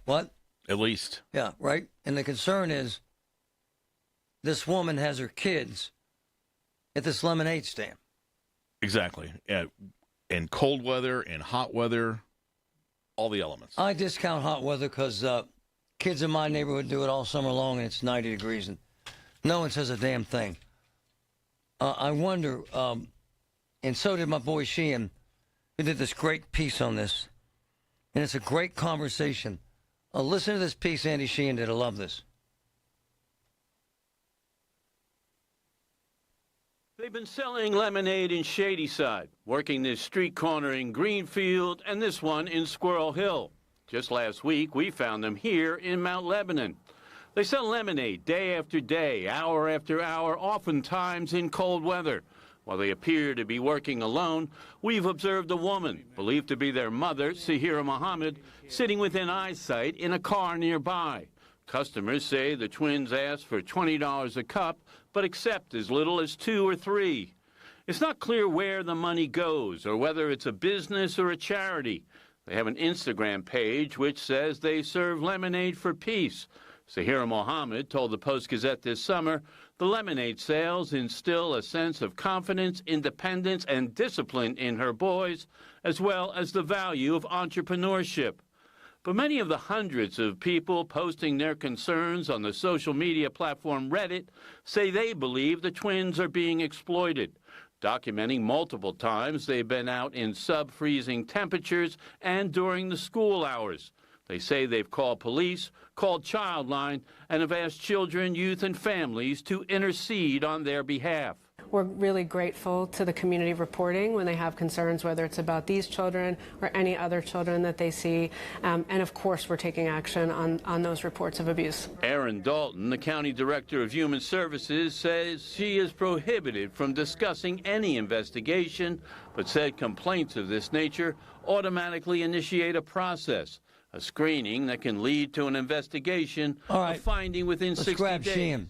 What? At least. Yeah, right? And the concern is this woman has her kids at this lemonade stand. Exactly. In cold weather, in hot weather, all the elements. I discount hot weather because kids in my neighborhood do it all summer long and it's 90 degrees and no one says a damn thing. I wonder, and so did my boy Sheehan, who did this great piece on this. And it's a great conversation. Listen to this piece Andy Sheehan did. I love this. They've been selling lemonade in Shadyside, working this street corner in Greenfield and this one in Squirrel Hill. Just last week, we found them here in Mount Lebanon. They sell lemonade day after day, hour after hour, oftentimes in cold weather. While they appear to be working alone, we've observed a woman, believed to be their mother, Sahira Muhammad, sitting within eyesight in a car nearby. Customers say the twins ask for $20 a cup, but accept as little as 2 or 3. It's not clear where the money goes or whether it's a business or a charity. They have an Instagram page which says they serve lemonade for peace. Sahira Mohammed told the Post-Gazette this summer the lemonade sales instill a sense of confidence, independence, and discipline in her boys, as well as the value of entrepreneurship. But many of the hundreds of people posting their concerns on the social media platform Reddit say they believe the twins are being exploited, documenting multiple times they've been out in sub-freezing temperatures and during the school hours. They say they've called police, called Childline, and have asked children, youth, and families to intercede on their behalf. We're really grateful to the community reporting when they have concerns, whether it's about these children or any other children that they see. And of course, we're taking action on those reports of abuse. Erin Dalton, the County Director of Human Services, says she is prohibited from discussing any investigation, but said complaints of this nature automatically initiate a process. A screening that can lead to an investigation, all right, a finding within 60 grab days. Sheehan.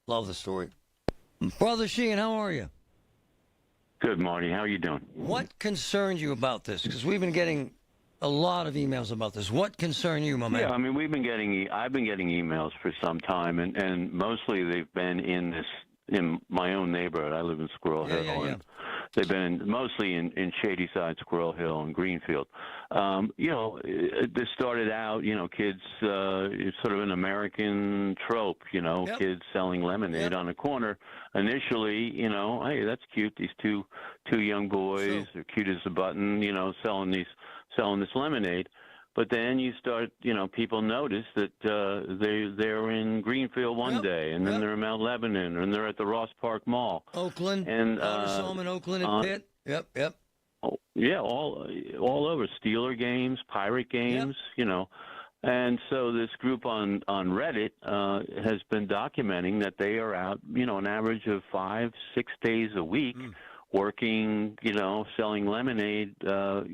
Love the story. Brother Sheehan, how are you? Good, Marty. How are you doing? What concerns you about this? Because we've been getting a lot of emails about this. What concern you, my man? Yeah, I mean, I've been getting emails for some time, and mostly they've been in this in my own neighborhood. I live in Squirrel Hill. And they've been mostly in Shady Side, Squirrel Hill, and Greenfield. This started out, kids, it's sort of an American trope, kids selling lemonade on a corner. Initially, hey, that's cute. These two young boys, they're cute as a button, selling this lemonade. But then you start, people notice that they're in Greenfield one day, and then they're in Mount Lebanon, and they're at the Ross Park Mall. Oakland. And saw them in Oakland at Pitt. Yep. Oh, yeah, all over. Steeler games, Pirate games, And so this group on Reddit has been documenting that they are out, an average of 5-6 days a week, working, selling lemonade, 4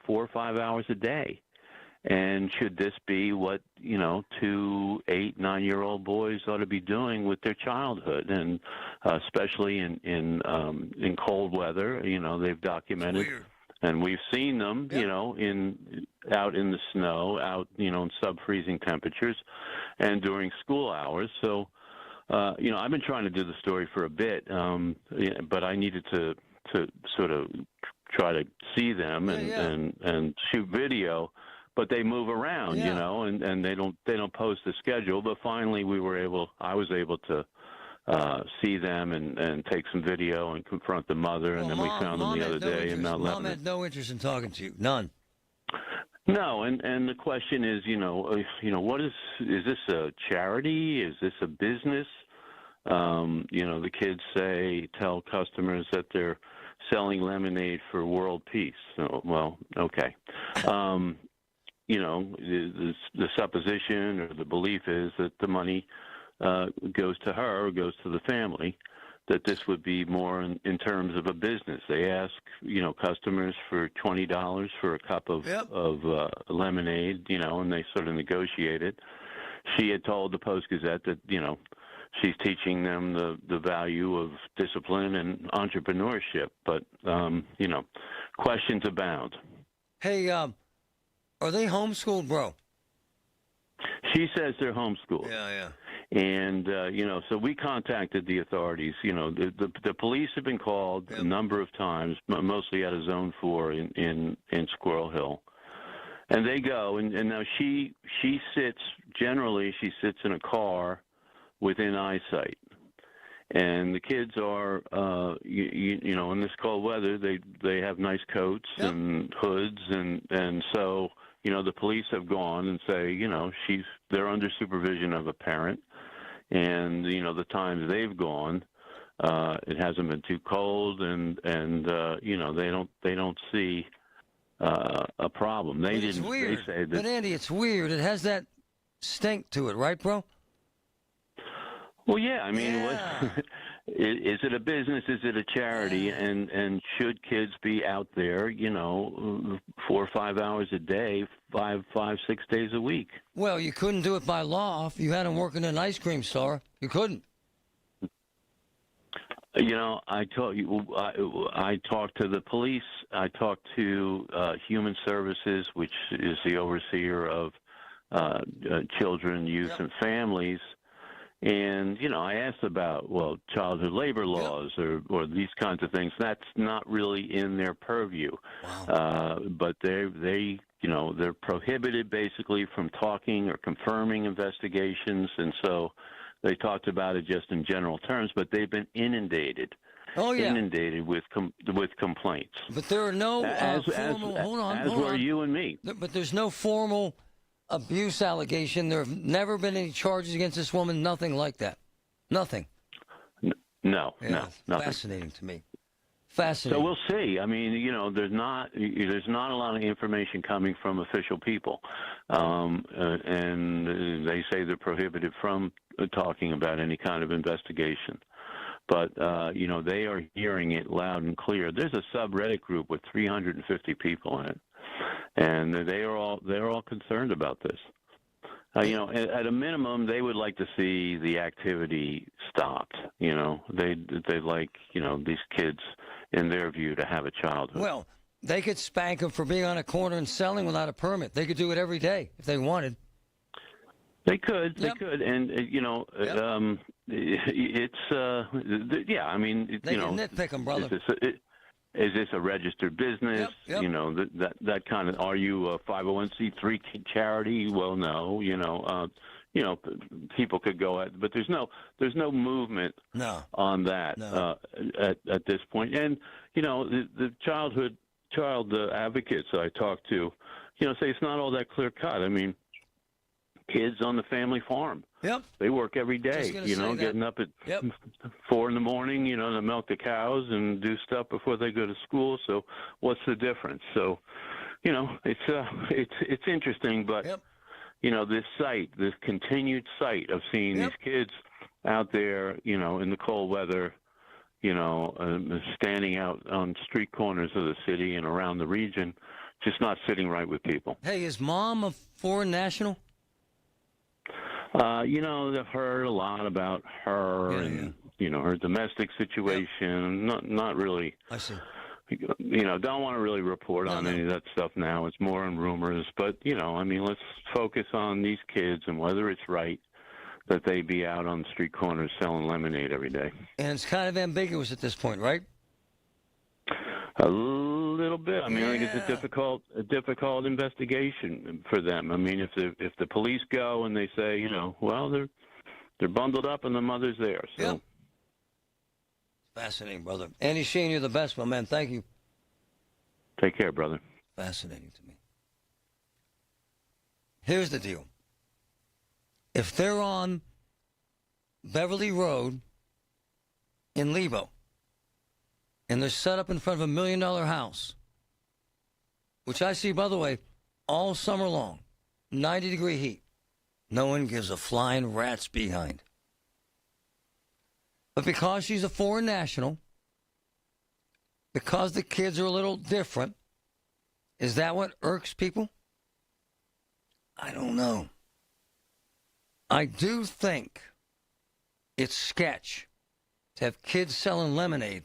or 5 hours a day. And should this be what, 2 8, 9-year-old boys ought to be doing with their childhood? And especially in cold weather, they've documented, and we've seen them, out in the snow, out, in sub-freezing temperatures, and during school hours. So, I've been trying to do the story for a bit, but I needed to sort of try to see them and shoot video. But they move around, and they don't post the schedule. But finally, I was able to see them and take some video and confront the mother, and then we found them the other day in Mount Lebanon. Mom had no interest in talking to you, none. No, and the question is, what is this a charity? Is this a business? The kids tell customers that they're selling lemonade for world peace. So, well, okay. The supposition or the belief is that the money goes to her or goes to the family, that this would be more in terms of a business. They ask, customers for $20 for a cup of lemonade, and they sort of negotiate it. She had told the Post-Gazette that, she's teaching them the value of discipline and entrepreneurship. But, questions abound. Hey, are they homeschooled, bro? She says they're homeschooled. Yeah. And, so we contacted the authorities. The police have been called a number of times, mostly out of Zone 4 in Squirrel Hill. And they go, and now she sits in a car within eyesight. And the kids are, in this cold weather, they have nice coats and hoods. And so, the police have gone and say, they're under supervision of a parent. And, the times they've gone, it hasn't been too cold and they don't see a problem. It's weird. They say that, but Andy, it's weird. It has that stink to it, right, bro? Well, yeah. I mean, is it a business? Is it a charity? And should kids be out there, 4 or 5 hours a day, 5, 6 days a week? Well, you couldn't do it by law if you had them working in an ice cream store. You couldn't. I talked to the police. I talked to Human Services, which is the overseer of children, youth, and families. And, I asked about, childhood labor laws or these kinds of things. That's not really in their purview. Wow. But they're prohibited basically from talking or confirming investigations. And so they talked about it just in general terms, but they've been inundated. Oh, yeah. Inundated with complaints. But there are no formal, hold on. As were you and me. But there's no formal abuse allegation. There have never been any charges against this woman. Nothing like that. Nothing. No, nothing. Fascinating to me. Fascinating. So we'll see. I mean, there's not a lot of information coming from official people, and they say they're prohibited from talking about any kind of investigation. But they are hearing it loud and clear. There's a subreddit group with 350 people in it. And they're all concerned about this. At a minimum, they would like to see the activity stopped. They'd like these kids, in their view, to have a childhood. Well, they could spank them for being on a corner and selling without a permit. They could do it every day if they wanted. They could, and it's yeah. I mean, They can nitpick them, brother. Is this a registered business? Yep. You know, that kind of. Are you a 501c3 charity? Well, no. People could go at, but there's no movement on that at this point. And the child advocates I talk to, say it's not all that clear cut. I mean, kids on the family farm. Yep. They work every day, getting up at 4 in the morning, to milk the cows and do stuff before they go to school. So what's the difference? So, it's interesting, but this continued sight of seeing these kids out there, in the cold weather, standing out on street corners of the city and around the region, just not sitting right with people. Hey, is Mom a foreign national? I've heard a lot about her and her domestic situation. Not really. I see. Don't want to really report on any of that stuff now. It's more on rumors. But let's focus on these kids and whether it's right that they be out on street corners selling lemonade every day. And it's kind of ambiguous at this point, right? A little bit. I mean, I think it's a difficult investigation for them. I mean, if the police go and they say, well, they're bundled up and the mother's there. So fascinating, brother. Andy Sheen, you're the best, my man. Thank you. Take care, brother. Fascinating to me. Here's the deal. If they're on Beverly Road in Lebo, and they're set up in front of $1 million house, which I see, by the way, all summer long, 90-degree heat. No one gives a flying rat's behind. But because she's a foreign national, because the kids are a little different, is that what irks people? I don't know. I do think it's sketch to have kids selling lemonade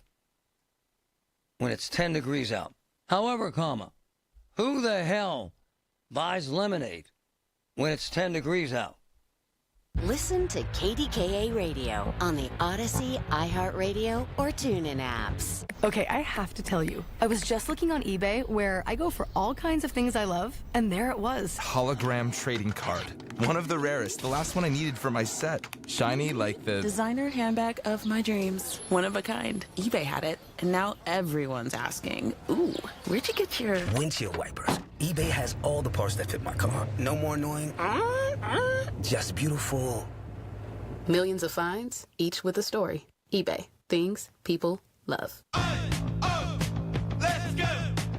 when it's 10 degrees out. However, who the hell buys lemonade when it's 10 degrees out? Listen to KDKA Radio on the Odyssey, iHeartRadio, or TuneIn apps. Okay, I have to tell you, I was just looking on eBay where I go for all kinds of things I love, and there it was. Hologram trading card. One of the rarest, the last one I needed for my set. Shiny like the... designer handbag of my dreams. One of a kind. eBay had it, and now everyone's asking, ooh, where'd you get your... windshield wipers. eBay has all the parts that fit my car. No more annoying... just beautiful. Millions of finds, each with a story. eBay. Things people love.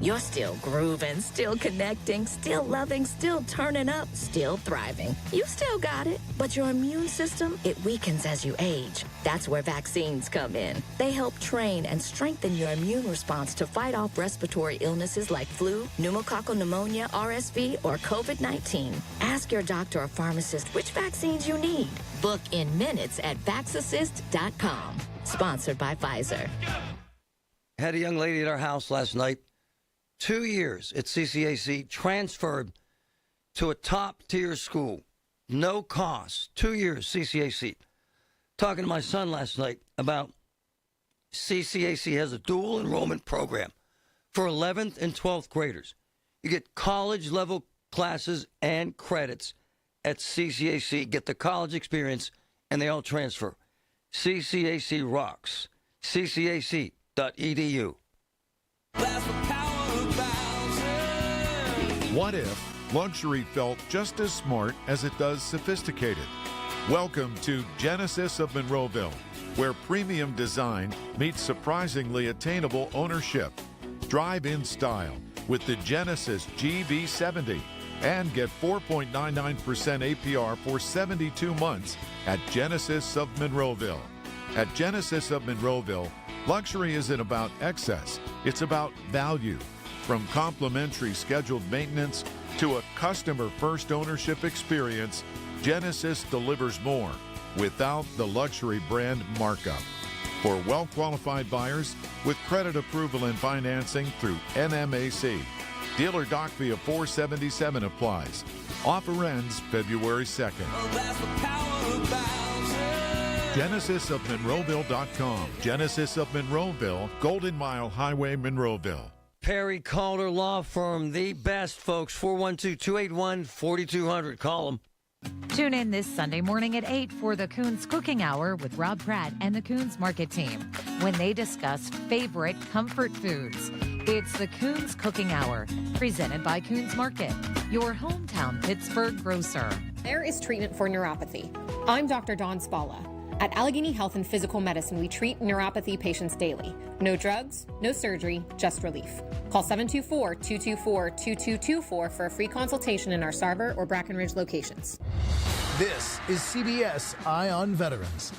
You're still grooving, still connecting, still loving, still turning up, still thriving. You still got it, but your immune system, it weakens as you age. That's where vaccines come in. They help train and strengthen your immune response to fight off respiratory illnesses like flu, pneumococcal pneumonia, RSV, or COVID-19. Ask your doctor or pharmacist which vaccines you need. Book in minutes at vaxassist.com. Sponsored by Pfizer. Had a young lady at our house last night. 2 years at CCAC, transferred to a top-tier school. No cost. 2 years, CCAC. Talking to my son last night about CCAC has a dual enrollment program for 11th and 12th graders. You get college-level classes and credits at CCAC. Get the college experience, and they all transfer. CCAC rocks. CCAC.edu. What if luxury felt just as smart as it does sophisticated? Welcome to Genesis of Monroeville, where premium design meets surprisingly attainable ownership. Drive in style with the Genesis GV70 and get 4.99% APR for 72 months at Genesis of Monroeville. At Genesis of Monroeville, luxury isn't about excess, it's about value. From complimentary scheduled maintenance to a customer-first ownership experience, Genesis delivers more without the luxury brand markup. For well-qualified buyers with credit approval and financing through NMAC, Dealer doc fee of $477 applies. Offer ends February 2nd. GenesisofMonroeville.com. Genesis of Monroeville, Golden Mile Highway, Monroeville. Perry Calder Law Firm, the best, folks. 412-281-4200. Call them. Tune in this Sunday morning at 8 for the Coons Cooking Hour with Rob Pratt and the Coons Market team when they discuss favorite comfort foods. It's the Coons Cooking Hour, presented by Coons Market, your hometown Pittsburgh grocer. There is treatment for neuropathy. I'm Dr. Dawn Spalla. At Allegheny Health and Physical Medicine, we treat neuropathy patients daily. No drugs, no surgery, just relief. Call 724-224-2224 for a free consultation in our Sarver or Brackenridge locations. This is CBS Eye on Veterans.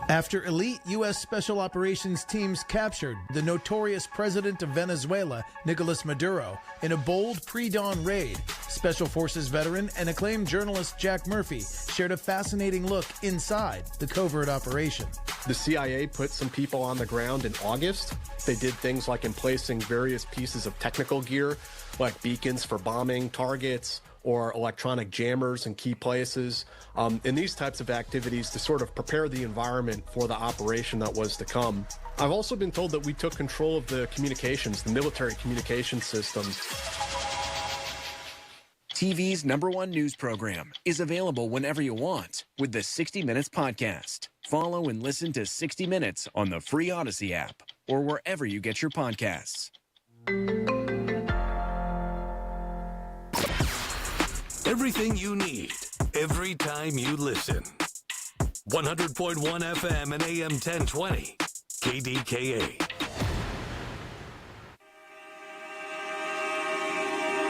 After elite U.S. Special Operations teams captured the notorious president of Venezuela, Nicolas Maduro, in a bold pre-dawn raid, Special Forces veteran and acclaimed journalist Jack Murphy shared a fascinating look inside the covert operation. The CIA put some people on the ground in August. They did things like emplacing various pieces of technical gear, like beacons for bombing targets, or electronic jammers in key places, in these types of activities to sort of prepare the environment for the operation that was to come. I've also been told that we took control of the communications, the military communication systems. TV's #1 news program is available whenever you want with the 60 Minutes podcast. Follow and listen to 60 Minutes on the free Odyssey app or wherever you get your podcasts. Everything you need, every time you listen. 100.1 FM and AM 1020, KDKA.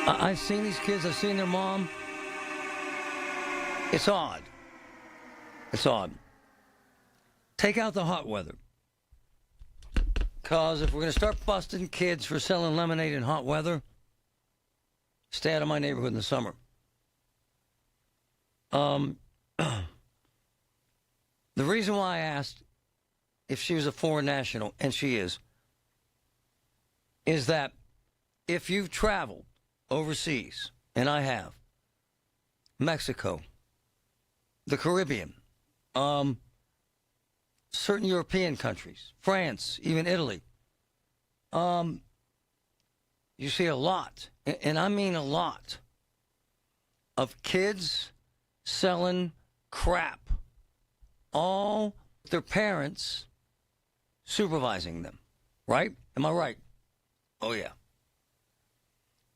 I've seen these kids. I've seen their mom. It's odd. It's odd. Take out the hot weather. Because if we're going to start busting kids for selling lemonade in hot weather, stay out of my neighborhood in the summer. The reason why I asked if she was a foreign national, and she is that if you've traveled overseas, and I have, Mexico, the Caribbean, certain European countries, France, even Italy, you see a lot, and I mean a lot, of kids selling crap, all their parents supervising them, right? Am I right? Oh, yeah.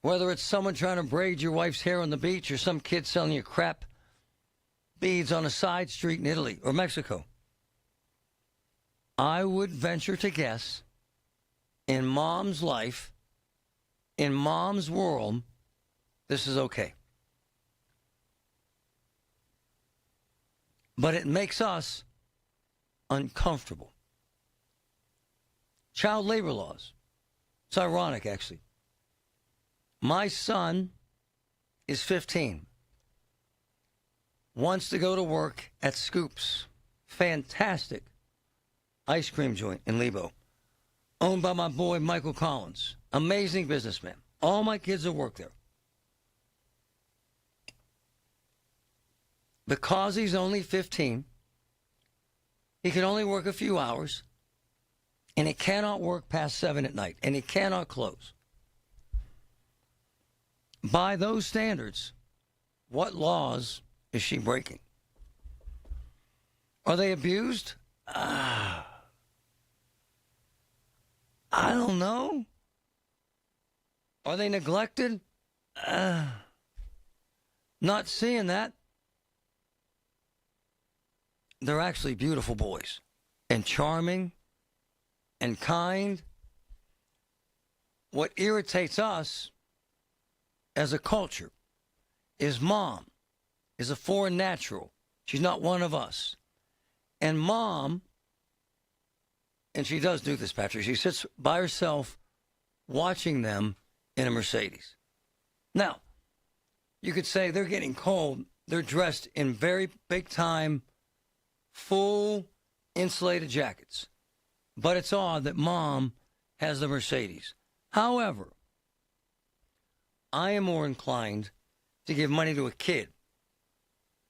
Whether it's someone trying to braid your wife's hair on the beach or some kid selling you crap beads on a side street in Italy or Mexico, I would venture to guess in mom's life, in mom's world, this is okay. But it makes us uncomfortable. Child labor laws. It's ironic, actually. My son is 15. Wants to go to work at Scoops. Fantastic ice cream joint in Lebo. Owned by my boy, Michael Collins. Amazing businessman. All my kids will work there. Because he's only 15, he can only work a few hours, and he cannot work past 7 at night, and he cannot close. By those standards, what laws is she breaking? Are they abused? I don't know. Are they neglected? Not seeing that. They're actually beautiful boys and charming and kind. What irritates us as a culture is mom is a foreign natural. She's not one of us. And mom, and she does do this, Patrick, she sits by herself watching them in a Mercedes. Now, you could say they're getting cold. They're dressed in very big time, full insulated jackets. But it's odd that mom has the Mercedes. However, I am more inclined to give money to a kid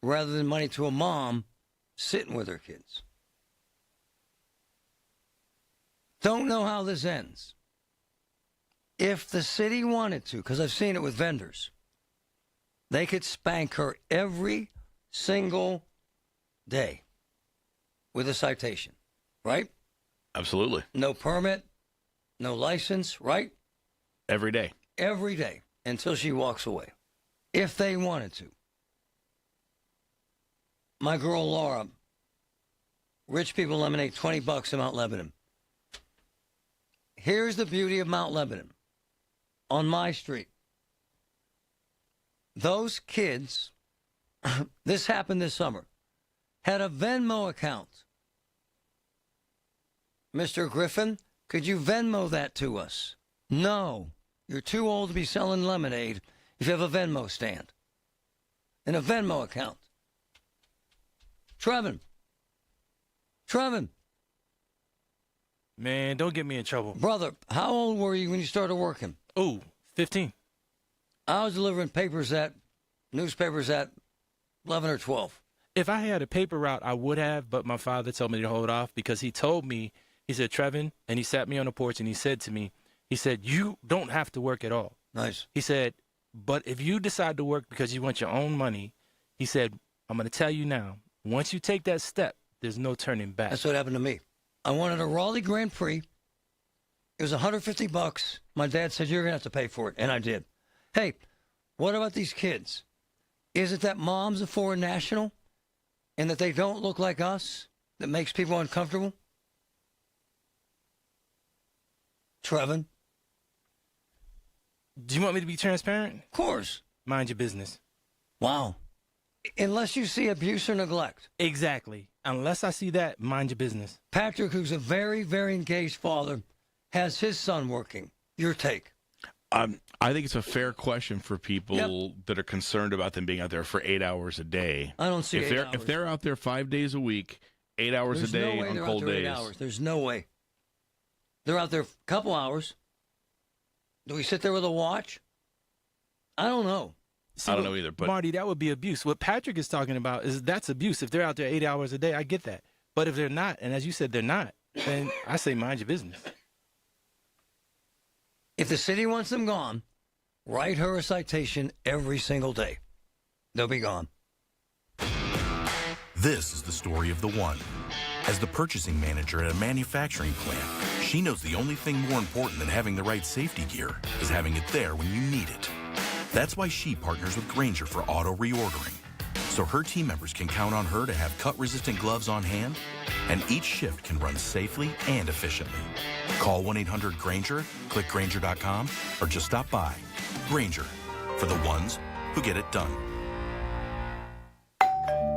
rather than money to a mom sitting with her kids. Don't know how this ends. If the city wanted to, because I've seen it with vendors, they could spank her every single day with a citation, right? Absolutely. No permit, no license, right? Every day. Every day until she walks away. If they wanted to. My girl Laura, Rich People Lemonade, $20 in Mount Lebanon. Here's the beauty of Mount Lebanon. On my street. Those kids, this happened this summer, had a Venmo account. Mr. Griffin, could you Venmo that to us? No, you're too old to be selling lemonade if you have a Venmo stand and a Venmo account. Trevin. Man, don't get me in trouble. Brother, how old were you when you started working? Oh, 15. I was delivering newspapers at 11 or 12. If I had a paper route, I would have, but my father told me to hold off because he told me, he said, Trevin, and he sat me on the porch and he said to me, you don't have to work at all. Nice. He said, but if you decide to work because you want your own money, he said, I'm going to tell you now, once you take that step, there's no turning back. That's what happened to me. I wanted a Raleigh Grand Prix. It was $150. My dad said, you're going to have to pay for it. And I did. Hey, what about these kids? Is it that mom's a foreign national and that they don't look like us that makes people uncomfortable? Trevin? Do you want me to be transparent? Of course. Mind your business. Wow. Unless you see abuse or neglect. Exactly. Unless I see that, mind your business. Patrick, who's a very, very engaged father, has his son working. Your take? I think it's a fair question for people that are concerned about them being out there for 8 hours a day. I don't see if they're out there 5 days a week, 8 hours a day on cold days. 8 hours. There's no way. They're out there a couple hours. Do we sit there with a watch? I don't know. See, I don't know either. But Marty, that would be abuse. What Patrick is talking about that's abuse. If they're out there 8 hours a day, I get that. But if they're not, and as you said, they're not, then I say mind your business. If the city wants them gone, write her a citation every single day. They'll be gone. This is the story of the one. As the purchasing manager at a manufacturing plant, she knows the only thing more important than having the right safety gear is having it there when you need it. That's why she partners with Grainger for auto reordering, so her team members can count on her to have cut-resistant gloves on hand, and each shift can run safely and efficiently. Call 1-800-GRAINGER, click Grainger.com, or just stop by. Grainger, for the ones who get it done.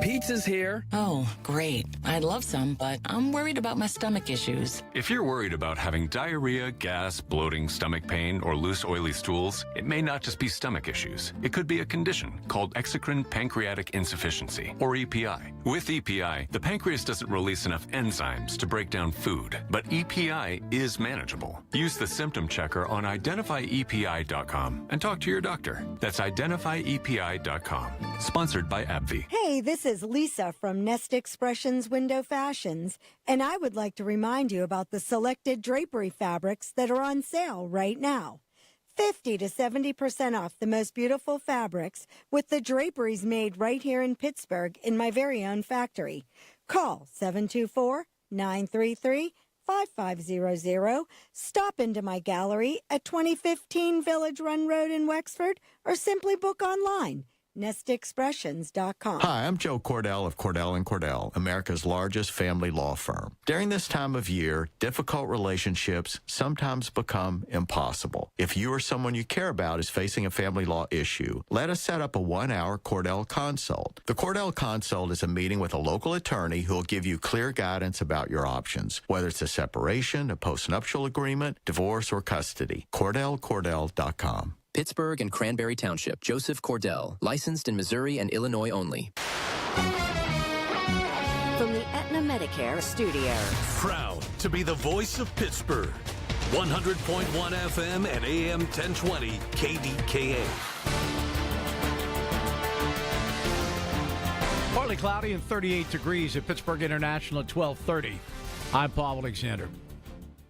Pizza's here. Oh, great. I'd love some, but I'm worried about my stomach issues. If you're worried about having diarrhea, gas, bloating, stomach pain, or loose, oily stools, it may not just be stomach issues. It could be a condition called exocrine pancreatic insufficiency, or EPI. With EPI, the pancreas doesn't release enough enzymes to break down food, but EPI is manageable. Use the symptom checker on identifyepi.com and talk to your doctor. That's identifyepi.com. Sponsored by AbbVie. Hey, this is Lisa from Nest Expressions Window Fashions, and I would like to remind you about the selected drapery fabrics that are on sale right now. 50 to 70% off the most beautiful fabrics with the draperies made right here in Pittsburgh in my very own factory. Call 724-933-5500. Stop into my gallery at 2015 Village Run Road in Wexford, or simply book online. NestExpressions.com. Hi, I'm Joe Cordell of Cordell & Cordell, America's largest family law firm. During this time of year, difficult relationships sometimes become impossible. If you or someone you care about is facing a family law issue, let us set up a 1-hour Cordell Consult. The Cordell Consult is a meeting with a local attorney who will give you clear guidance about your options, whether it's a separation, a postnuptial agreement, divorce, or custody. CordellCordell.com. Pittsburgh and Cranberry Township. Joseph Cordell. Licensed in Missouri and Illinois only. From the Aetna Medicare Studios. Proud to be the voice of Pittsburgh. 100.1 FM and AM 1020 KDKA. Partly cloudy and 38 degrees at Pittsburgh International at 12:30. I'm Paul Alexander.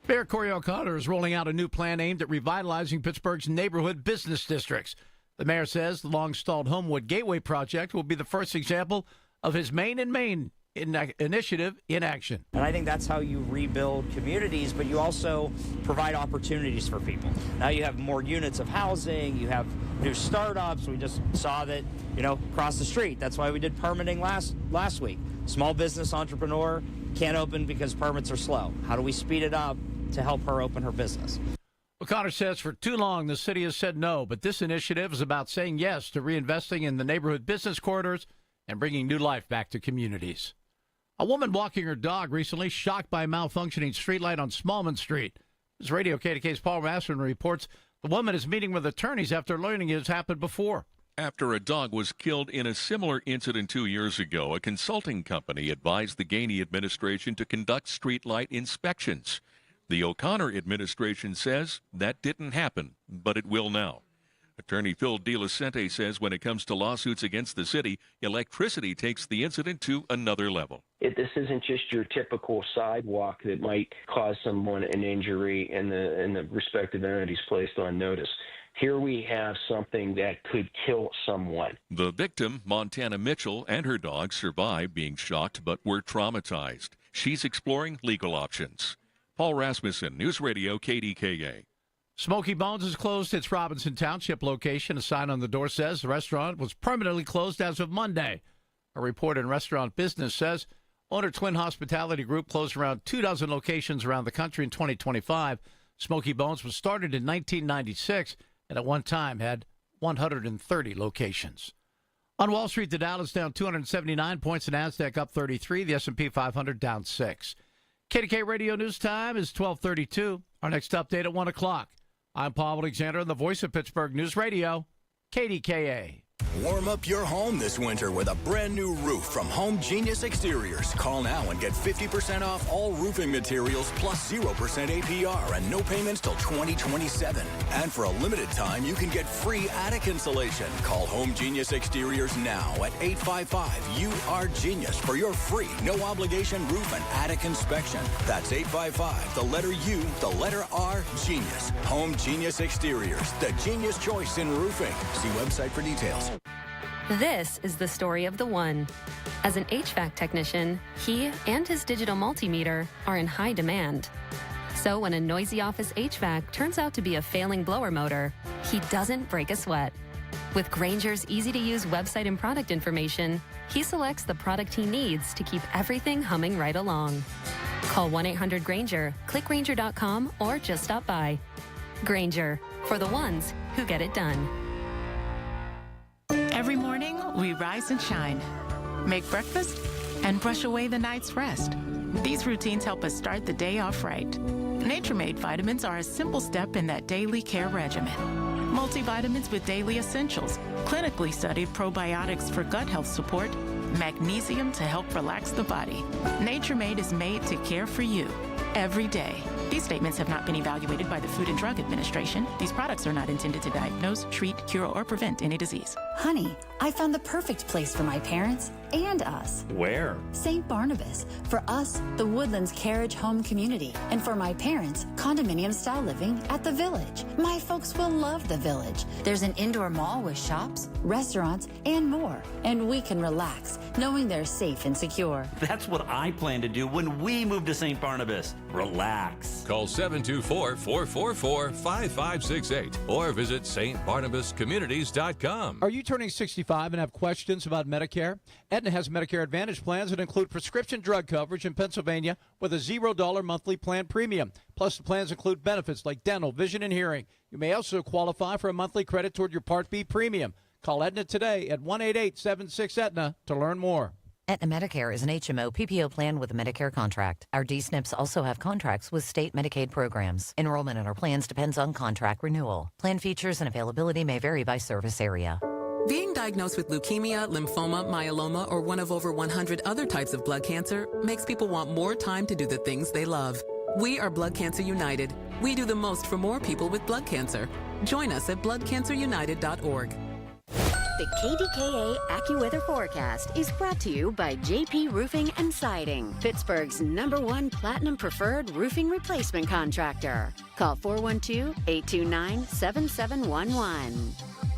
Mayor Corey O'Connor is rolling out a new plan aimed at revitalizing Pittsburgh's neighborhood business districts. The mayor says the long-stalled Homewood Gateway project will be the first example of his Main in Maine initiative in action. And I think that's how you rebuild communities, but you also provide opportunities for people. Now you have more units of housing, you have new startups. We just saw that, across the street. That's why we did permitting last week. Small business entrepreneur can't open because permits are slow. How do we speed it up to help her open her business? O'Connor says for too long the city has said no, but this initiative is about saying yes to reinvesting in the neighborhood business corridors and bringing new life back to communities. A woman walking her dog recently shocked by a malfunctioning streetlight on Smallman Street. As Radio KDK's Paul Masterman reports, the woman is meeting with attorneys after learning it has happened before. After a dog was killed in a similar incident 2 years ago, a consulting company advised the Gainey administration to conduct streetlight inspections. The O'Connor administration says that didn't happen, but it will now. Attorney Phil DeLucente says when it comes to lawsuits against the city, electricity takes the incident to another level. This isn't just your typical sidewalk that might cause someone an injury and the respective entities placed on notice. Here we have something that could kill someone. The victim, Montana Mitchell, and her dog survived being shocked but were traumatized. She's exploring legal options. Paul Rasmussen, News Radio KDKA. Smoky Bones has closed its Robinson Township location. A sign on the door says the restaurant was permanently closed as of Monday. A report in Restaurant Business says owner Twin Hospitality Group closed around 24 locations around the country in 2025. Smoky Bones was started in 1996 and at one time had 130 locations. On Wall Street, the Dow is down 279 points, the NASDAQ up 33, the S&P 500 down 6. KDK Radio News Time is 12:32. Our next update at 1 o'clock. I'm Paul Alexander, the voice of Pittsburgh News Radio, KDKA. Warm up your home this winter with a brand new roof from Home Genius Exteriors. Call now and get 50% off all roofing materials plus 0% APR and no payments till 2027. And for a limited time, you can get free attic insulation. Call Home Genius Exteriors now at 855-U-R-GENIUS for your free, no obligation roof and attic inspection. That's 855, the letter U, the letter R, Genius. Home Genius Exteriors, the genius choice in roofing. See website for details. This is the story of the one. As an HVAC technician, he and his digital multimeter are in high demand. So when a noisy office HVAC turns out to be a failing blower motor, he doesn't break a sweat. With Grainger's easy-to-use website and product information, he selects the product he needs to keep everything humming right along. Call 1-800-GRAINGER, click Grainger.com, or just stop by. Grainger, for the ones who get it done. Every morning, we rise and shine, make breakfast, and brush away the night's rest. These routines help us start the day off right. Nature-Made vitamins are a simple step in that daily care regimen. Multivitamins with daily essentials, clinically studied probiotics for gut health support, magnesium to help relax the body. Nature-Made is made to care for you every day. These statements have not been evaluated by the Food and Drug Administration. These products are not intended to diagnose, treat, cure, or prevent any disease. Honey, I found the perfect place for my parents and us. Where? St. Barnabas. For us, the Woodlands Carriage Home Community. And for my parents, condominium-style living at the Village. My folks will love the Village. There's an indoor mall with shops, restaurants, and more. And we can relax, knowing they're safe and secure. That's what I plan to do when we move to St. Barnabas. Relax. Call 724-444-5568 or visit stbarnabascommunities.com. Are you turning 65 and have questions about Medicare? Aetna has Medicare Advantage plans that include prescription drug coverage in Pennsylvania with a $0 monthly plan premium. Plus, the plans include benefits like dental, vision, and hearing. You may also qualify for a monthly credit toward your Part B premium. Call Aetna today at 1-888-76-AETNA to learn more. Aetna Medicare is an HMO PPO plan with a Medicare contract. Our D-SNPs also have contracts with state Medicaid programs. Enrollment in our plans depends on contract renewal. Plan features and availability may vary by service area. Being diagnosed with leukemia, lymphoma, myeloma, or one of over 100 other types of blood cancer makes people want more time to do the things they love. We are Blood Cancer United. We do the most for more people with blood cancer. Join us at bloodcancerunited.org. The KDKA AccuWeather forecast is brought to you by JP Roofing and Siding, Pittsburgh's #1 Platinum Preferred Roofing Replacement Contractor. Call 412-829-7711.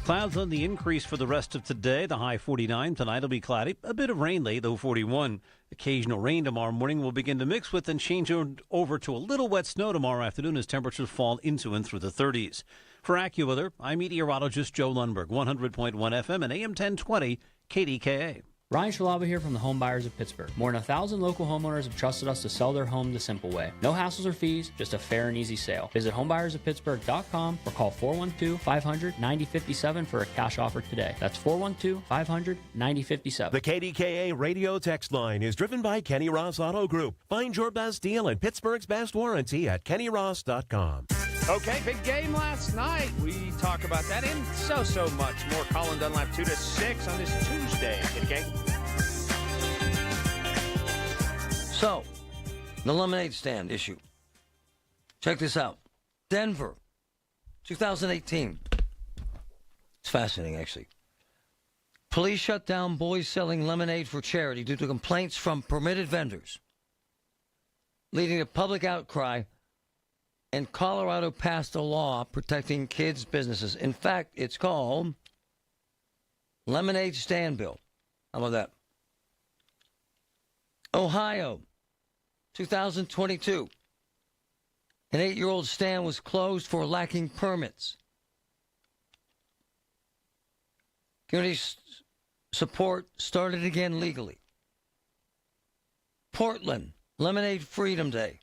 Clouds on the increase for the rest of today. The high 49. Tonight will be cloudy. A bit of rain late, though 41. Occasional rain tomorrow morning will begin to mix with and change over to a little wet snow tomorrow afternoon as temperatures fall into and through the 30s. For AccuWeather, I'm meteorologist Joe Lundberg, 100.1 FM and AM 1020 KDKA. Ryan Shalaba here from the Home Buyers of Pittsburgh. More than 1,000 local homeowners have trusted us to sell their home the simple way. No hassles or fees, just a fair and easy sale. Visit homebuyersoftpittsburgh.com or call 412-500-9057 for a cash offer today. That's 412-500-9057. The KDKA radio text line is driven by Kenny Ross Auto Group. Find your best deal and Pittsburgh's best warranty at kennyross.com. Okay, big game last night. We talk about that and so much more. Colin Dunlap 2 to 6 on this Tuesday. Okay. So, the lemonade stand issue. Check this out. Denver, 2018. It's fascinating, actually. Police shut down boys selling lemonade for charity due to complaints from permitted vendors, leading to public outcry. And Colorado passed a law protecting kids' businesses. In fact, it's called Lemonade Stand Bill. How about that? Ohio, 2022. An 8-year-old stand was closed for lacking permits. Community support started again legally. Portland, Lemonade Freedom Day.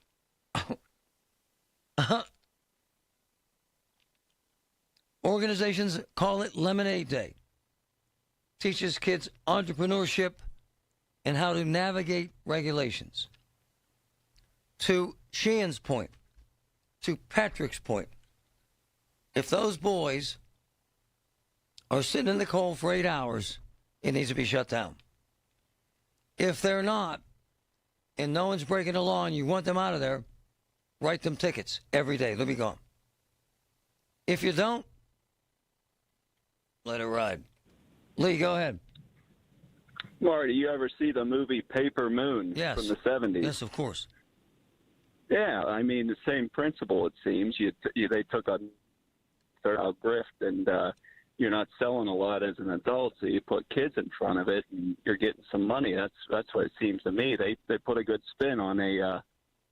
Organizations call it Lemonade Day. Teaches kids entrepreneurship and how to navigate regulations. To Sheehan's point, to Patrick's point, if those boys are sitting in the cold for 8 hours, it needs to be shut down. If they're not, and no one's breaking the law and you want them out of there, write them tickets every day. They'll be gone. If you don't, let it ride. Lee, go ahead. Marty, you ever see the movie Paper Moon from the 70s? Yes, of course. Yeah, I mean, the same principle, it seems. They took a grift, and you're not selling a lot as an adult, so you put kids in front of it, and you're getting some money. That's what it seems to me. They put a good spin on a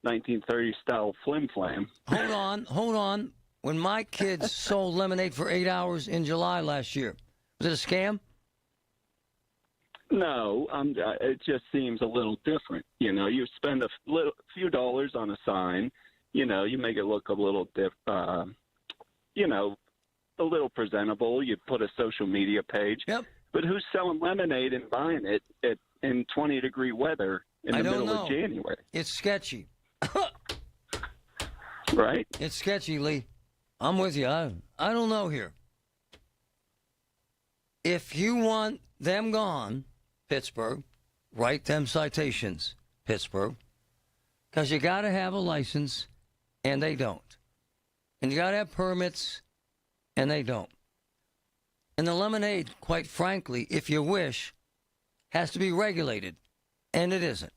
1930s style flim flam. Hold on. When my kids sold lemonade for 8 hours in July last year, was it a scam? No, it just seems a little different. You know, you spend a few dollars on a sign. You know, you make it look a little a little presentable. You put a social media page. Yep. But who's selling lemonade and buying it in 20-degree weather in the middle of January? It's sketchy. Right? It's sketchy, Lee. I'm with you. I don't know here. If you want them gone, Pittsburgh, write them citations, Pittsburgh, because you got to have a license, and they don't. And you got to have permits, and they don't. And the lemonade, quite frankly, if you wish, has to be regulated, and it isn't.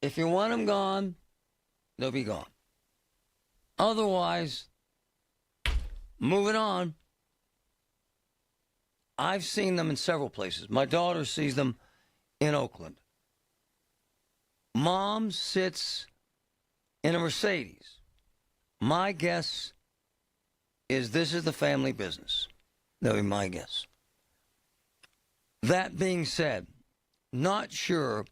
If you want them gone, they'll be gone. Otherwise, moving on. I've seen them in several places. My daughter sees them in Oakland. Mom sits in a Mercedes. My guess is this is the family business. That would be my guess. That being said, not sure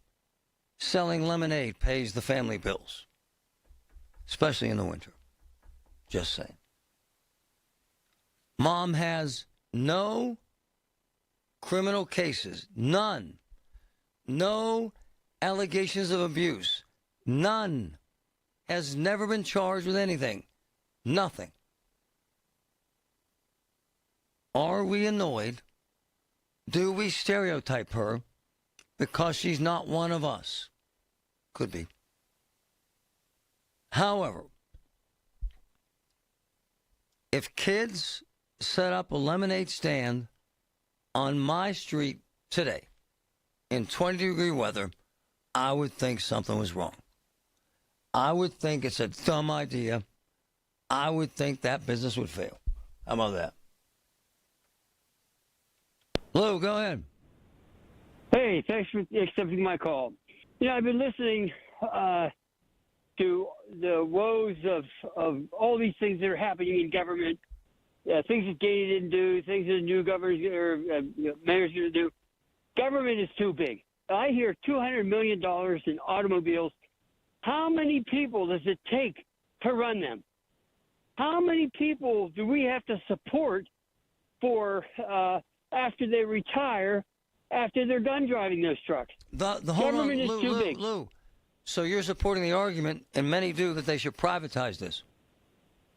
selling lemonade pays the family bills, especially in the winter. Just saying. Mom has no criminal cases. None. No allegations of abuse. None. Has never been charged with anything. Nothing. Are we annoyed? Do we stereotype her because she's not one of us? Could be. However, if kids set up a lemonade stand on my street today in 20-degree weather, I would think something was wrong. I would think it's a dumb idea. I would think that business would fail. How about that? Lou, go ahead. Hey, thanks for accepting my call. I've been listening to the woes of all these things that are happening in government, things that Gainey didn't do, things that the new governor's or mayor's going to do. Government is too big. I hear $200 million in automobiles. How many people does it take to run them? How many people do we have to support for after they retire, after they're done driving those trucks? Government is too big. Lou, so you're supporting the argument, and many do, that they should privatize this?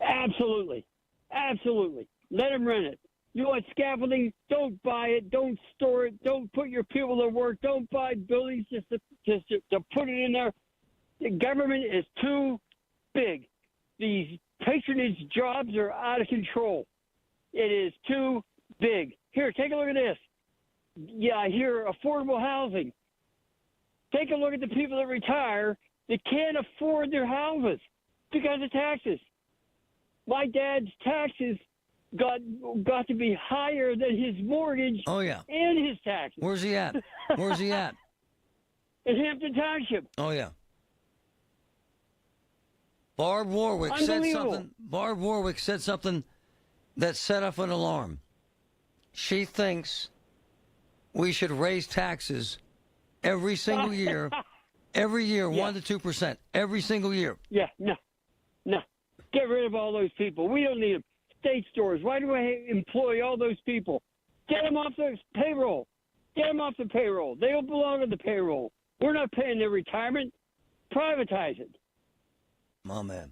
Absolutely. Absolutely. Let them run it. You want scaffolding? Don't buy it. Don't store it. Don't put your people to work. Don't buy buildings just to put it in there. The government is too big. These patronage jobs are out of control. It is too big. Here, take a look at this. Yeah, I hear affordable housing. Take a look at the people that retire that can't afford their houses because of taxes. My dad's taxes got to be higher than his mortgage. Oh, yeah. And his taxes. Where's he at? Where's he at? In Hampton Township. Oh, yeah. Barb Warwick said something that set off an alarm. She thinks we should raise taxes every single year. Every year, 1% to 2%. Every single year. Yeah, no. Get rid of all those people. We don't need them. State stores. Why do I employ all those people? Get them off the payroll. Get them off the payroll. They don't belong on the payroll. We're not paying their retirement. Privatize it. My man.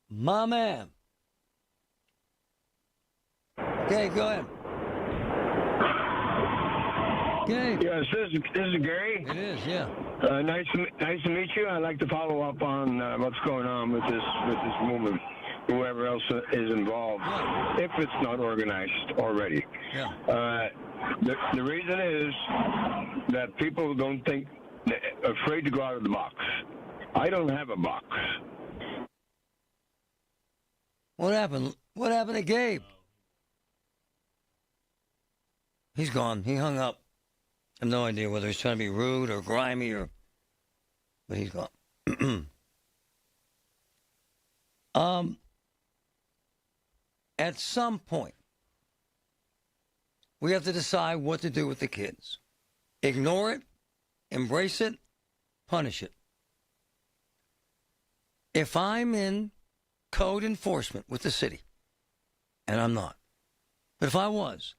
My man. Okay, go ahead. Okay. Yes, this is Gary. It is, yeah. Nice to meet you. I'd like to follow up on what's going on with this movement. Whoever else is involved, if it's not organized already. Yeah. The reason is that people don't think, they're afraid to go out of the box. I don't have a box. What happened? What happened to Gabe? He's gone. He hung up. I have no idea whether he's trying to be rude or grimy but he's gone. At some point, we have to decide what to do with the kids. Ignore it, embrace it, punish it. If I'm in code enforcement with the city, and I'm not, but if I was,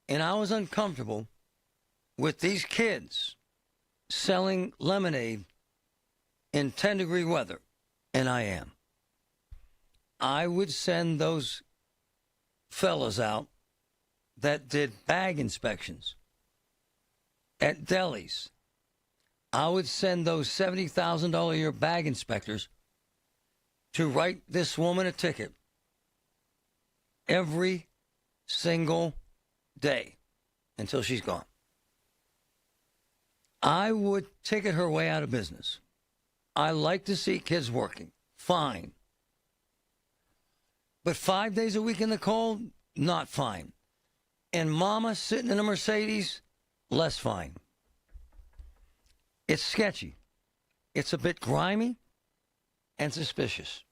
and I was uncomfortable with these kids selling lemonade in 10-degree weather, and I am, I would send those fellas out that did bag inspections at delis. I would send those $70,000 a year bag inspectors to write this woman a ticket every single day until she's gone. I would ticket her way out of business. I like to see kids working. Fine. But 5 days a week in the cold, not fine. And mama sitting in a Mercedes, less fine. It's sketchy. It's a bit grimy and suspicious.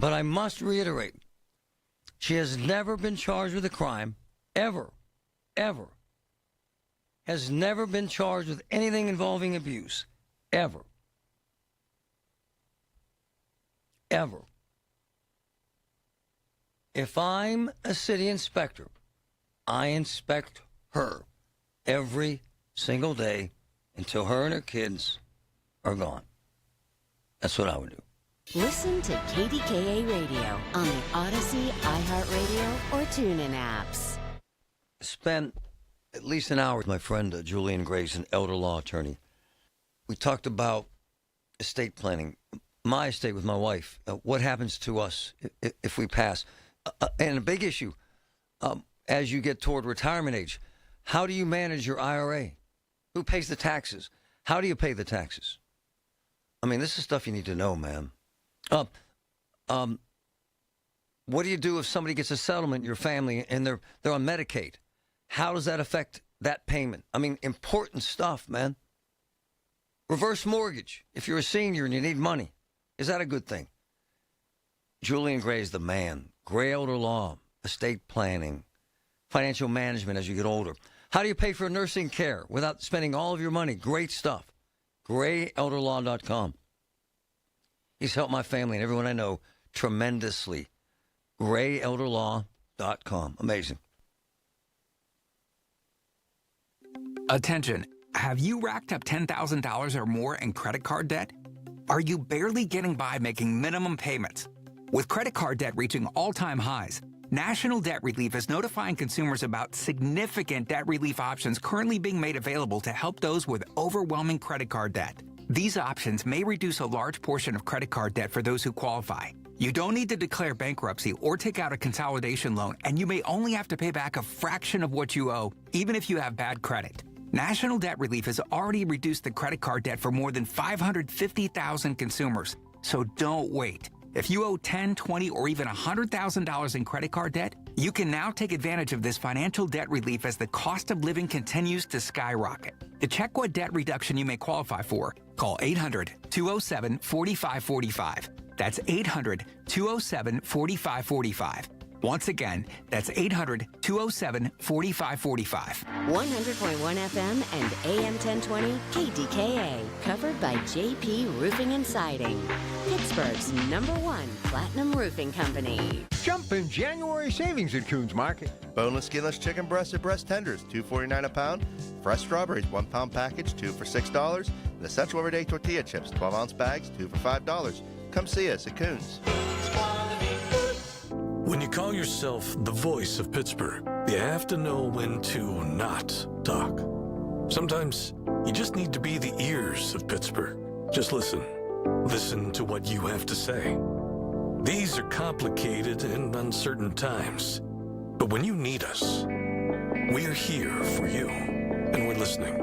But I must reiterate, she has never been charged with a crime, ever, ever. Has never been charged with anything involving abuse, ever. Ever. If I'm a city inspector, I inspect her every single day until her and her kids are gone. That's what I would do. Listen to KDKA Radio on the Odyssey, iHeartRadio, or TuneIn apps. Spent at least an hour with my friend Julian Grace, an elder law attorney. We talked about estate planning. My estate with my wife. What happens to us if we pass? And a big issue, as you get toward retirement age, how do you manage your IRA? Who pays the taxes? How do you pay the taxes? I mean, this is stuff you need to know, man. What do you do if somebody gets a settlement in your family and they're on Medicaid? How does that affect that payment? I mean, important stuff, man. Reverse mortgage. If you're a senior and you need money, is that a good thing? Julian Gray is the man. Gray Elder Law, estate planning, financial management as you get older. How do you pay for nursing care without spending all of your money? Great stuff. GrayElderLaw.com. He's helped my family and everyone I know tremendously. GrayElderLaw.com. Amazing. Attention. Have you racked up $10,000 or more in credit card debt? Are you barely getting by making minimum payments? With credit card debt reaching all-time highs, National Debt Relief is notifying consumers about significant debt relief options currently being made available to help those with overwhelming credit card debt. These options may reduce a large portion of credit card debt for those who qualify. You don't need to declare bankruptcy or take out a consolidation loan, and you may only have to pay back a fraction of what you owe, even if you have bad credit. National Debt Relief has already reduced the credit card debt for more than 550,000 consumers. So don't wait. If you owe $10,000, $20,000, or even $100,000 in credit card debt, you can now take advantage of this financial debt relief as the cost of living continues to skyrocket. To check what debt reduction you may qualify for, call 800-207-4545. That's 800-207-4545. Once again, that's 800-207-4545. 100.1 FM and AM 1020 KDKA. Covered by JP Roofing and Siding. Pittsburgh's #1 platinum roofing company. Jump in January savings at Coons Market. Boneless, skinless chicken breasts or breast tenders, $2.49 a pound. Fresh strawberries, 1 pound package, 2 for $6. And essential everyday tortilla chips, 12-ounce bags, 2 for $5. Come see us at Coons. When you call yourself the voice of Pittsburgh, you have to know when to not talk. Sometimes you just need to be the ears of Pittsburgh. Just listen. Listen to what you have to say. These are complicated and uncertain times. But when you need us, we're here for you. And we're listening.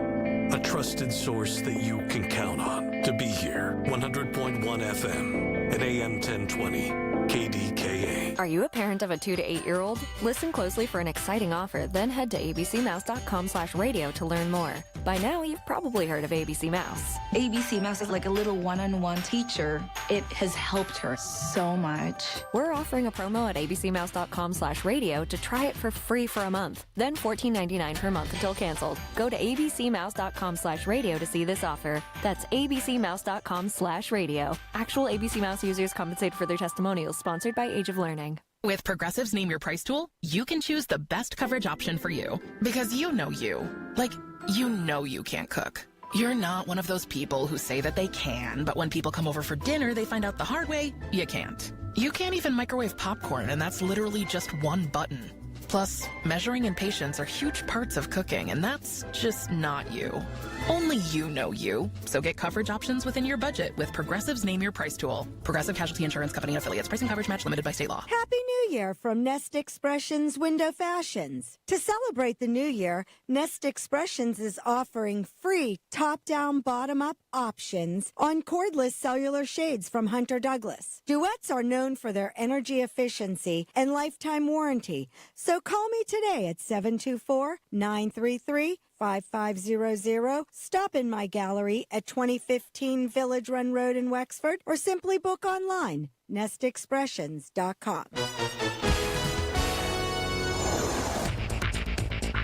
A trusted source that you can count on to be here. 100.1 FM at AM 1020. KDKA. Are you a parent of a 2 to 8-year-old? Listen closely for an exciting offer, then head to abcmouse.com/radio to learn more. By now, you've probably heard of ABC Mouse. ABC Mouse is like a little one-on-one teacher. It has helped her so much. We're offering a promo at abcmouse.com/radio to try it for free for a month, then $14.99 per month until canceled. Go to abcmouse.com/radio to see this offer. That's abcmouse.com/radio. Actual ABC Mouse users compensate for their testimonials. Sponsored by Age of Learning. With Progressive's Name Your Price tool, you can choose the best coverage option for you. Because you know you. Like, you know you can't cook. You're not one of those people who say that they can, but when people come over for dinner, they find out the hard way, you can't. You can't even microwave popcorn, and that's literally just one button. Plus, measuring and patience are huge parts of cooking, and that's just not you. Only you know you. So get coverage options within your budget with Progressive's Name Your Price tool. Progressive Casualty Insurance Company and affiliates. Pricing coverage match limited by state law. Happy New Year from Nest Expressions Window Fashions. To celebrate the new year, Nest Expressions is offering free top-down, bottom-up options on cordless cellular shades from Hunter Douglas. Duets are known for their energy efficiency and lifetime warranty. So call me today at 724-933-5500. Stop in my gallery at 2015 Village Run Road in Wexford or simply book online, nestexpressions.com.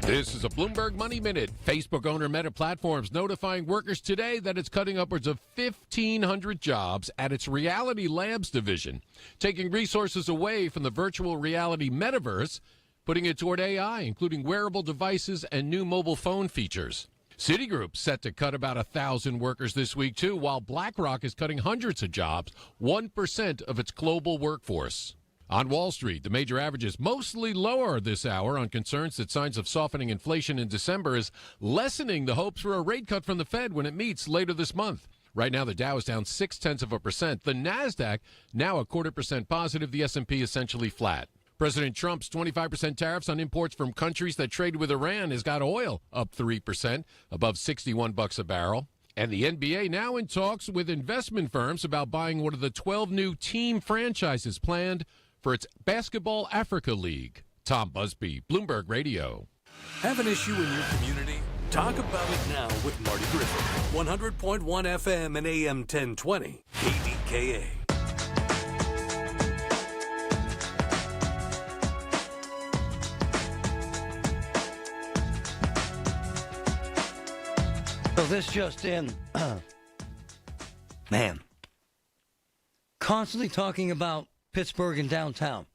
This is a Bloomberg Money Minute. Facebook owner Meta Platforms notifying workers today that it's cutting upwards of 1,500 jobs at its Reality Labs division, taking resources away from the virtual reality metaverse, putting it toward AI, including wearable devices and new mobile phone features. Citigroup set to cut about 1,000 workers this week, too, while BlackRock is cutting hundreds of jobs, 1% of its global workforce. On Wall Street, the major averages mostly lower this hour on concerns that signs of softening inflation in December is lessening the hopes for a rate cut from the Fed when it meets later this month. Right now, the Dow is down 0.6%. The NASDAQ now 0.25% positive. The S&P essentially flat. President Trump's 25% tariffs on imports from countries that trade with Iran has got oil up 3%, above $61 a barrel. And the NBA now in talks with investment firms about buying one of the 12 new team franchises planned for its Basketball Africa League. Tom Busby, Bloomberg Radio. Have an issue in your community? Talk about it now with Marty Griffin. 100.1 FM and AM 1020. KDKA. So this just in. Man. Constantly talking about Pittsburgh and downtown.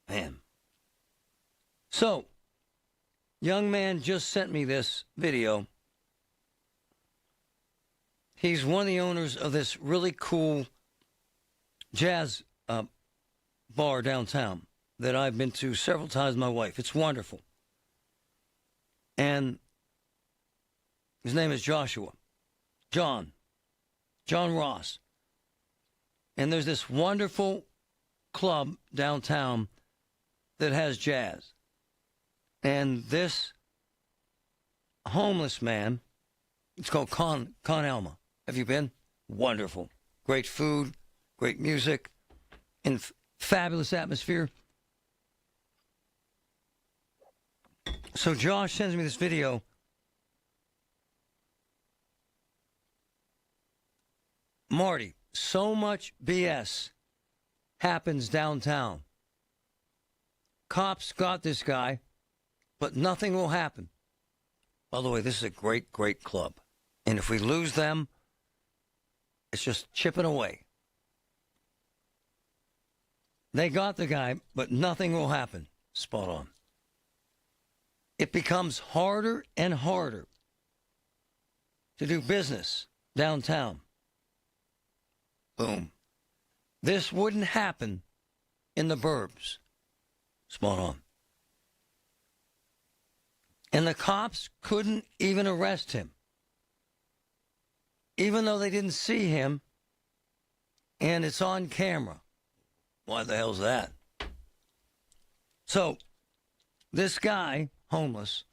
Man. So, young man just sent me this video. He's one of the owners of this really cool jazz bar downtown that I've been to several times with my wife. It's wonderful. And his name is Joshua. John Ross. And there's this wonderful club downtown that has jazz. And this homeless man, it's called Con Alma. Have you been? Wonderful. Great food, great music, and fabulous atmosphere. So Josh sends me this video. Marty, so much BS happens downtown. Cops got this guy, but nothing will happen. By the way, this is a great, great club. And if we lose them, it's just chipping away. They got the guy, but nothing will happen. Spot on. It becomes harder and harder to do business downtown. Boom. This wouldn't happen in the burbs. Spot on. And the cops couldn't even arrest him. Even though they didn't see him, and it's on camera. Why the hell's that? So, this guy, homeless,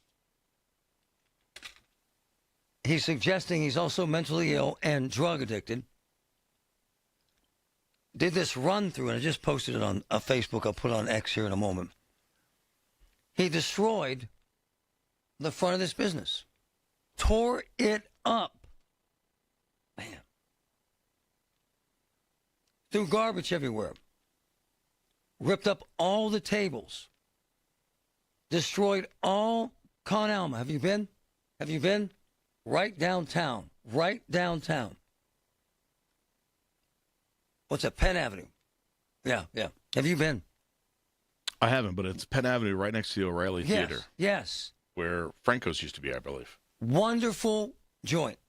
he's suggesting he's also mentally ill and drug addicted. Did this run through, and I just posted it on Facebook. I'll put it on X here in a moment. He destroyed the front of this business. Tore it up. Man. Threw garbage everywhere. Ripped up all the tables. Destroyed all Con Alma. Have you been? Have you been? Right downtown. Right downtown. What's that? Penn Avenue. Yeah. Have you been? I haven't, but it's Penn Avenue right next to the O'Reilly Theater. Yes. Where Franco's used to be, I believe. Wonderful joint.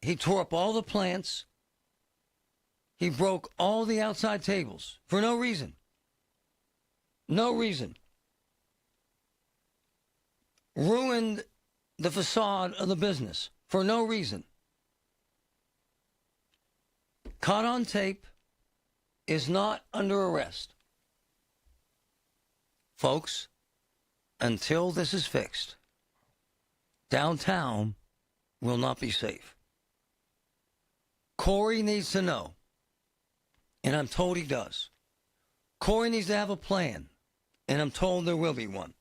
He tore up all the plants. He broke all the outside tables for no reason. No reason. Ruined the facade of the business for no reason. Caught on tape, is not under arrest. Folks, until this is fixed, downtown will not be safe. Corey needs to know, and I'm told he does. Corey needs to have a plan, and I'm told there will be one.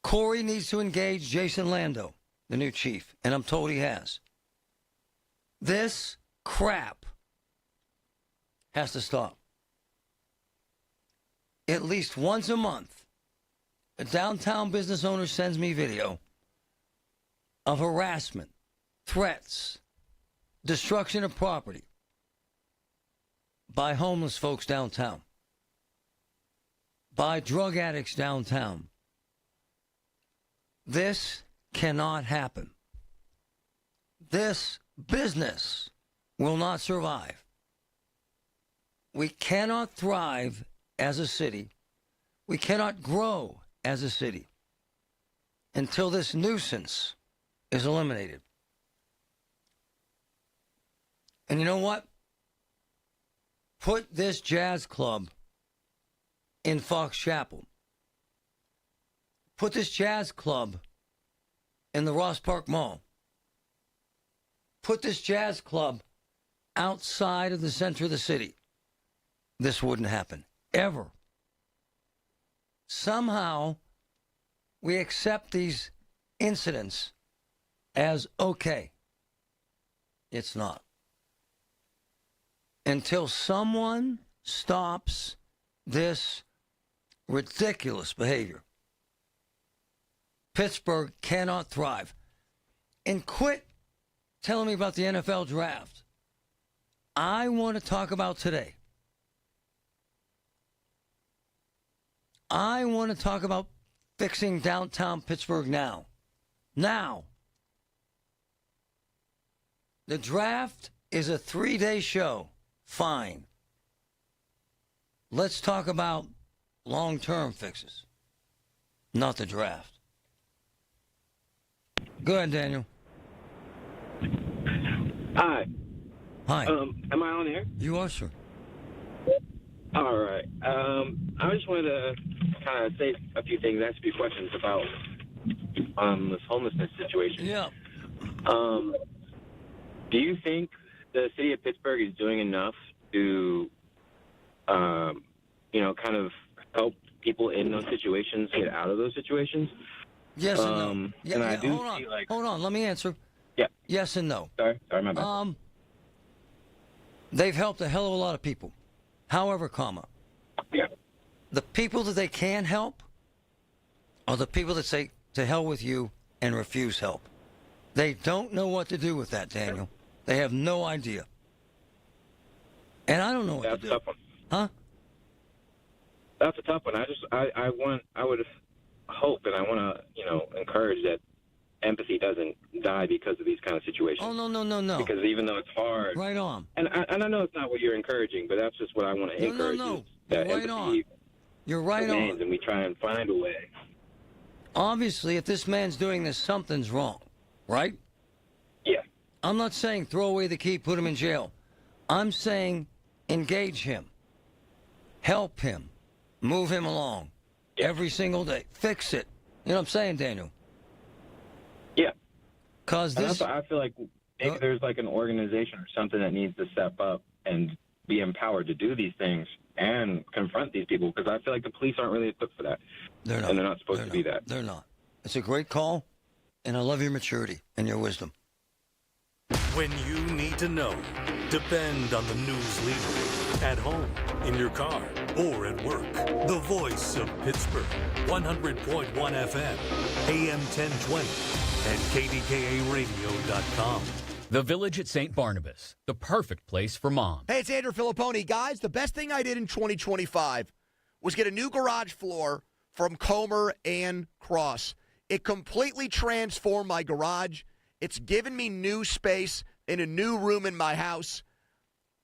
Corey needs to engage Jason Lando, the new chief, and I'm told he has. This crap has to stop. At least once a month, a downtown business owner sends me video of harassment, threats, destruction of property by homeless folks downtown, by drug addicts downtown. This cannot happen. This business will not survive. We cannot thrive as a city. We cannot grow as a city until this nuisance is eliminated. And you know what? Put this jazz club in Fox Chapel. Put this jazz club in the Ross Park Mall. Put this jazz club outside of the center of the city. This wouldn't happen, ever. Somehow, we accept these incidents as okay. It's not. Until someone stops this ridiculous behavior, Pittsburgh cannot thrive. And quit telling me about the NFL draft. I want to talk about today. I want to talk about fixing downtown Pittsburgh now. Now. The draft is a 3-day show. Fine. Let's talk about long-term fixes, not the draft. Go ahead, Daniel. Hi. Hi. Am I on air? You are, sir. All right. I just wanted to kind of say a few things, ask a few questions about this homelessness situation. Yeah. Do you think the city of Pittsburgh is doing enough to, kind of help people in those situations get out of those situations? Yes and no. Yeah, and I yeah, do hold on. see, like... Hold on, let me answer. Yeah. Yes and no. Sorry, my bad. They've helped a hell of a lot of people. However, yeah. The people that they can help are the people that say, to hell with you, and refuse help. They don't know what to do with that, Daniel. They have no idea. And I don't know what That's to do. a tough one. Huh? That's a tough one. I would hope and I want to, encourage that empathy doesn't die because of these kind of situations. Oh, no. Because even though it's hard. Right on. And I know it's not what you're encouraging, but that's just what I want to encourage. No. Is that You're right empathy on. You're right remains, on. and we try and find a way. Obviously, if this man's doing this, something's wrong, right? Yeah. I'm not saying throw away the key, put him in jail. I'm saying engage him. Help him. Move him along. Yeah. Every single day. Fix it. You know what I'm saying, Daniel? Yeah. Because this... I feel like maybe there's like an organization or something that needs to step up and be empowered to do these things and confront these people, because I feel like the police aren't really equipped for that. They're not. And they're not supposed to be that. They're not. It's a great call, and I love your maturity and your wisdom. When you need to know, depend on the news leader. At home, in your car, or at work. The voice of Pittsburgh. 100.1 FM, AM 1020, and KDKARadio.com. The Village at St. Barnabas, the perfect place for mom. Hey, it's Andrew Filipponi. Guys, the best thing I did in 2025 was get a new garage floor from Comer and Cross. It completely transformed my garage. It's given me new space in a new room in my house.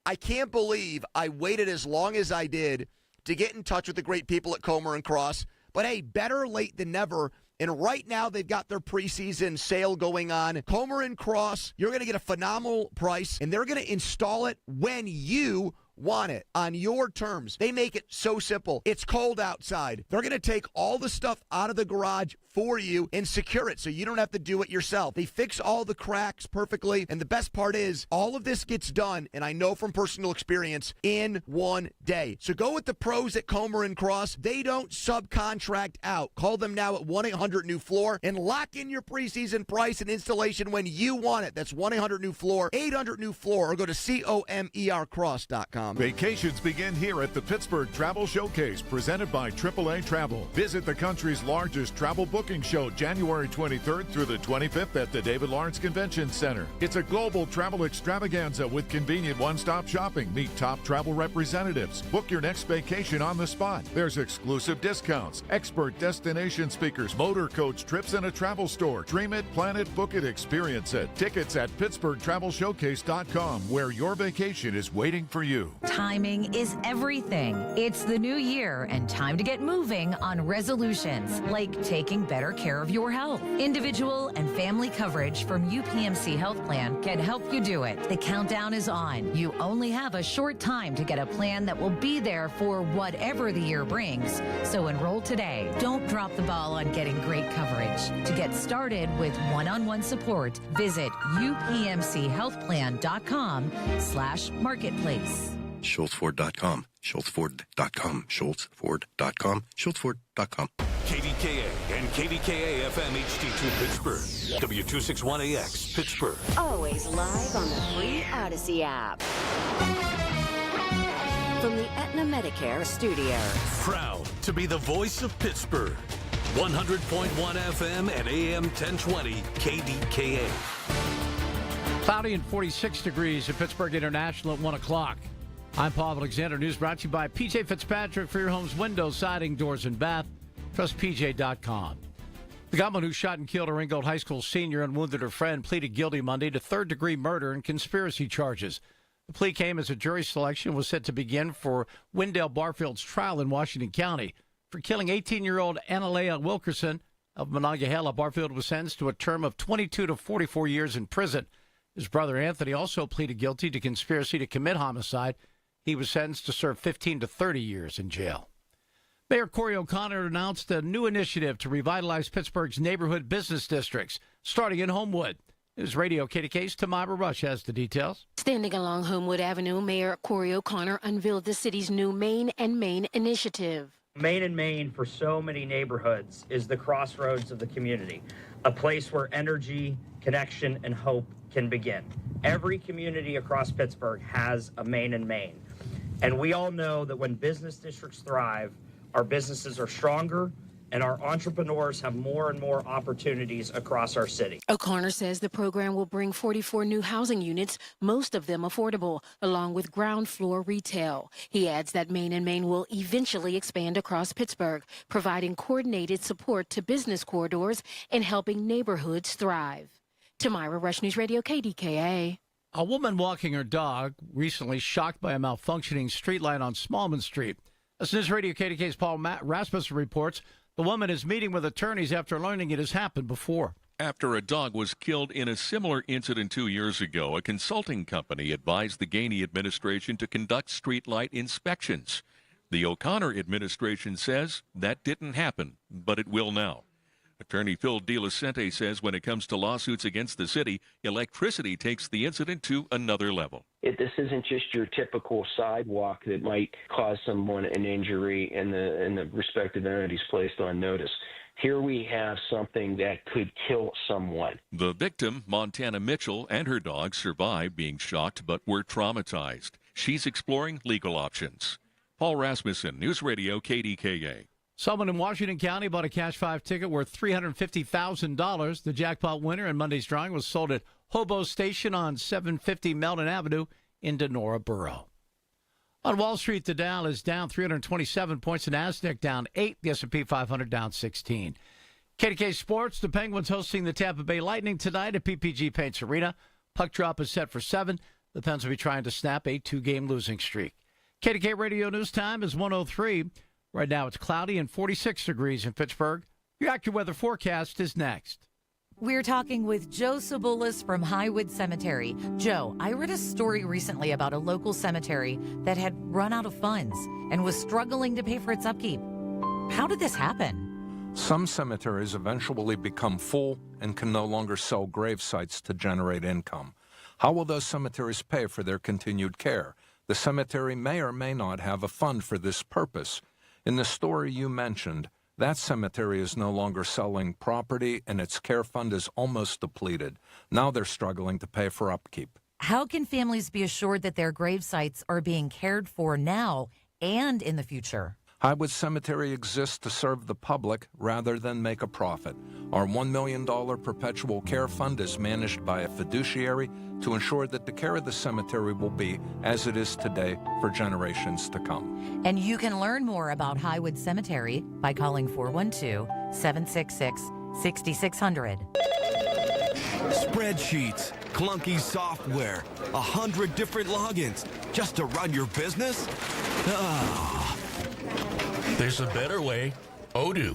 I can't believe I waited as long as I did to get in touch with the great people at Comer and Cross. But hey, better late than never. And right now, they've got their preseason sale going on. Comer and Cross, you're going to get a phenomenal price, and they're going to install it when you want it on your terms. They make it so simple. It's cold outside. They're going to take all the stuff out of the garage for you and secure it so you don't have to do it yourself. They fix all the cracks perfectly, and the best part is all of this gets done, and I know from personal experience, in one day. So go with the pros at Comer and Cross. They don't subcontract out. Call them now at 1-800-NEW-FLOOR and lock in your preseason price and installation when you want it. That's 1-800-NEW-FLOOR, 800-NEW-FLOOR, or go to COMERcross.com. Vacations begin here at the Pittsburgh Travel Showcase, presented by AAA Travel. Visit the country's largest travel booking show January 23rd through the 25th at the David Lawrence Convention Center. It's a global travel extravaganza with convenient one-stop shopping. Meet top travel representatives. Book your next vacation on the spot. There's exclusive discounts, expert destination speakers, motor coach trips, and a travel store. Dream it, plan it, book it, experience it. Tickets at PittsburghTravelShowcase.com, where your vacation is waiting for you. Timing is everything. It's the new year and time to get moving on resolutions like taking better better care of your health. Individual and family coverage from UPMC Health Plan can help you do it. The countdown is on. You only have a short time to get a plan that will be there for whatever the year brings. So enroll today. Don't drop the ball on getting great coverage. To get started with one-on-one support, visit upmchealthplan.com/marketplace. SchultzFord.com. SchultzFord.com. SchultzFord.com. SchultzFord.com. KDKA and KDKA FM HD2 Pittsburgh. W261AX Pittsburgh. Always live on the free Odyssey app. From the Aetna Medicare studios. Proud to be the voice of Pittsburgh. 100.1 FM and AM 1020 KDKA. Cloudy and 46 degrees at Pittsburgh International at 1 o'clock. I'm Paul Alexander. News brought to you by PJ Fitzpatrick for your home's windows, siding, doors, and bath. Trust PJ.com. The gunman who shot and killed a Ringgold High School senior and wounded her friend pleaded guilty Monday to third-degree murder and conspiracy charges. The plea came as a jury selection was set to begin for Wendell Barfield's trial in Washington County. For killing 18-year-old Analea Wilkerson of Monongahela, Barfield was sentenced to a term of 22 to 44 years in prison. His brother Anthony also pleaded guilty to conspiracy to commit homicide. He was sentenced to serve 15 to 30 years in jail. Mayor Corey O'Connor announced a new initiative to revitalize Pittsburgh's neighborhood business districts, starting in Homewood. News Radio KDK's Tamara Rush has the details. Standing along Homewood Avenue, Mayor Corey O'Connor unveiled the city's new Main and Main initiative. Main and Main for so many neighborhoods is the crossroads of the community, a place where energy, connection, and hope can begin. Every community across Pittsburgh has a Main and Main. And we all know that when business districts thrive, our businesses are stronger and our entrepreneurs have more and more opportunities across our city. O'Connor says the program will bring 44 new housing units, most of them affordable, along with ground floor retail. He adds that Main and Main will eventually expand across Pittsburgh, providing coordinated support to business corridors and helping neighborhoods thrive. Tamira Rush, News Radio KDKA. A woman walking her dog recently shocked by a malfunctioning streetlight on Smallman Street. As News Radio KDK's Paul Rasmussen reports, the woman is meeting with attorneys after learning it has happened before. After a dog was killed in a similar incident 2 years ago, a consulting company advised the Gainey administration to conduct streetlight inspections. The O'Connor administration says that didn't happen, but it will now. Attorney Phil DeLucente says when it comes to lawsuits against the city, electricity takes the incident to another level. This isn't just your typical sidewalk that might cause someone an injury and the respective entities placed on notice. Here we have something that could kill someone. The victim, Montana Mitchell, and her dog survived being shocked but were traumatized. She's exploring legal options. Paul Rasmussen, News Radio KDKA. Someone in Washington County bought a Cash 5 ticket worth $350,000. The jackpot winner in Monday's drawing was sold at Hobo Station on 750 Meldon Avenue in Denora Borough. On Wall Street, the Dow is down 327 points. The Nasdaq down 8. The S&P 500 down 16. KDK Sports, the Penguins hosting the Tampa Bay Lightning tonight at PPG Paints Arena. Puck drop is set for 7. The Pens will be trying to snap a 2-game losing streak. KDK Radio News Time is 1:03. Right now it's cloudy and 46 degrees in Pittsburgh. Your AccuWeather forecast is next. We're talking with Joe Sobulis from Highwood Cemetery. Joe, I read a story recently about a local cemetery that had run out of funds and was struggling to pay for its upkeep. How did this happen? Some cemeteries eventually become full and can no longer sell grave sites to generate income. How will those cemeteries pay for their continued care? The cemetery may or may not have a fund for this purpose. In the story you mentioned, that cemetery is no longer selling property and its care fund is almost depleted. Now they're struggling to pay for upkeep. How can families be assured that their grave sites are being cared for now and in the future? Highwood Cemetery exists to serve the public rather than make a profit. Our $1 million perpetual care fund is managed by a fiduciary to ensure that the care of the cemetery will be as it is today for generations to come. And you can learn more about Highwood Cemetery by calling 412-766-6600. Spreadsheets, clunky software, 100 different logins just to run your business? Ah. There's a better way. Odoo.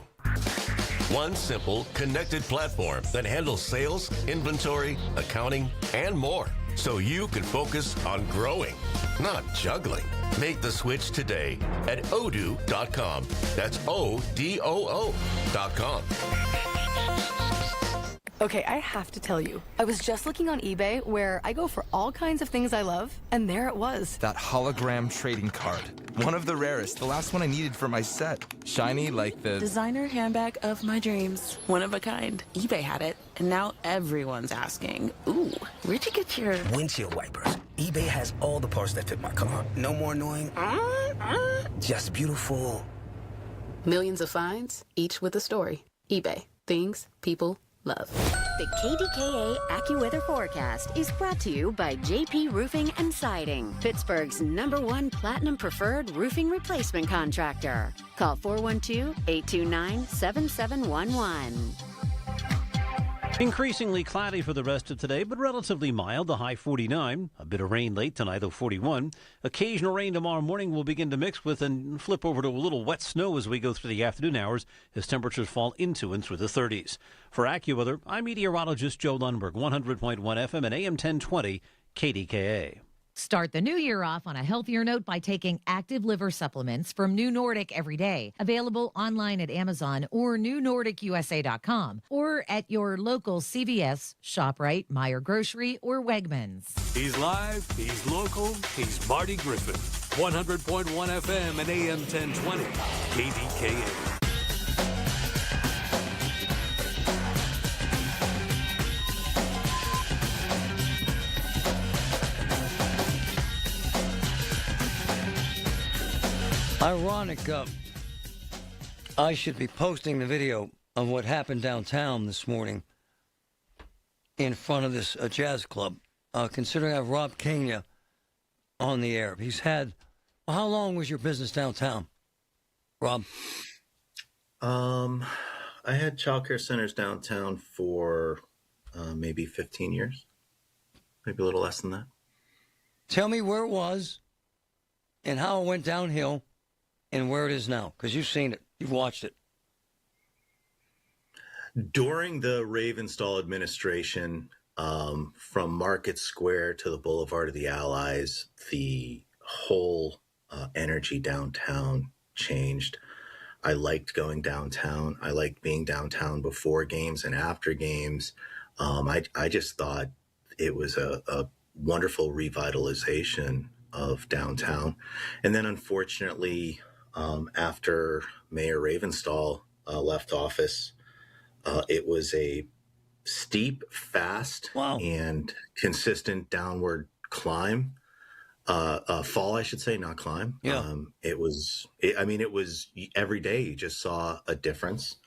One simple, connected platform that handles sales, inventory, accounting, and more. So you can focus on growing, not juggling. Make the switch today at odoo.com. That's ODOO.com. Okay, I have to tell you, I was just looking on eBay where I go for all kinds of things I love, and there it was. That hologram trading card. One of the rarest, the last one I needed for my set. Shiny like the... Designer handbag of my dreams. One of a kind. eBay had it, and now everyone's asking, ooh, where'd you get your... Windshield wipers. eBay has all the parts that fit my car. No more annoying... Just beautiful. Millions of finds, each with a story. eBay. Things people love. The KDKA AccuWeather forecast is brought to you by JP Roofing and Siding, Pittsburgh's #1 Platinum Preferred Roofing Replacement Contractor. Call 412-829-7711. Increasingly cloudy for the rest of today, but relatively mild, the high 49. A bit of rain late tonight, though 41. Occasional rain tomorrow morning will begin to mix with and flip over to a little wet snow as we go through the afternoon hours as temperatures fall into and through the 30s. For AccuWeather, I'm meteorologist Joe Lundberg, 100.1 FM and AM 1020 KDKA. Start the new year off on a healthier note by taking active liver supplements from New Nordic every day. Available online at Amazon or newnordicusa.com or at your local CVS, ShopRite, Meijer Grocery, or Wegmans. He's live, he's local, he's Marty Griffin. 100.1 FM and AM 1020 KDKA. Ironic, I should be posting the video of what happened downtown this morning in front of this jazz club, considering I have Rob Kenya on the air. He's had, how long was your business downtown, Rob? I had childcare centers downtown for maybe 15 years, maybe a little less than that. Tell me where it was and how it went downhill and where it is now, because you've seen it. You've watched it. During the Ravenstall administration, from Market Square to the Boulevard of the Allies, the whole energy downtown changed. I liked going downtown. I liked being downtown before games and after games. I just thought it was a wonderful revitalization of downtown. And then unfortunately, after Mayor Ravenstall left office, it was a steep, fast, and consistent downward climb. Fall, I should say, not climb. Yeah. It was every day you just saw a difference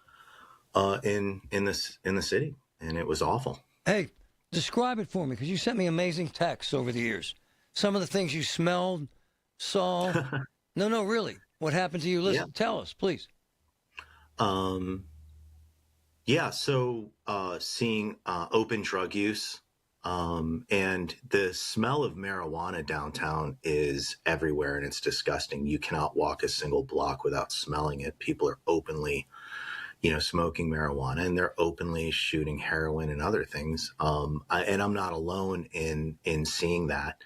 in the city, and it was awful. Hey, describe it for me, because you sent me amazing texts over the years. Some of the things you smelled, saw. No, really. What happened to you? Listen, tell us, please. Seeing open drug use and the smell of marijuana downtown is everywhere, and it's disgusting. You cannot walk a single block without smelling it. People are openly, smoking marijuana, and they're openly shooting heroin and other things. And I'm not alone in seeing that.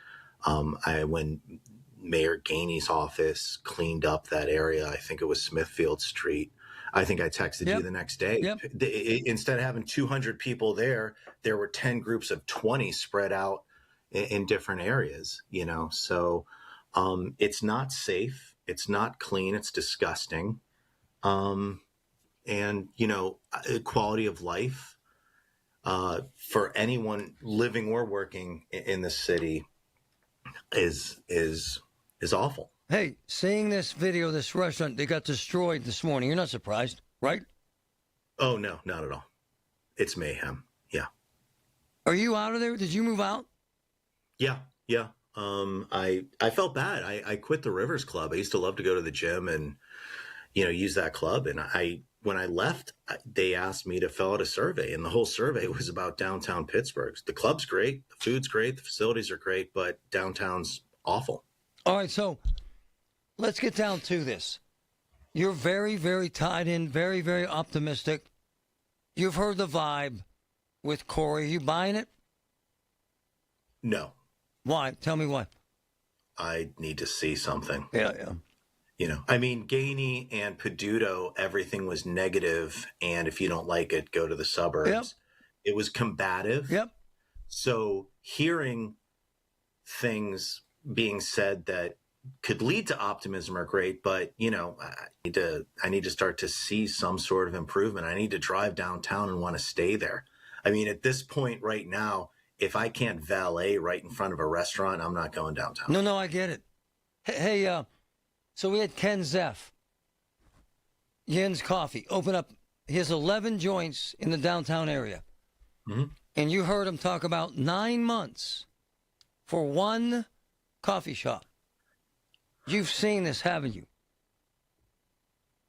When Mayor Gainey's office cleaned up that area, I think it was Smithfield Street, I think I texted you the next day. Instead of having 200 people there were 10 groups of 20 spread out in different areas, So it's not safe. It's not clean. It's disgusting. And, quality of life for anyone living or working in the city is awful. Hey, seeing this video, this restaurant, they got destroyed this morning. You're not surprised, right? Oh, no, not at all. It's mayhem. Yeah. Are you out of there? Did you move out? Yeah. I felt bad. I quit the Rivers Club. I used to love to go to the gym and, use that club. And when I left, they asked me to fill out a survey, and the whole survey was about downtown Pittsburgh. The club's great. The food's great. The facilities are great, but downtown's awful. All right, so let's get down to this. You're very, very tied in, very, very optimistic You've heard the vibe with Corey. Are you buying it? No. Why? Tell me why. I need to see something. Yeah. I mean, Gainey and Peduto, everything was negative, and if you don't like it, go to the suburbs. Yep. It was combative. Yep. So hearing things being said that could lead to optimism are great, but I need to start to see some sort of improvement. I need to drive downtown and want to stay there. I mean, at this point right now, if I can't valet right in front of a restaurant, I'm not going downtown. No, I get it. Hey, so we had Ken Zeff, Yen's Coffee, open up his 11 joints in the downtown area. Mm-hmm. And you heard him talk about 9 months for one coffee shop. You've seen this, haven't you?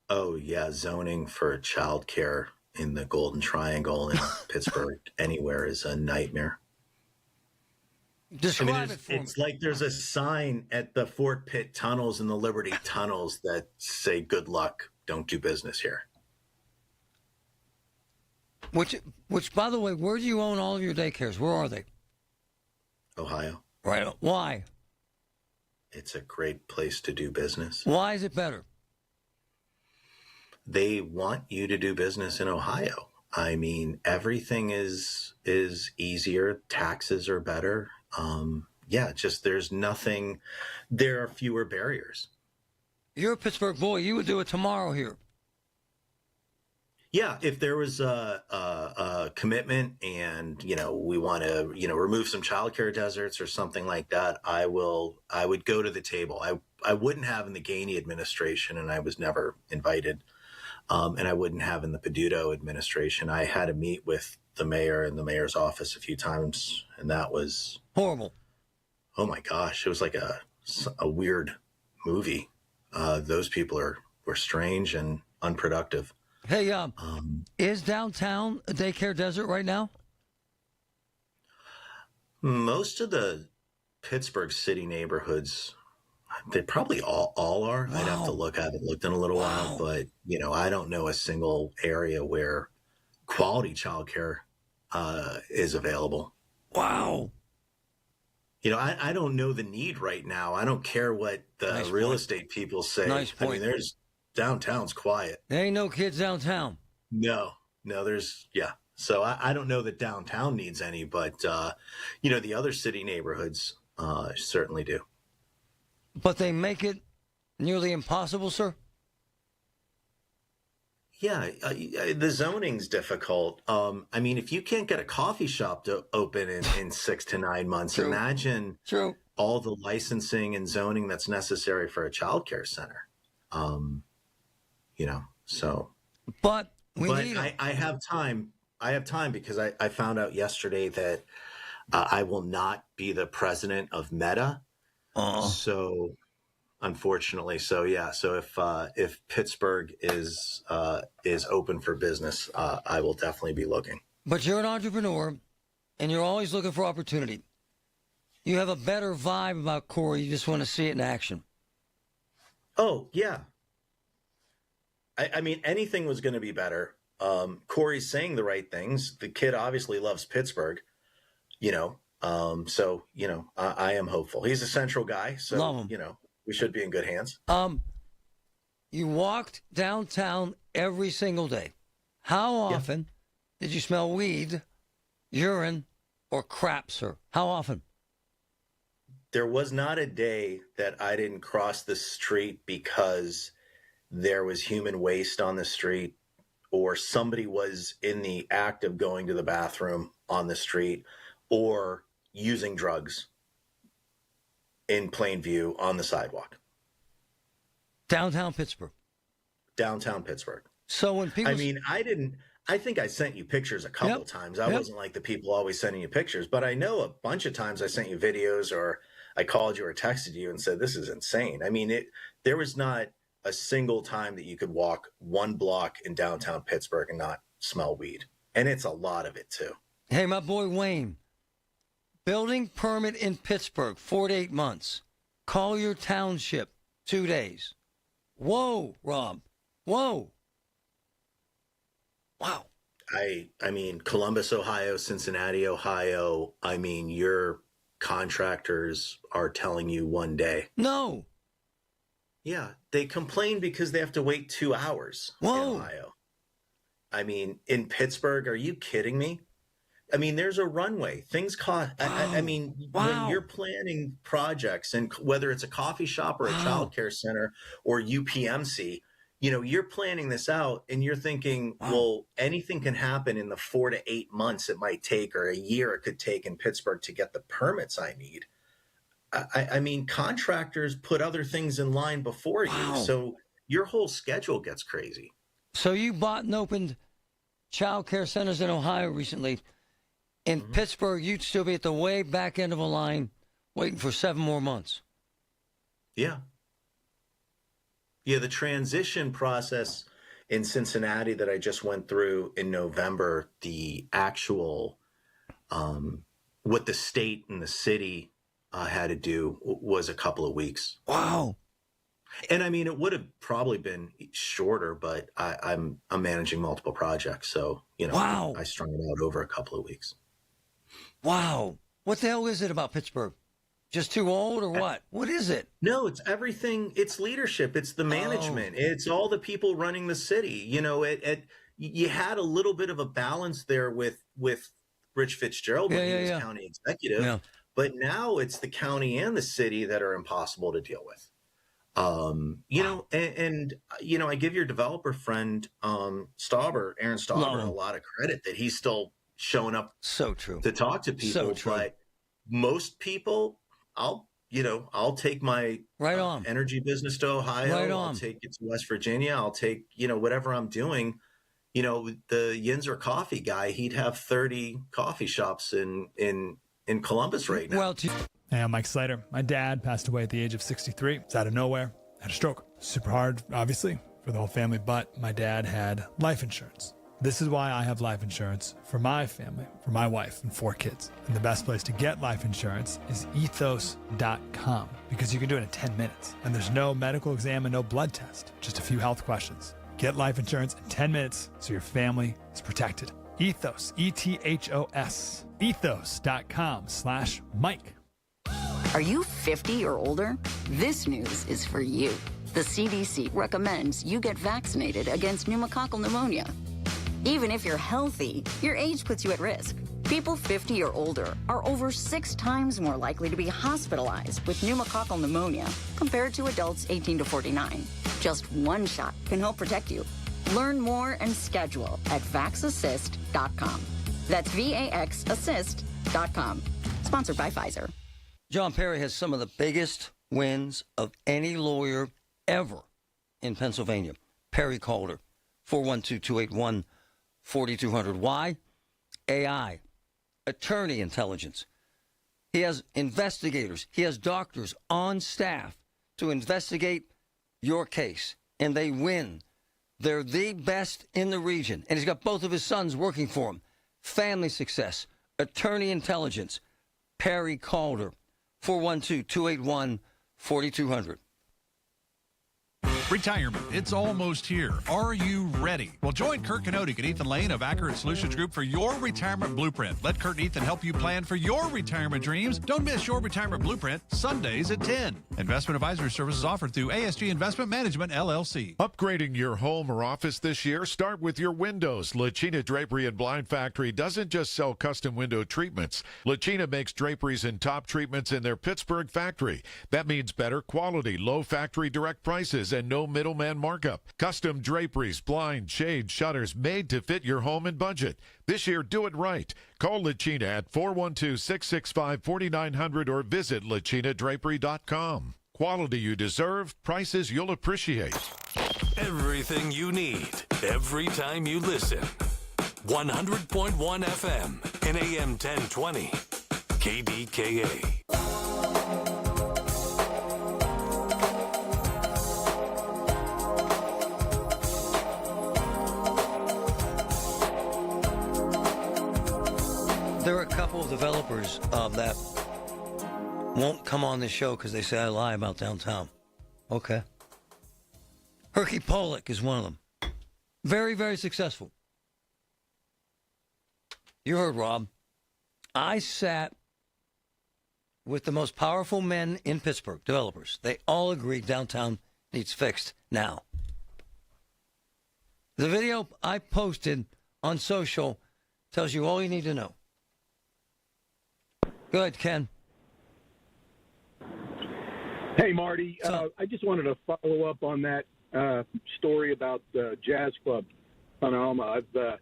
Oh, yeah. Zoning for childcare in the Golden Triangle in Pittsburgh anywhere is a nightmare. Describe it for me. It's like there's a sign at the Fort Pitt tunnels and the Liberty tunnels that say, good luck, don't do business here. Which, by the way, where do you own all of your daycares? Where are they? Ohio. Right. Why? It's a great place to do business. Why is it better? They want you to do business in Ohio. I mean, everything is easier. Taxes are better. Just there's nothing. There are fewer barriers. You're a Pittsburgh boy. You would do it tomorrow here. Yeah, if there was a commitment and, we want to, remove some childcare deserts or something like that, I would go to the table. I wouldn't have in the Gainey administration, and I was never invited. And I wouldn't have in the Peduto administration. I had to meet with the mayor and the mayor's office a few times, and that was horrible. Oh my gosh. It was like a weird movie. Those people were strange and unproductive. Hey, is downtown a daycare desert right now? Most of the Pittsburgh city neighborhoods, they probably all are. Wow. I'd have to look. I haven't looked in a little while, but I don't know a single area where quality childcare is available. Wow. I don't know the need right now. I don't care what the real estate people say. Nice point. I mean, downtown's quiet. There ain't no kids downtown. No, So I don't know that downtown needs any, but, the other city neighborhoods certainly do. But they make it nearly impossible, sir? Yeah, the zoning's difficult. I mean, if you can't get a coffee shop to open in 6 to 9 months, True. imagine True. all the licensing and zoning that's necessary for a childcare center. So. But I have time. I have time because I found out yesterday that I will not be the president of Meta. So, unfortunately, so if Pittsburgh is open for business, I will definitely be looking. But you're an entrepreneur, and you're always looking for opportunity. You have a better vibe about Corey. You just want to see it in action. Oh yeah. I mean, anything was going to be better. Corey's saying the right things. The kid obviously loves Pittsburgh. So, I am hopeful. He's a central guy, so, Love him. We should be in good hands. You walked downtown every single day. How often did you smell weed, urine, or crap, sir? How often? There was not a day that I didn't cross the street because there was human waste on the street or somebody was in the act of going to the bathroom on the street or using drugs in plain view on the sidewalk. Downtown Pittsburgh. Downtown Pittsburgh. So when people... I think I sent you pictures a couple times. I wasn't like the people always sending you pictures, but I know a bunch of times I sent you videos or I called you or texted you and said, this is insane. I mean, there was not a single time that you could walk one block in downtown Pittsburgh and not smell weed. And it's a lot of it too. Hey, my boy Wayne, building permit in Pittsburgh, 4 to 8 months. Collier Township, 2 days. Whoa, Rob. Whoa. Wow. I mean, Columbus, Ohio, Cincinnati, Ohio. I mean, your contractors are telling you one day. No. Yeah, they complain because they have to wait 2 hours in Ohio. I mean, in Pittsburgh, are you kidding me? I mean, there's a runway. Things cost. I mean, when you're planning projects, and whether it's a coffee shop or a childcare center or UPMC, you know, you're planning this out and you're thinking, well, anything can happen in the 4 to 8 months it might take, or a year it could take in Pittsburgh to get the permits I need. I mean, contractors put other things in line before you, so your whole schedule gets crazy. So you bought and opened child care centers in Ohio recently. In Pittsburgh, you'd still be at the way back end of a line waiting for 7 more months. Yeah. Yeah, the transition process in Cincinnati that I just went through in November, the actual, what the state and the city had to do was a couple of weeks. Wow. And I mean, it would have probably been shorter, but I'm managing multiple projects. So, you know, I strung it out over a couple of weeks. Wow. What the hell is it about Pittsburgh? Just too old or what? What is it? No, it's everything. It's leadership. It's the management. It's all the people running the city. You know, you had a little bit of a balance there with Rich Fitzgerald when he was county executive. Yeah. But now it's the county and the city that are impossible to deal with. You know, and you know, I give your developer friend, Aaron Stauber, a lot of credit that he's still showing up to talk to people. But most people, I'll take my energy business to Ohio. I'll take it to West Virginia. I'll take, you know, whatever I'm doing. You know, the Yinzer coffee guy, he'd have 30 coffee shops in Columbus right now. Hey, I'm Mike Slater. My dad passed away at the age of 63. It's out of nowhere. Had a stroke. Super hard, obviously, for the whole family, but my dad had life insurance. This is why I have life insurance for my family, for my wife and 4 kids. And the best place to get life insurance is ethos.com, because you can do it in 10 minutes. And there's no medical exam and no blood test, just a few health questions. Get life insurance in 10 minutes so your family is protected. Ethos, ETHOS, ethos.com/Mike. Are you 50 or older? This news is for you. The CDC recommends you get vaccinated against pneumococcal pneumonia. Even if you're healthy, your age puts you at risk. People 50 or older are over 6 times more likely to be hospitalized with pneumococcal pneumonia compared to adults 18 to 49. Just one shot can help protect you. Learn more and schedule at vaxassist.com. That's VAXassist.com. Sponsored by Pfizer. John Perry has some of the biggest wins of any lawyer ever in Pennsylvania. Perry Calder, 412-281-4200. Why? AI, attorney intelligence. He has investigators. He has doctors on staff to investigate your case, and they win. They're the best in the region, and he's got both of his sons working for him. Family success, attorney intelligence, Perry Calder, 412-281-4200. Retirement, it's almost here. Are you ready? Well, join Kurt Kanodik and Ethan Lane of Accurate Solutions Group for your retirement blueprint. Let Kurt and Ethan help you plan for your retirement dreams. Don't miss your retirement blueprint, Sundays at 10. Investment advisory services offered through ASG Investment Management, LLC. Upgrading your home or office this year? Start with your windows. Lachina Drapery and Blind Factory doesn't just sell custom window treatments. Lachina makes draperies and top treatments in their Pittsburgh factory. That means better quality, low factory direct prices, and no middleman markup. Custom draperies, blinds, shades, shutters made to fit your home and budget. This year, do it right. Call Lachina at 412-665-4900 or visit lachinadrapery.com. Quality you deserve, prices you'll appreciate. Everything you need, every time you listen. 100.1 FM and AM 1020. KDKA. There are a couple of developers that won't come on this show because they say I lie about downtown. Okay. Herky Pollock is one of them. Very, very successful. You heard Rob. I sat with the most powerful men in Pittsburgh, developers. They all agree downtown needs fixed now. The video I posted on social tells you all you need to know. Go ahead, Ken. Hey, Marty. I just wanted to follow up on that story about the Jazz Club, Panorama. I've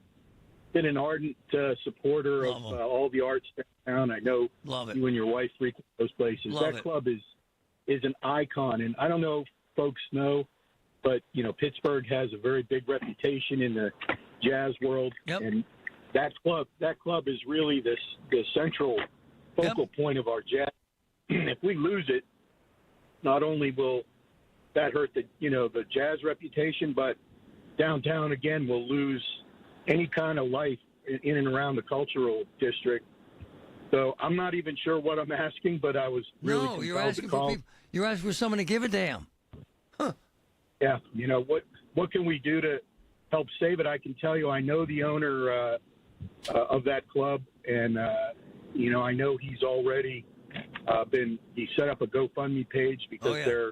been an ardent supporter of all the arts downtown. I know you and your wife frequent those places. That club is an icon, and I don't know if folks know, but Pittsburgh has a very big reputation in the jazz world, and that club is really the central focal point of our jazz. If we lose it, not only will that hurt the jazz reputation, but downtown again will lose any kind of life in and around the cultural district. So I'm not even sure what I'm asking, but I was really you're asking for people. You're asking for someone to give a damn. Huh. Yeah, what can we do to help save it? I can tell you, I know the owner of that club, and I know he's already he set up a GoFundMe page because they're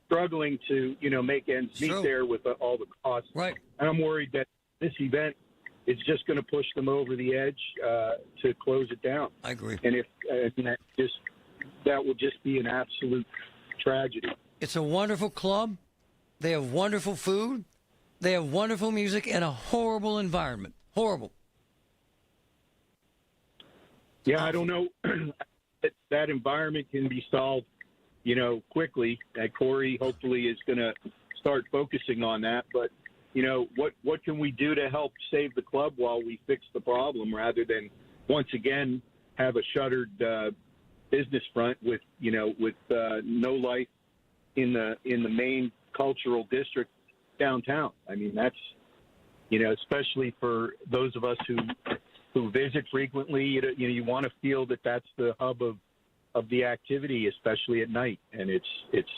struggling to make ends meet there with all the costs. Right. And I'm worried that this event is just going to push them over the edge to close it down. I agree. And that would just be an absolute tragedy. It's a wonderful club. They have wonderful food. They have wonderful music and a horrible environment. Horrible. Yeah, I don't know. That environment can be solved, quickly. Corey hopefully is going to start focusing on that. But, what can we do to help save the club while we fix the problem rather than once again have a shuttered business front with no life in the main cultural district downtown. I mean, that's, especially for those of us who visit frequently, you want to feel that that's the hub of the activity, especially at night. And it's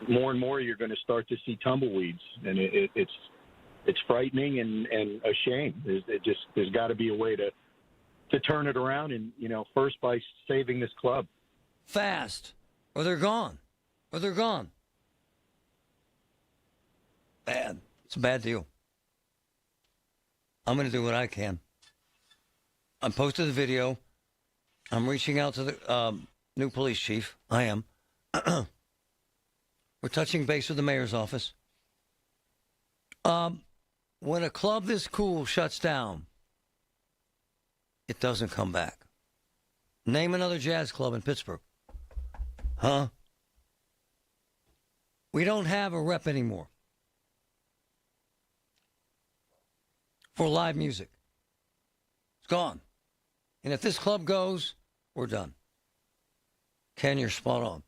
more and more you're going to start to see tumbleweeds, and it's frightening and a shame. There's got to be a way to turn it around, and first by saving this club fast, or they're gone, Bad. It's a bad deal. I'm going to do what I can. I posted the video. I'm reaching out to the new police chief. I am. We're touching base with the mayor's office. When a club this cool shuts down, it doesn't come back. Name another jazz club in Pittsburgh. Huh? We don't have a rep anymore for live music. It's gone. And if this club goes, we're done. Ken, you're spot on.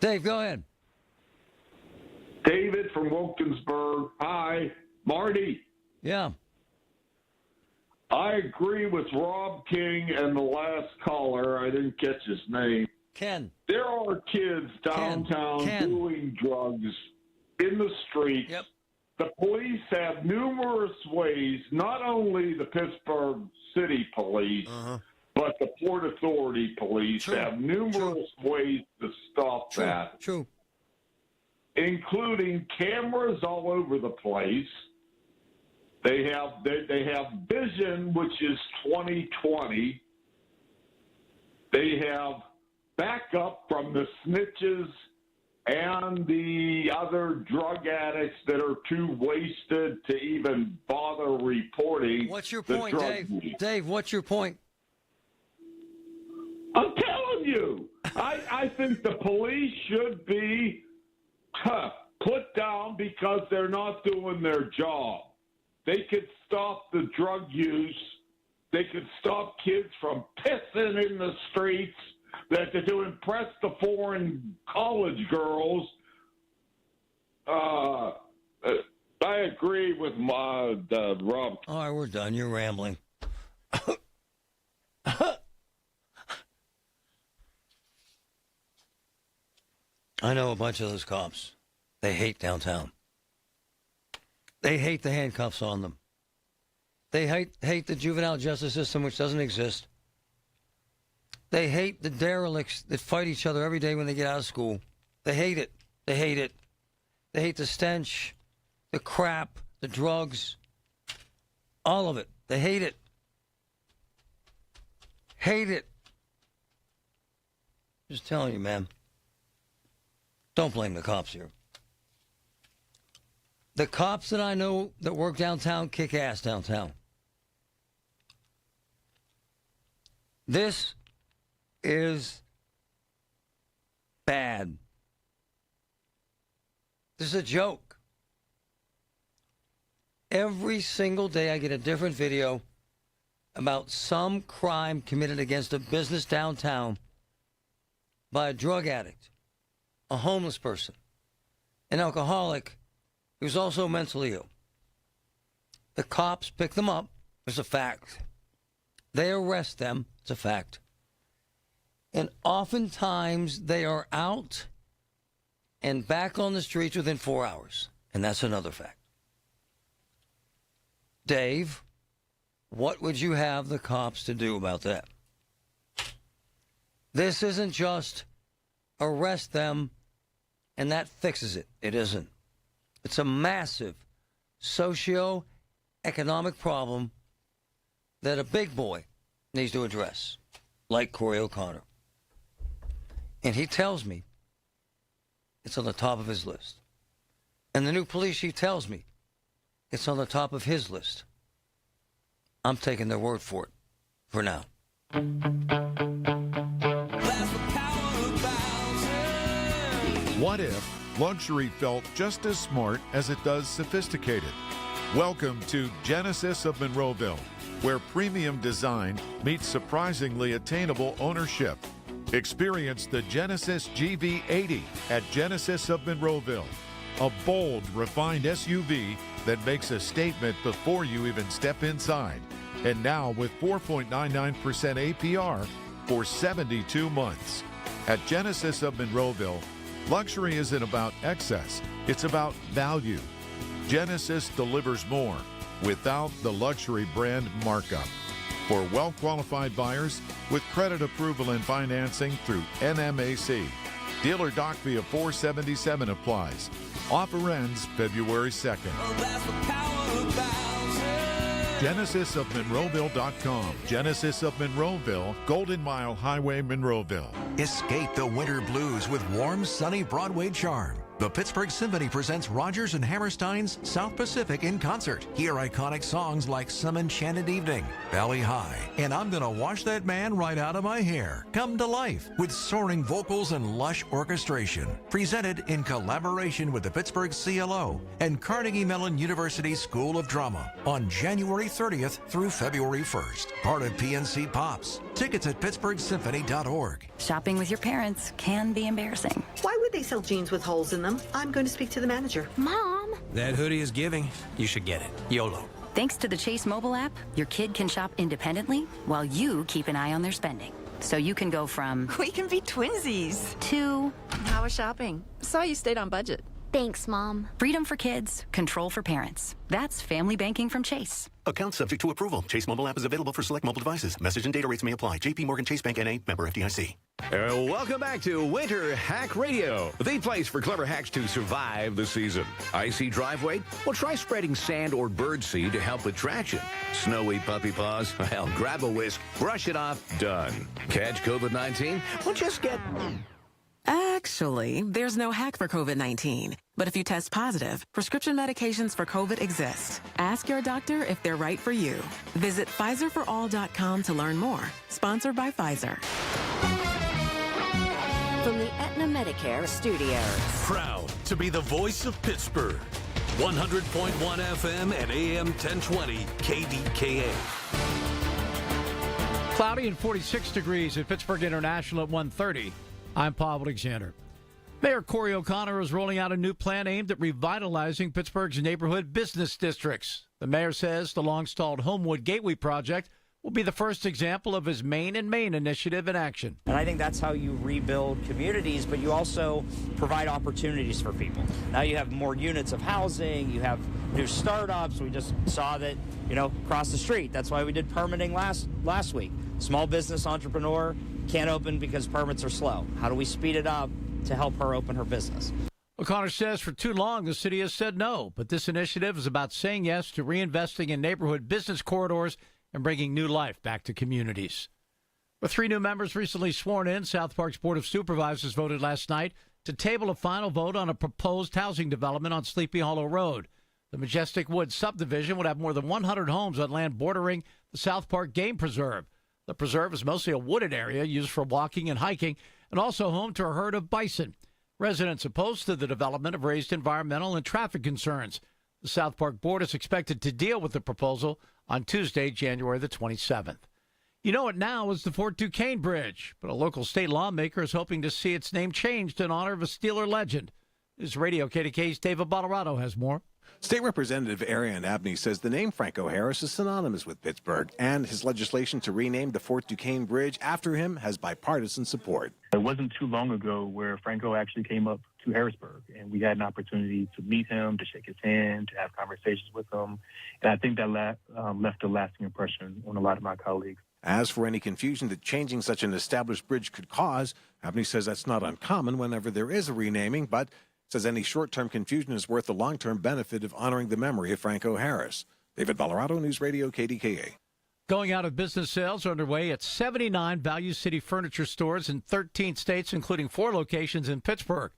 Dave, go ahead. David from Wilkinsburg. Hi, Marty. Yeah. I agree with Rob King and the last caller. I didn't catch his name. Ken. There are kids downtown doing drugs in the streets. Yep. The police have numerous ways, not only the Pittsburgh City Police, but the Port Authority Police have numerous ways to stop that. True. Including cameras all over the place. They have vision, which is 20/20. They have backup from the snitches and the other drug addicts that are too wasted to even bother reporting. What's your point, Dave? Dave, what's your point? I'm telling you, I think the police should be put down because they're not doing their job. They could stop the drug use. They could stop kids from pissing in the streets to impress the foreign college girls. I agree with Rob. All right, we're done. You're rambling. I know a bunch of those cops. They hate downtown. They hate the handcuffs on them. They hate the juvenile justice system, which doesn't exist. They hate the derelicts that fight each other every day when they get out of school. They hate it. They hate it. They hate the stench, the crap, the drugs, all of it. They hate it. Hate it. Just telling you, man. Don't blame the cops here. The cops that I know that work downtown kick ass downtown. This is bad. This is a joke. Every single day I get a different video about some crime committed against a business downtown by a drug addict, a homeless person, an alcoholic who's also mentally ill. The cops pick them up. It's a fact. They arrest them. It's a fact. And oftentimes they are out and back on the streets within 4 hours. And that's another fact. Dave, what would you have the cops to do about that? This isn't just arrest them and that fixes it. It isn't. It's a massive socio-economic problem that a big boy needs to address, like Corey O'Connor. And he tells me it's on the top of his list. And the new police chief tells me it's on the top of his list. I'm taking their word for it, for now. What if luxury felt just as smart as it does sophisticated? Welcome to Genesis of Monroeville, where premium design meets surprisingly attainable ownership. Experience the Genesis GV80 at Genesis of Monroeville, a bold, refined SUV that makes a statement before you even step inside. And now with 4.99% APR for 72 months. At Genesis of Monroeville, luxury isn't about excess, it's about value. Genesis delivers more without the luxury brand markup. For well-qualified buyers with credit approval and financing through NMAC. Dealer doc fee of $477 applies. Offer ends February 2nd. GenesisofMonroeville.com. Genesis of Monroeville, Golden Mile Highway, Monroeville. Escape the winter blues with warm, sunny Broadway charm. The Pittsburgh Symphony presents Rodgers and Hammerstein's South Pacific in concert. Hear iconic songs like Some Enchanted Evening, Valley High, and I'm Gonna Wash That Man Right Out of My Hair come to life with soaring vocals and lush orchestration. Presented in collaboration with the Pittsburgh CLO and Carnegie Mellon University School of Drama on January 30th through February 1st. Part of PNC Pops. Tickets at pittsburghsymphony.org. Shopping with your parents can be embarrassing. Why would they sell jeans with holes in them? I'm going to speak to the manager. Mom! That hoodie is giving. You should get it. YOLO. Thanks to the Chase mobile app, your kid can shop independently while you keep an eye on their spending. So you can go from... We can be twinsies. ...to... How was shopping? Saw you stayed on budget. Thanks, Mom. Freedom for kids, control for parents. That's family banking from Chase. Account subject to approval. Chase mobile app is available for select mobile devices. Message and data rates may apply. JP Morgan Chase Bank N.A. member FDIC. Welcome back to Winter Hack Radio, the place for clever hacks to survive the season. Icy driveway? Well, try spreading sand or birdseed to help with traction. Snowy puppy paws? Well, grab a whisk, brush it off, done. Catch COVID-19? Well, just get... Actually, there's no hack for COVID-19. But if you test positive, prescription medications for COVID exist. Ask your doctor if they're right for you. Visit PfizerForAll.com to learn more. Sponsored by Pfizer. From the Aetna Medicare Studios. Proud to be the voice of Pittsburgh. 100.1 FM and AM 1020 KDKA. Cloudy and 46 degrees at Pittsburgh International at 1:30. I'm Paul Alexander. Mayor Corey O'Connor is rolling out a new plan aimed at revitalizing Pittsburgh's neighborhood business districts. The mayor says the long-stalled Homewood Gateway project will be the first example of his Main and Main initiative in action. And I think that's how you rebuild communities, but you also provide opportunities for people. Now you have more units of housing, you have new startups. We just saw that, across the street. That's why we did permitting last week. Small business entrepreneur can't open because permits are slow. How do we speed it up to help her open her business? O'Connor says for too long the city has said no, but this initiative is about saying yes to reinvesting in neighborhood business corridors and bringing new life back to communities. With 3 new members recently sworn in, South Park's Board of Supervisors voted last night to table a final vote on a proposed housing development on Sleepy Hollow Road. The Majestic Woods subdivision would have more than 100 homes on land bordering the South Park Game Preserve. The preserve is mostly a wooded area used for walking and hiking and also home to a herd of bison. Residents opposed to the development have raised environmental and traffic concerns. The South Park Board is expected to deal with the proposal on Tuesday, January the 27th. You know it now as the Fort Duquesne Bridge, but a local state lawmaker is hoping to see its name changed in honor of a Steeler legend. News Radio KDKA's David Bolorado has more. State Representative Ariane Abney says the name Franco Harris is synonymous with Pittsburgh, and his legislation to rename the Fort Duquesne Bridge after him has bipartisan support. It wasn't too long ago where Franco actually came up to Harrisburg, and we had an opportunity to meet him, to shake his hand, to have conversations with him, and I think that left a lasting impression on a lot of my colleagues. As for any confusion that changing such an established bridge could cause, Abney says that's not uncommon whenever there is a renaming, but says any short-term confusion is worth the long-term benefit of honoring the memory of Franco Harris. David Bolorado, News Radio KDKA. Going out of business sales are underway at 79 Value City furniture stores in 13 states, including 4 locations in Pittsburgh.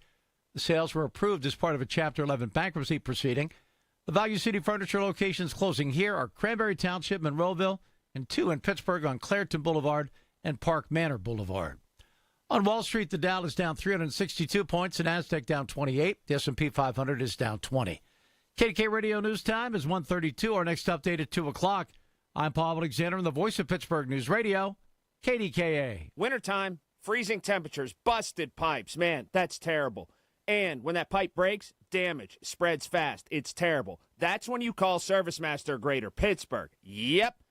The sales were approved as part of a Chapter 11 bankruptcy proceeding. The Value City furniture locations closing here are Cranberry Township, Monroeville, and 2 in Pittsburgh on Clairton Boulevard and Park Manor Boulevard. On Wall Street, the Dow is down 362 points, and Nasdaq down 28. The S&P 500 is down 20. KDK Radio News Time is 1:32. Our next update at 2 o'clock. I'm Paul Alexander, and the voice of Pittsburgh News Radio, KDKA. Wintertime, freezing temperatures, busted pipes. Man, that's terrible. And when that pipe breaks, damage spreads fast. It's terrible. That's when you call Service Master Greater Pittsburgh. Yep.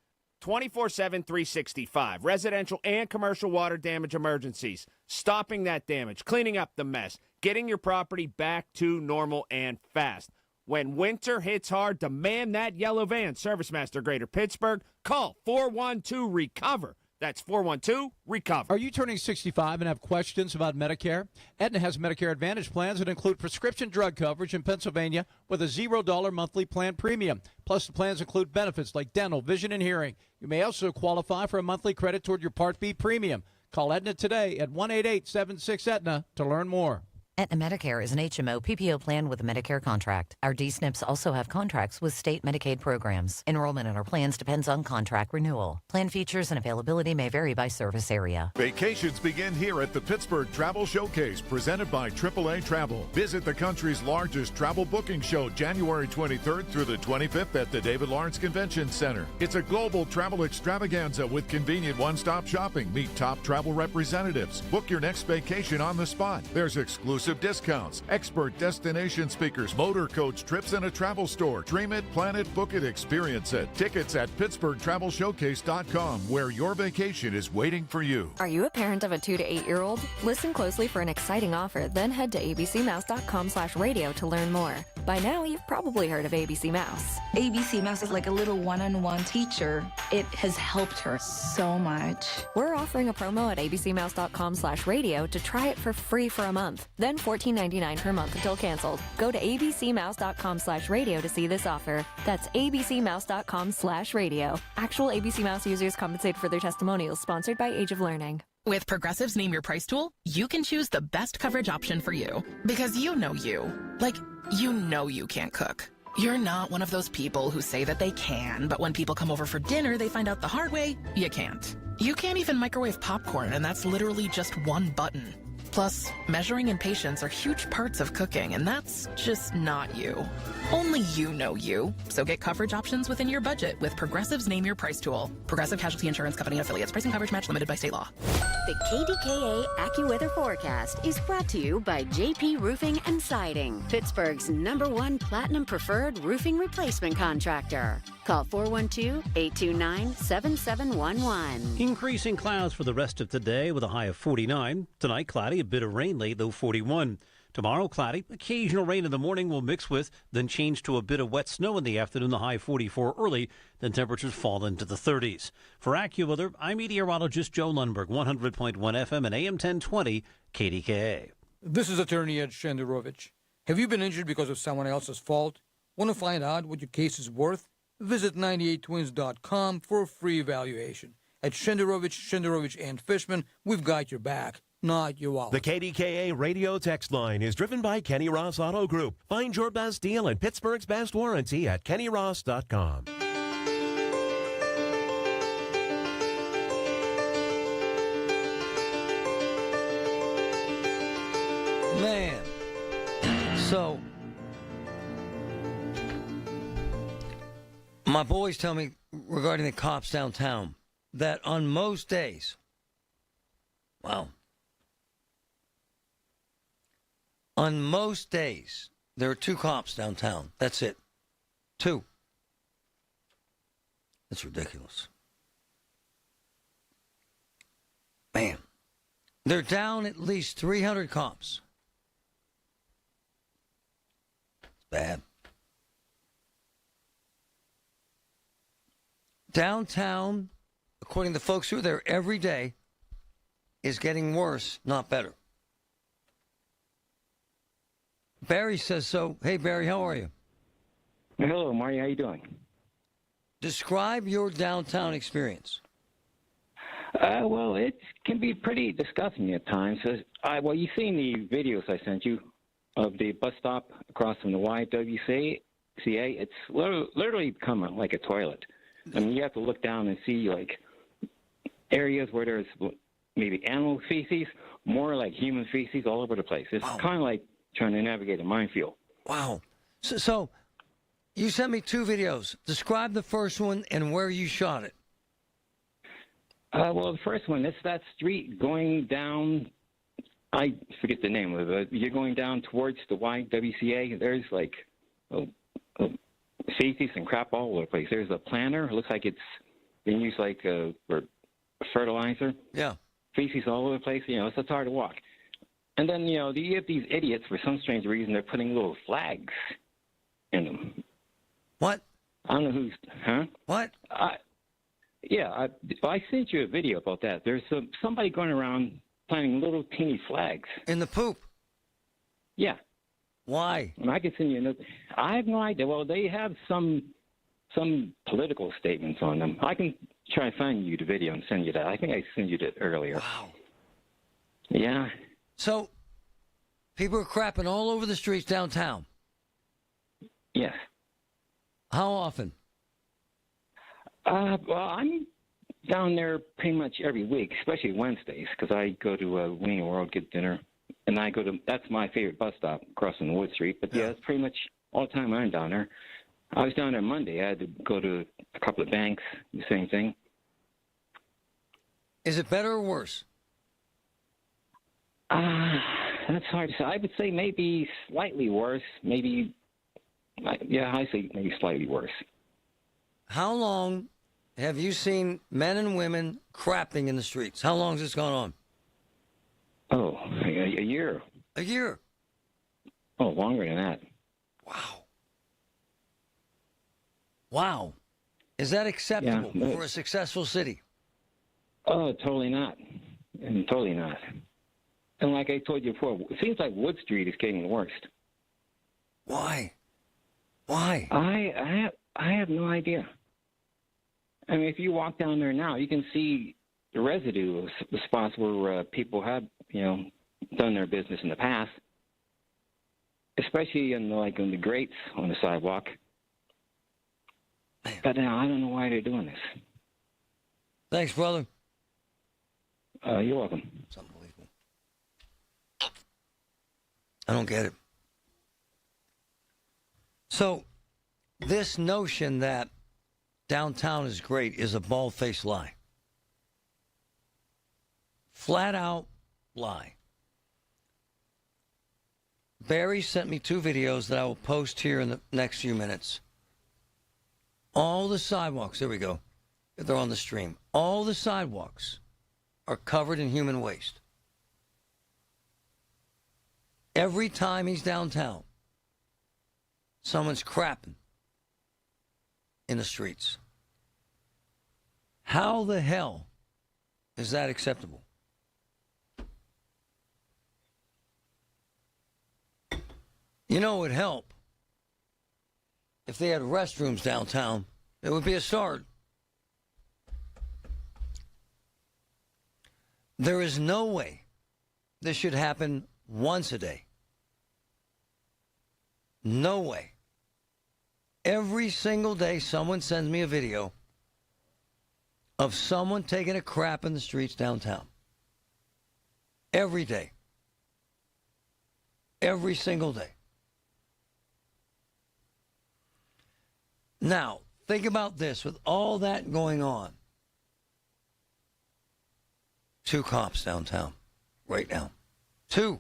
24/7, 365. Residential and commercial water damage emergencies. Stopping that damage, cleaning up the mess, getting your property back to normal and fast. When winter hits hard, demand that yellow van. Service Master Greater Pittsburgh. Call 412-RECOVER. That's 412-RECOVER. Are you turning 65 and have questions about Medicare? Aetna has Medicare Advantage plans that include prescription drug coverage in Pennsylvania with a $0 monthly plan premium. Plus, the plans include benefits like dental, vision, and hearing. You may also qualify for a monthly credit toward your Part B premium. Call Aetna today at 1-888-76-AETNA to learn more. Aetna Medicare is an HMO PPO plan with a Medicare contract. Our D-SNPs also have contracts with state Medicaid programs. Enrollment in our plans depends on contract renewal. Plan features and availability may vary by service area. Vacations begin here at the Pittsburgh Travel Showcase, presented by AAA Travel. Visit the country's largest travel booking show January 23rd through the 25th at the David Lawrence Convention Center. It's a global travel extravaganza with convenient one-stop shopping. Meet top travel representatives. Book your next vacation on the spot. There's exclusive discounts, expert destination speakers, motor coach trips, and a travel store. Dream it, plan it, book it, experience it. Tickets at PittsburghTravelShowcase.com, where your vacation is waiting for you. Are you a parent of a 2 to 8-year-old? Listen closely for an exciting offer, then head to abcmouse.com/radio to learn more. By now, you've probably heard of ABC Mouse. ABC Mouse is like a little one-on-one teacher. It has helped her so much. We're offering a promo at abcmouse.com/radio to try it for free for a month. Then $14.99 per month until canceled. Go to abcmouse.com/radio to see this offer. That's abcmouse.com/radio. Actual ABC Mouse users compensate for their testimonials, sponsored by Age of Learning. With Progressive's Name Your Price tool, you can choose the best coverage option for you. Because you know you. Like, you know you can't cook. You're not one of those people who say that they can, but when people come over for dinner, they find out the hard way, you can't. You can't even microwave popcorn, and that's literally just one button. Plus, measuring and patience are huge parts of cooking, and that's just not you. Only you know you. So get coverage options within your budget with Progressive's Name Your Price tool. Progressive Casualty Insurance Company and affiliates. Price and coverage match limited by state law. The KDKA AccuWeather forecast is brought to you by JP Roofing and Siding, Pittsburgh's #1 Platinum Preferred Roofing Replacement Contractor. Call 412-829-7711. Increasing clouds for the rest of today with a high of 49. Tonight, cloudy, a bit of rain late, though 41. Tomorrow, cloudy, occasional rain in the morning will mix with, then change to a bit of wet snow in the afternoon, the high 44 early, then temperatures fall into the 30s. For AccuWeather, I'm meteorologist Joe Lundberg, 100.1 FM and AM 1020 KDKA. This is attorney Ed Shenderovich. Have you been injured because of someone else's fault? Want to find out what your case is worth? Visit 98twins.com for a free evaluation. At Shenderovich and Fishman, we've got your back, not your wallet. The KDKA radio text line is driven by Kenny Ross Auto Group. Find your best deal and Pittsburgh's best warranty at kennyross.com. Man. So, my boys tell me regarding the cops downtown that on most days, on most days, there are 2 cops downtown. That's it. 2. That's ridiculous. Man. They're down at least 300 cops. It's bad. Downtown, according to folks who are there every day, is getting worse, not better. Barry says so. Hey, Barry, how are you? Hello, Marty. How you doing? Describe your downtown experience. Well, it can be pretty disgusting at times. Well, you've seen the videos I sent you of the bus stop across from the YWCA. It's literally become like a toilet. I mean, you have to look down and see, like, areas where there's maybe animal feces, more like human feces all over the place. It's kind of like trying to navigate a minefield. Wow. So you sent me 2 videos. Describe the first one and where you shot it. Well, the first one, it's that street going down, I forget the name of it, but you're going down towards the YWCA. There's like feces and crap all over the place. There's a planter. It looks like it's being used like for fertilizer. Yeah. Feces all over the place. It's hard to walk. And then, you have these idiots, for some strange reason, they're putting little flags in them. What? I don't know who's, huh? What? Yeah, I sent you a video about that. There's somebody going around planting little teeny flags. In the poop? Yeah. Why? And I can send you another. I have no idea. Well, they have some political statements on them. I can try to find you the video and send you that. I think I sent you that earlier. Wow. Yeah. So, people are crapping all over the streets downtown? Yes. How often? Well, I'm down there pretty much every week, especially Wednesdays, because I go to Winning World, get dinner, and that's my favorite bus stop, crossing Wood Street. But yeah, it's pretty much all the time I'm down there. I was down there Monday. I had to go to a couple of banks, the same thing. Is it better or worse? That's hard to say. I would say maybe slightly worse. Maybe, I say maybe slightly worse. How long have you seen men and women crapping in the streets? How long has this gone on? Oh, a year. A year? Oh, longer than that. Wow. Is that acceptable for a successful city? Oh, totally not. Totally not. And like I told you before, it seems like Wood Street is getting the worst. Why? Why? I have no idea. I mean, if you walk down there now, you can see the residue of the spots where people have, done their business in the past, especially in the grates on the sidewalk. Man. But now I don't know why they're doing this. Thanks, brother. You're welcome. It's unbelievable. I don't get it. So, this notion that downtown is great is a bald-faced lie. Flat-out lie. Barry sent me 2 videos that I will post here in the next few minutes. All the sidewalks, there we go. They're on the stream. All the sidewalks are covered in human waste. Every time he's downtown, someone's crapping in the streets. How the hell is that acceptable? You know, it would help if they had restrooms downtown. It would be a start. There is no way this should happen once a day. No way. Every single day, someone sends me a video of someone taking a crap in the streets downtown. Every day. Every single day. Now, think about this. With all that going on, 2 cops downtown right now. 2.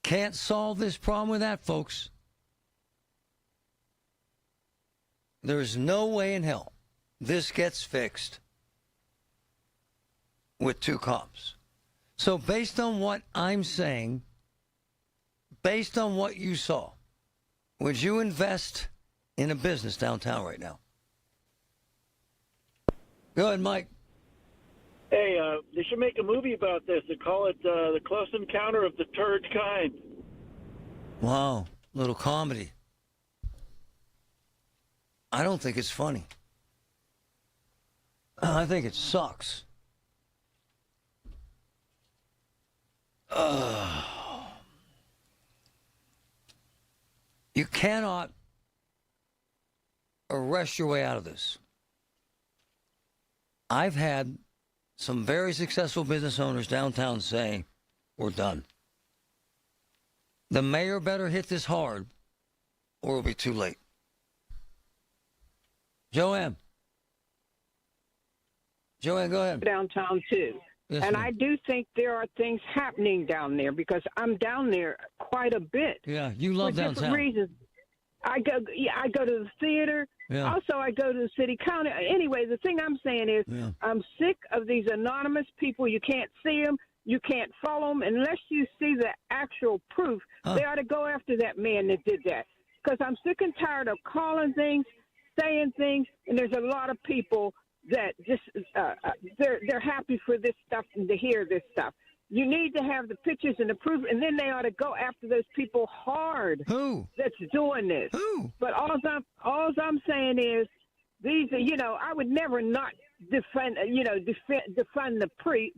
Can't solve this problem with that, folks. There's no way in hell this gets fixed with 2 cops. So based on what I'm saying, based on what you saw, would you invest in a business downtown right now? Go ahead, Mike. Hey, they should make a movie about this. They call it The Close Encounter of the Third Kind. Wow, little comedy. I don't think it's funny. I think it sucks. You cannot arrest your way out of this. I've had some very successful business owners downtown say, we're done. The mayor better hit this hard or it'll be too late. Joanne, go ahead. Downtown, too. Yes, and ma'am. I do think there are things happening down there because I'm down there quite a bit. Yeah, you love for different downtown. reasons. I go to the theater. Yeah. Also, I go to the city county. Anyway, the thing I'm saying is I'm sick of these anonymous people. You can't see them. You can't follow them unless you see the actual proof. They ought to go after that man that did that because I'm sick and tired of calling things, saying things, and there's a lot of people that just they're happy for this stuff and to hear this stuff. You need to have the pictures and the proof, and then they ought to go after those people hard. Who? That's doing this. Who? But all I'm saying is, these are, I would never not defund the police.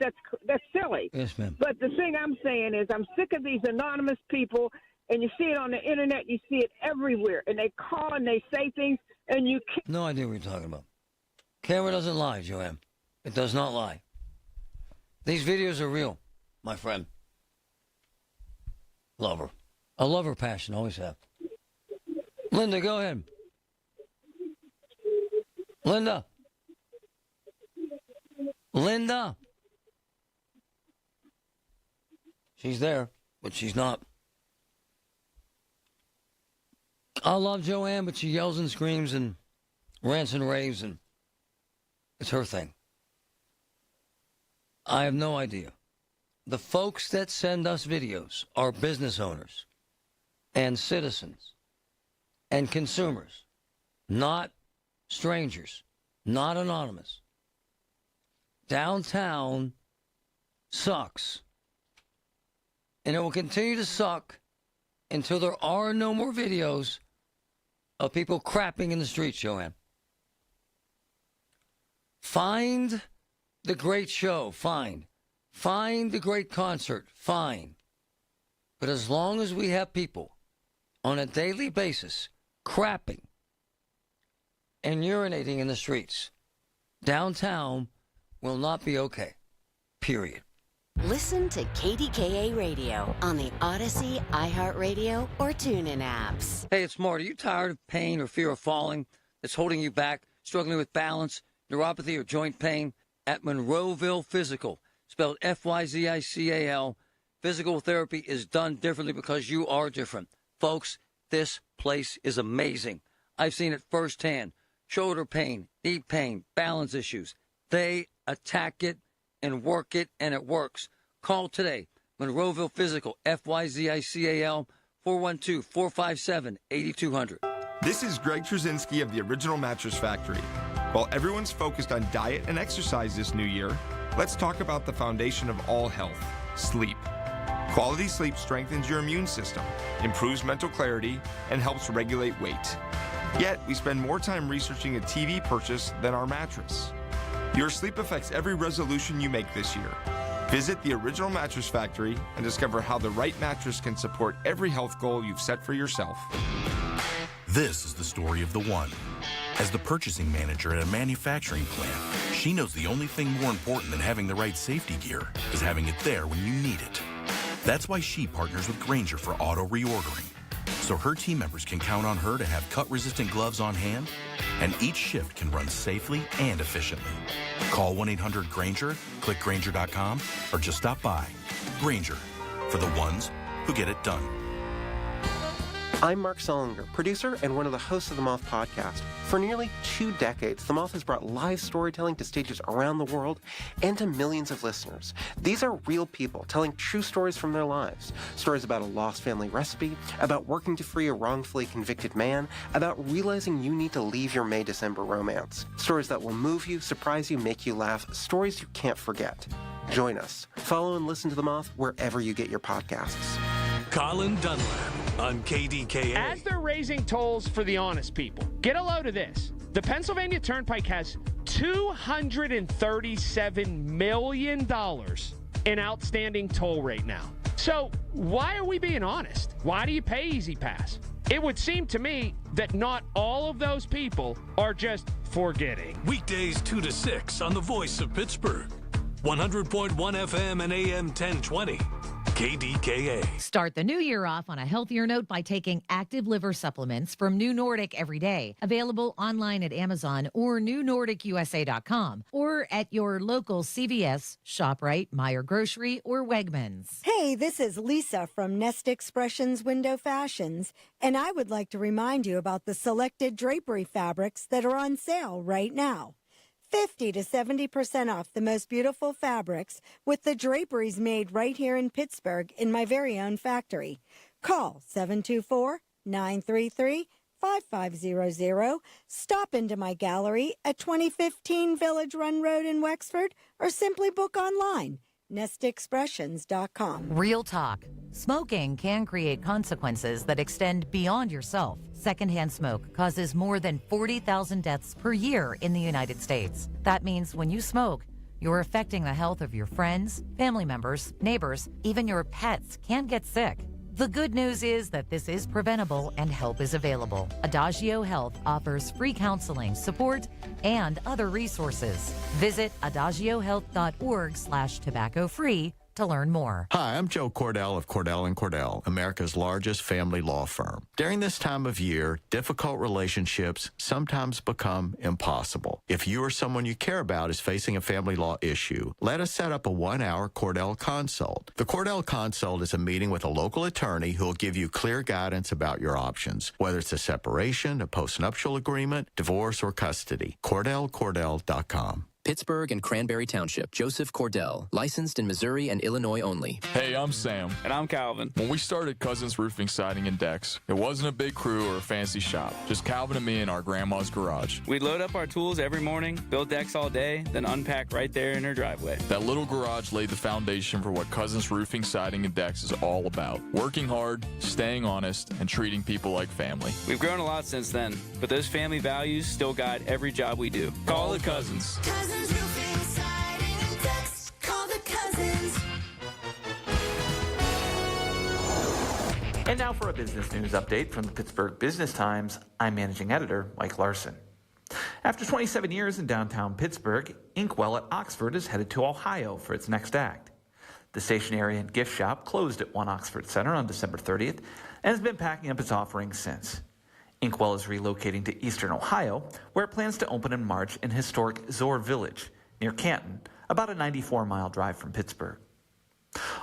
That's silly. Yes, ma'am. But the thing I'm saying is, I'm sick of these anonymous people, and you see it on the internet, you see it everywhere, and they call and they say things, and you can't. No idea what you're talking about. Camera doesn't lie, Joanne. It does not lie. These videos are real, my friend. Love her. I love her passion, always have. Linda, go ahead. Linda. She's there, but she's not. I love Joanne, but she yells and screams and rants and raves, and it's her thing. I have no idea. The folks that send us videos are business owners and citizens and consumers, not strangers, not anonymous. Downtown sucks. And it will continue to suck until there are no more videos of people crapping in the streets, Joanne. Find the great show, fine. Find the great concert, fine. But as long as we have people on a daily basis crapping and urinating in the streets, downtown will not be okay. Period. Listen to KDKA Radio on the Odyssey, iHeartRadio, or TuneIn apps. Hey, it's Marty. Are you tired of pain or fear of falling that's holding you back, struggling with balance, neuropathy, or joint pain? At Monroeville Physical, spelled F-Y-Z-I-C-A-L, physical therapy is done differently because you are different. Folks, this place is amazing. I've seen it firsthand. Shoulder pain, knee pain, balance issues. They attack it and work it, and it works. Call today. Monroeville Physical, F-Y-Z-I-C-A-L, 412-457-8200. This is Greg Trzynski of the Original Mattress Factory. While everyone's focused on diet and exercise this new year, let's talk about the foundation of all health, sleep. Quality sleep strengthens your immune system, improves mental clarity, and helps regulate weight. Yet, we spend more time researching a TV purchase than our mattress. Your sleep affects every resolution you make this year. Visit the Original Mattress Factory and discover how the right mattress can support every health goal you've set for yourself. This is the story of the one. As the purchasing manager at a manufacturing plant, she knows the only thing more important than having the right safety gear is having it there when you need it. That's why she partners with Grainger for auto reordering, so her team members can count on her to have cut-resistant gloves on hand, and each shift can run safely and efficiently. Call 1-800-GRAINGER, click Grainger.com, or just stop by. Grainger, for the ones who get it done. I'm Mark Solinger, producer and one of the hosts of the Moth podcast. For nearly 2 decades, the Moth has brought live storytelling to stages around the world and to millions of listeners. These are real people telling true stories from their lives. Stories about a lost family recipe, about working to free a wrongfully convicted man, about realizing you need to leave your May-December romance. Stories that will move you, surprise you, make you laugh. Stories you can't forget. Join us. Follow and listen to the Moth wherever you get your podcasts. Colin Dunlap on KDKA. As they're raising tolls for the honest people, get a load of this. The Pennsylvania Turnpike has $237 million in outstanding toll rate now. So why are we being honest? Why do you pay Easy Pass? It would seem to me that not all of those people are just forgetting. Weekdays 2 to 6 on the Voice of Pittsburgh. 100.1 FM and AM 1020. KDKA. Start the new year off on a healthier note by taking active liver supplements from New Nordic every day. Available online at Amazon or newnordicusa.com or at your local CVS, ShopRite, Meijer Grocery, or Wegmans. Hey, this is Lisa from Nest Expressions Window Fashions, and I would like to remind you about the selected drapery fabrics that are on sale right now. 50 to 70% off the most beautiful fabrics with the draperies made right here in Pittsburgh in my very own factory. Call 724-933-5500. Stop into my gallery at 2015 Village Run Road in Wexford or simply book online. nestexpressions.com. Real talk. Smoking can create consequences that extend beyond yourself. Secondhand smoke causes more than 40,000 deaths per year in the United States. That means when you smoke, you're affecting the health of your friends, family members, neighbors, even your pets can get sick. The good news is that this is preventable and help is available. Adagio Health offers free counseling, support, and other resources. Visit adagiohealth.org/tobacco-free to learn more. Hi, I'm Joe Cordell of Cordell & Cordell, America's largest family law firm. During this time of year, difficult relationships sometimes become impossible. If you or someone you care about is facing a family law issue, let us set up a 1-hour Cordell Consult. The Cordell Consult is a meeting with a local attorney who will give you clear guidance about your options, whether it's a separation, a postnuptial agreement, divorce, or custody. CordellCordell.com. Pittsburgh and Cranberry Township. Joseph Cordell. Licensed in Missouri and Illinois only. Hey, I'm Sam. And I'm Calvin. When we started Cousins Roofing, Siding, and Decks, it wasn't a big crew or a fancy shop. Just Calvin and me in our grandma's garage. We'd load up our tools every morning, build decks all day, then unpack right there in her driveway. That little garage laid the foundation for what Cousins Roofing, Siding, and Decks is all about. Working hard, staying honest, and treating people like family. We've grown a lot since then, but those family values still guide every job we do. Call the Cousins. Cousins Roofing, Siding, and Decks. Call the Cousins. And now for a business news update from the Pittsburgh Business Times. I'm managing editor Mike Larson. After 27 years in downtown Pittsburgh, Inkwell at Oxford is headed to Ohio for its next act. The stationery and gift shop closed at 1 Oxford Center on December 30th and has been packing up its offerings since. Inkwell is relocating to eastern Ohio, where it plans to open in March in historic Zoar Village near Canton, about a 94-mile drive from Pittsburgh.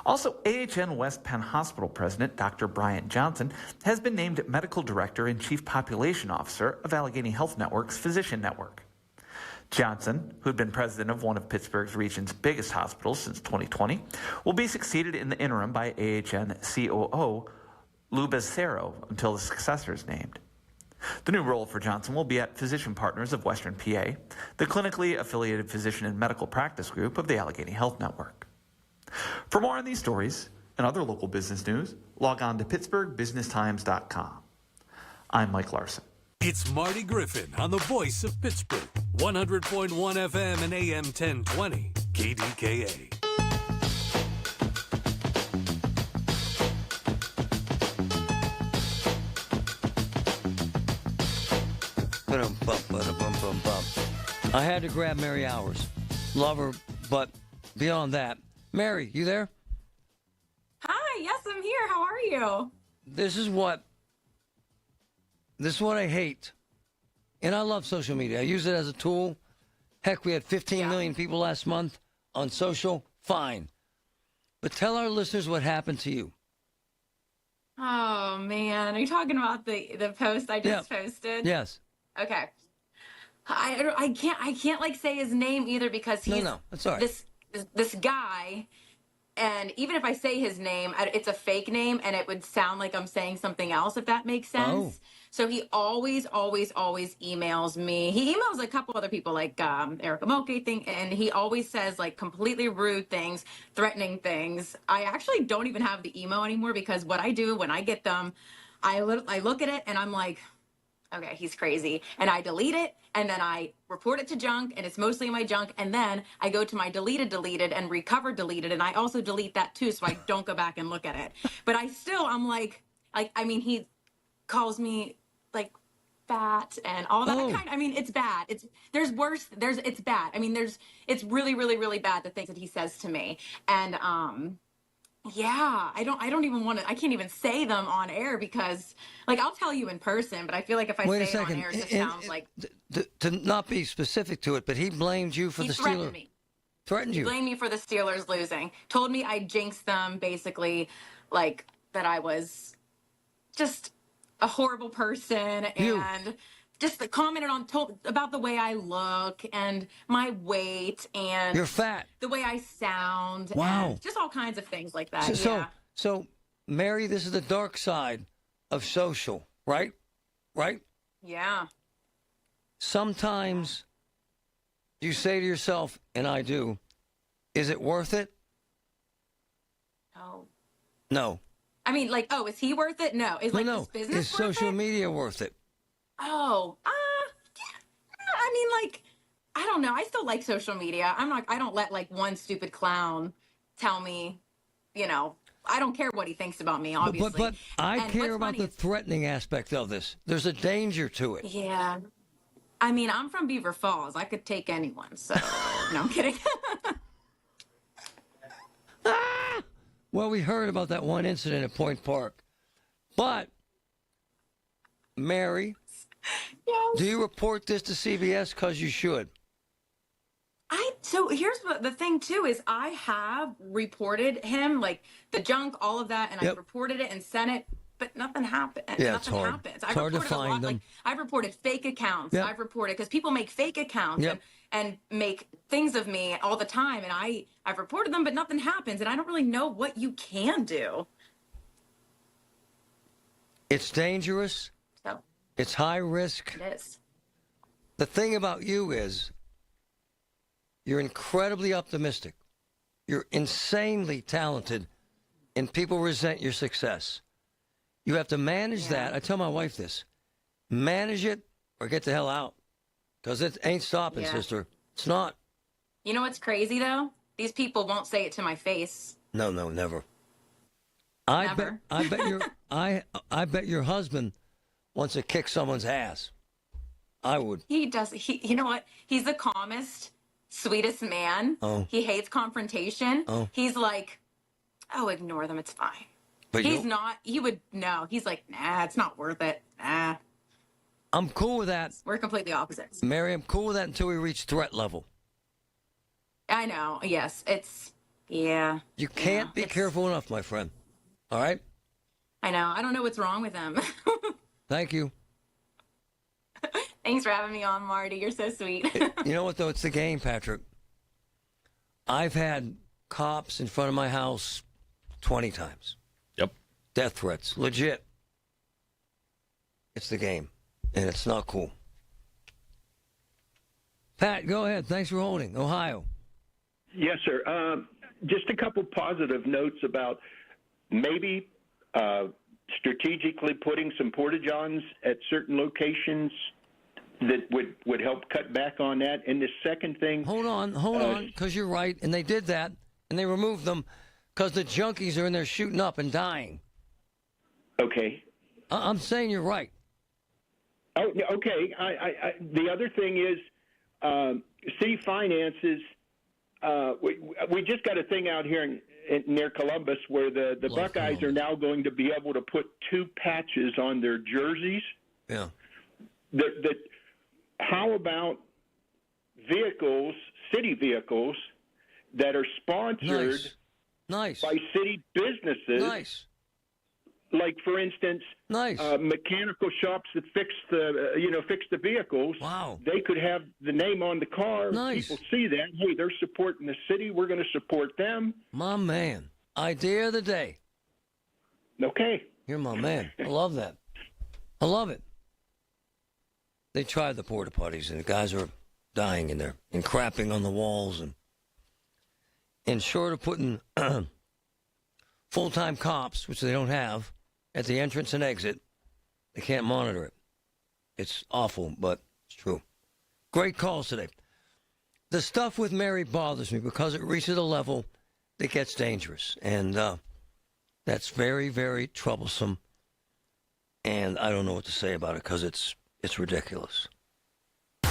Also, AHN West Penn Hospital President Dr. Brian Johnson has been named Medical Director and Chief Population Officer of Allegheny Health Network's Physician Network. Johnson, who had been president of one of Pittsburgh's region's biggest hospitals since 2020, will be succeeded in the interim by AHN COO Lou Becerro until the successor is named. The new role for Johnson will be at Physician Partners of Western PA, the clinically affiliated physician and medical practice group of the Allegheny Health Network. For more on these stories and other local business news, log on to PittsburghBusinessTimes.com. I'm Mike Larson. It's Marty Griffin on the voice of Pittsburgh, 100.1 FM and AM 1020, KDKA. I had to grab Mary Hours. Love her, but beyond that, Mary, you there? Hi, yes, I'm here. How are you? This is what I hate. And I love social media. I use it as a tool. Heck, we had 15 million people last month on social. Fine. But tell our listeners what happened to you. Oh, man. Are you talking about the post I just posted? Yes. Okay. I can't like say his name either because he's that's all right. this guy, and even if I say his name, it's a fake name and it would sound like I'm saying something else, if that makes sense. Oh. So he always emails me. He emails a couple other people like Erica Moke thing, and he always says like completely rude things, threatening things. I actually don't even have the email anymore because what I do when I get them, I look at it and I'm like, okay, he's crazy. And I delete it, and then I report it to junk, and it's mostly in my junk, and then I go to my deleted, and recover deleted, and I also delete that too, so I don't go back and look at it. But I'm like, I mean, he calls me, like, fat and all that kind. I mean, it's bad. There's worse. It's bad. I mean, it's really, really, really bad, the things that he says to me. And, yeah, I can't even say them on air because, like, I'll tell you in person, but I feel like if I say it on air, it just sounds like... To not be specific to it, but he blamed you for the Steelers. He threatened me. Threatened you? He blamed me for the Steelers losing. Told me I jinxed them, basically, like, that I was just a horrible person and... just commented about the way I look and my weight and you're fat, the way I sound, wow, and just all kinds of things like that. So, Mary, this is the dark side of social, right? Right? Yeah. Sometimes you say to yourself, and I do, is it worth it? No. No. I mean, like, is he worth it? No. Is this business Is social media worth it? Oh, I mean, like, I don't know. I still like social media. I don't let like one stupid clown tell me, I don't care what he thinks about me, obviously. But I care about the threatening aspect of this. There's a danger to it. Yeah. I mean, I'm from Beaver Falls. I could take anyone, so no, I'm kidding. Well, we heard about that one incident at Point Park. But, Mary, yes. Do you report this to CBS? Because you should. So here's what the thing, too, is I have reported him, like the junk, all of that, and I reported it and sent it, but nothing happened. Yeah, nothing happens. It's hard to find them. Like, I've reported fake accounts. I've reported, because people make fake accounts and make things of me all the time, and I've reported them, but nothing happens, and I don't really know what you can do. It's dangerous. It's high risk. It is. The thing about you is you're incredibly optimistic. You're insanely talented, and people resent your success. You have to manage that. I tell my wife this. Manage it or get the hell out. Because it ain't stopping, sister. It's not. You know what's crazy, though? These people won't say it to my face. No, never. I bet your husband wants to kick someone's ass. I would. He does. You know what? He's the calmest, sweetest man. Oh. He hates confrontation. Oh. He's like Oh, ignore them. It's fine. But He's not. He would no. He's like, nah, it's not worth it. Nah. I'm cool with that. We're completely opposites. Mary, I'm cool with that until we reach threat level. I know. Yes, it's yeah. You can't be careful enough, my friend. All right? I know. I don't know what's wrong with him. Thank you. Thanks for having me on, Marty. You're so sweet. You know what, though? It's the game, Patrick. I've had cops in front of my house 20 times. Yep. Death threats. Legit. It's the game. And it's not cool. Pat, go ahead. Thanks for holding. Ohio. Yes, sir. Just a couple positive notes about maybe strategically putting some porta-johns at certain locations that would help cut back on that. And the second thing... Hold on, because you're right. And they did that, and they removed them because the junkies are in there shooting up and dying. Okay. I'm saying you're right. Oh, okay. The other thing is city finances. We just got a thing out here near Columbus where the Buckeyes are now going to be able to put 2 patches on their jerseys. Yeah. How about vehicles, city vehicles, that are sponsored nice. by city businesses? Nice. Like, for instance, mechanical shops that fix the vehicles. Wow. They could have the name on the car. Nice. People see that. Hey, they're supporting the city. We're going to support them. My man. Idea of the day. Okay. You're my man. I love that. I love it. They tried the porta potties, and the guys are dying in there and crapping on the walls. And short of putting full-time cops, which they don't have, at the entrance and exit, they can't monitor it. It's awful, but it's true. Great calls today. The stuff with Mary bothers me because it reaches a level that gets dangerous. And that's very, very troublesome. And I don't know what to say about it because it's ridiculous.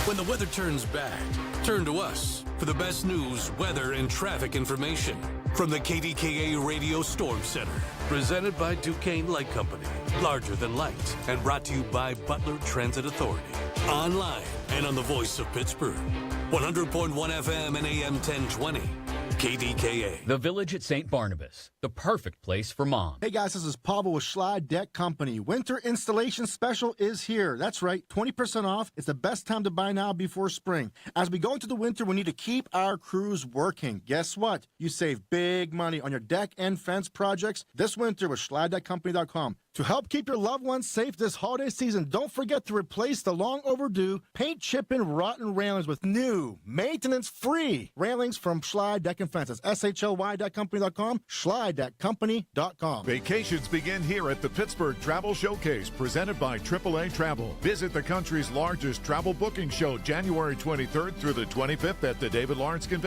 When the weather turns bad, turn to us for the best news, weather, and traffic information from the KDKA Radio Storm Center. Presented by Duquesne Light Company. Larger than light. And brought to you by Butler Transit Authority. Online and on the voice of Pittsburgh. 100.1 FM and AM 1020. KDKA. The Village at St. Barnabas, the perfect place for mom. Hey guys, this is Pavel with Schley Deck Company. Winter installation special is here. That's right, 20% off. It's the best time to buy now before spring. As we go into the winter, we need to keep our crews working. Guess what? You save big money on your deck and fence projects this winter with SchleyDeckCompany.com. To help keep your loved ones safe this holiday season, don't forget to replace the long overdue paint, chip, and rotten railings with new, maintenance-free railings from Schley Deck and Fences. SHLY.company.com, SchleyDeckCompany.com. Vacations begin here at the Pittsburgh Travel Showcase, presented by AAA Travel. Visit the country's largest travel booking show January 23rd through the 25th at the David Lawrence Convention